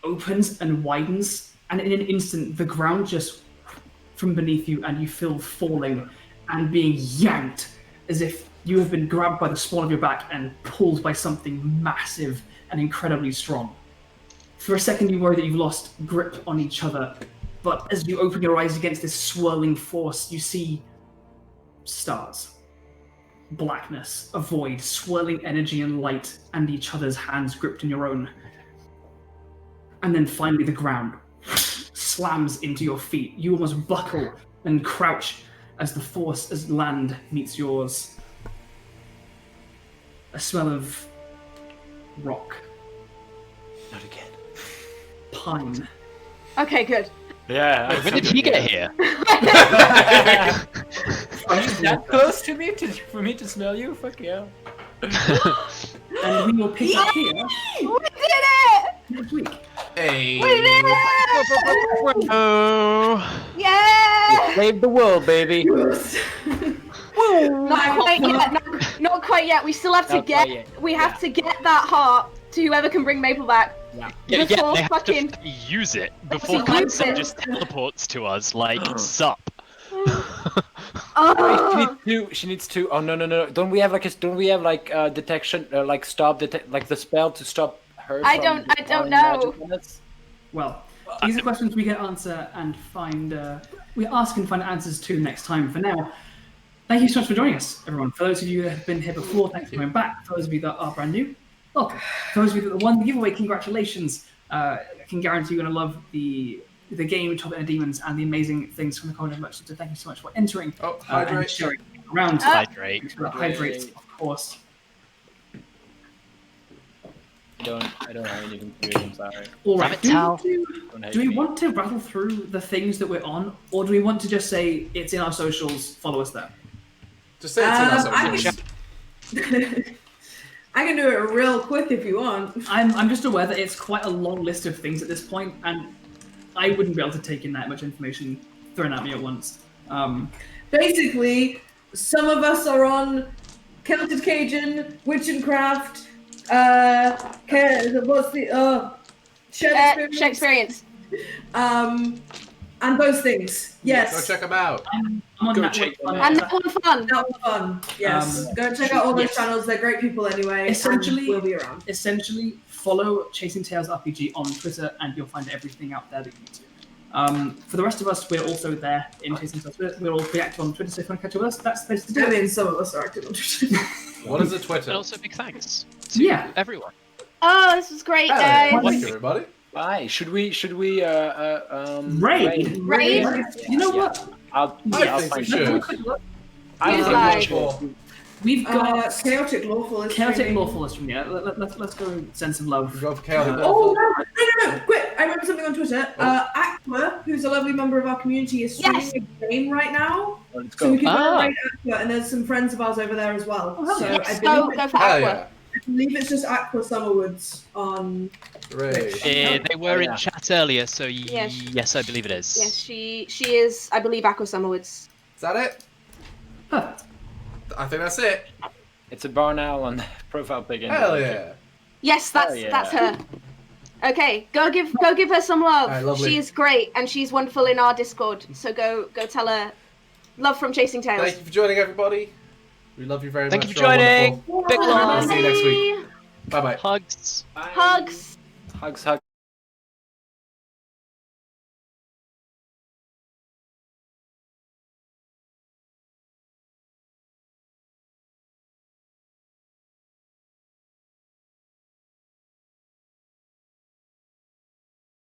Speaker 4: opens and widens, and in an instant the ground just from beneath you, and you feel falling and being yanked as if you have been grabbed by the small of your back and pulled by something massive and incredibly strong. For a second you worry that you've lost grip on each other, but as you open your eyes against this swirling force, you see stars, blackness, a void, swirling energy and light, and each other's hands gripped in your own. And then finally the ground slams into your feet. You almost buckle and crouch as the force as land meets yours. A smell of rock.
Speaker 3: Not again.
Speaker 4: Pine.
Speaker 5: Okay, good.
Speaker 3: Yeah.
Speaker 6: When did he get here?
Speaker 3: Are you that close to me for me to smell you? Fuck yeah.
Speaker 4: And we will pick up here
Speaker 5: We did it!
Speaker 4: next week.
Speaker 1: Hey.
Speaker 5: We did it!
Speaker 6: Oh.
Speaker 5: Yeah!
Speaker 3: Save the world, baby.
Speaker 5: Not quite yet. Not quite yet. We still have to
Speaker 3: Not quite
Speaker 5: get.
Speaker 3: yet.
Speaker 5: We have to get that heart to whoever can bring Maple back.
Speaker 6: Yeah,
Speaker 5: Before
Speaker 6: they have
Speaker 5: fucking-
Speaker 6: to use it before
Speaker 5: use
Speaker 6: Datson
Speaker 5: it.
Speaker 6: just teleports to us like sup.
Speaker 5: Oh.
Speaker 3: She needs to. Oh no! Don't we have like detection, like the spell to stop her?
Speaker 5: I
Speaker 3: from
Speaker 5: don't
Speaker 3: deploying
Speaker 5: know.
Speaker 3: magic on us?
Speaker 4: Well, these are questions we can answer and find. We ask and find answers to next time. For now, thank you so much for joining us, everyone. For those of you that have been here before, thanks for coming back. For those of you that are brand new, welcome. For those of you that won the giveaway, congratulations. I can guarantee you're going to love the game, Top End Demons, and the amazing things from the Corner Merchant. So thank you so much for entering and
Speaker 1: Hydrate.
Speaker 4: sharing around.
Speaker 6: Hydrate.
Speaker 4: Hydrate, of course.
Speaker 3: I don't have anything to do. I'm sorry.
Speaker 4: All
Speaker 6: Damn
Speaker 4: right.
Speaker 6: it, Tal.
Speaker 3: Don't hate
Speaker 4: Do we
Speaker 3: me.
Speaker 4: want to rattle through the things that we're on, or do we want to just say it's in our socials, follow us there?
Speaker 1: Just say it's in our
Speaker 2: I
Speaker 1: socials.
Speaker 2: I can do it real quick if you want.
Speaker 4: I'm just aware that it's quite a long list of things at this point, and I wouldn't be able to take in that much information thrown at me at once.
Speaker 2: Basically, some of us are on Celtic Cajun, Witch and Craft, what's the Shared
Speaker 5: Shared experience.
Speaker 2: and those things. Yes.
Speaker 1: Go check them out.
Speaker 4: I'm on
Speaker 3: Go
Speaker 4: that
Speaker 3: check
Speaker 4: one.
Speaker 3: them out.
Speaker 5: And the fun.
Speaker 2: That was fun. Yes. Go check out all those channels. They're great people anyway.
Speaker 4: Essentially-
Speaker 2: and we'll be around.
Speaker 4: Essentially, follow Chasing Tails RPG on Twitter, and you'll find everything out there that you need to. For the rest of us, we're also there in Chasing Tails. We're all be active on Twitter, so if you want to catch up with us, that's the place to do
Speaker 2: I
Speaker 4: it.
Speaker 2: mean, some of us are active on Twitter.
Speaker 1: What is a Twitter?
Speaker 6: And also big thanks to
Speaker 4: Yeah.
Speaker 6: everyone.
Speaker 5: Oh, this was great,
Speaker 1: Hello,
Speaker 5: guys.
Speaker 1: thank you, everybody.
Speaker 3: Why? Should we
Speaker 4: Raid.
Speaker 5: Raid?
Speaker 4: You know
Speaker 3: Yeah.
Speaker 4: what?
Speaker 3: I'll
Speaker 1: I think we
Speaker 3: find
Speaker 1: should.
Speaker 3: I'll
Speaker 5: Use
Speaker 3: find
Speaker 5: live.
Speaker 3: it.
Speaker 4: We've got
Speaker 2: Chaotic Lawful is
Speaker 4: Chaotic
Speaker 2: streaming.
Speaker 4: Lawful is from here. Let's go send some love.
Speaker 1: We go for chaotic.
Speaker 2: Oh no! Quick! I remember something on Twitter. Aqua, who's a lovely member of our community, is streaming a game right now.
Speaker 3: Let's
Speaker 2: So
Speaker 3: go.
Speaker 2: we can go
Speaker 6: Ah.
Speaker 2: raid Aqua, and there's some friends of ours over there as well.
Speaker 4: Oh,
Speaker 2: so
Speaker 5: Yes,
Speaker 2: I
Speaker 5: go
Speaker 2: believe,
Speaker 5: for
Speaker 1: Hell
Speaker 5: Aqua.
Speaker 1: yeah.
Speaker 2: I believe it's just Aqua Summerwoods on.
Speaker 1: Great.
Speaker 6: They were in
Speaker 3: yeah.
Speaker 6: chat earlier, so
Speaker 5: Yes.
Speaker 6: yes, I believe it is.
Speaker 5: Yes, she is, I believe, Aqua Summerwoods.
Speaker 1: Is that it?
Speaker 4: Perfect.
Speaker 1: I think that's it.
Speaker 3: It's a barn owl on the profile pic.
Speaker 1: Hell yeah.
Speaker 5: Yes, that's
Speaker 3: yeah.
Speaker 5: that's her. Okay, go give her some love.
Speaker 1: Alright, lovely.
Speaker 5: She is great and she's wonderful in our Discord. So go tell her love from Chasing Tails.
Speaker 1: Thank you for joining, everybody. We love you very
Speaker 6: Thank
Speaker 1: much.
Speaker 6: you for joining. Big
Speaker 1: We'll
Speaker 6: love.
Speaker 1: see you next week. Bye bye.
Speaker 6: Hugs.
Speaker 5: Hugs.
Speaker 3: Hugs.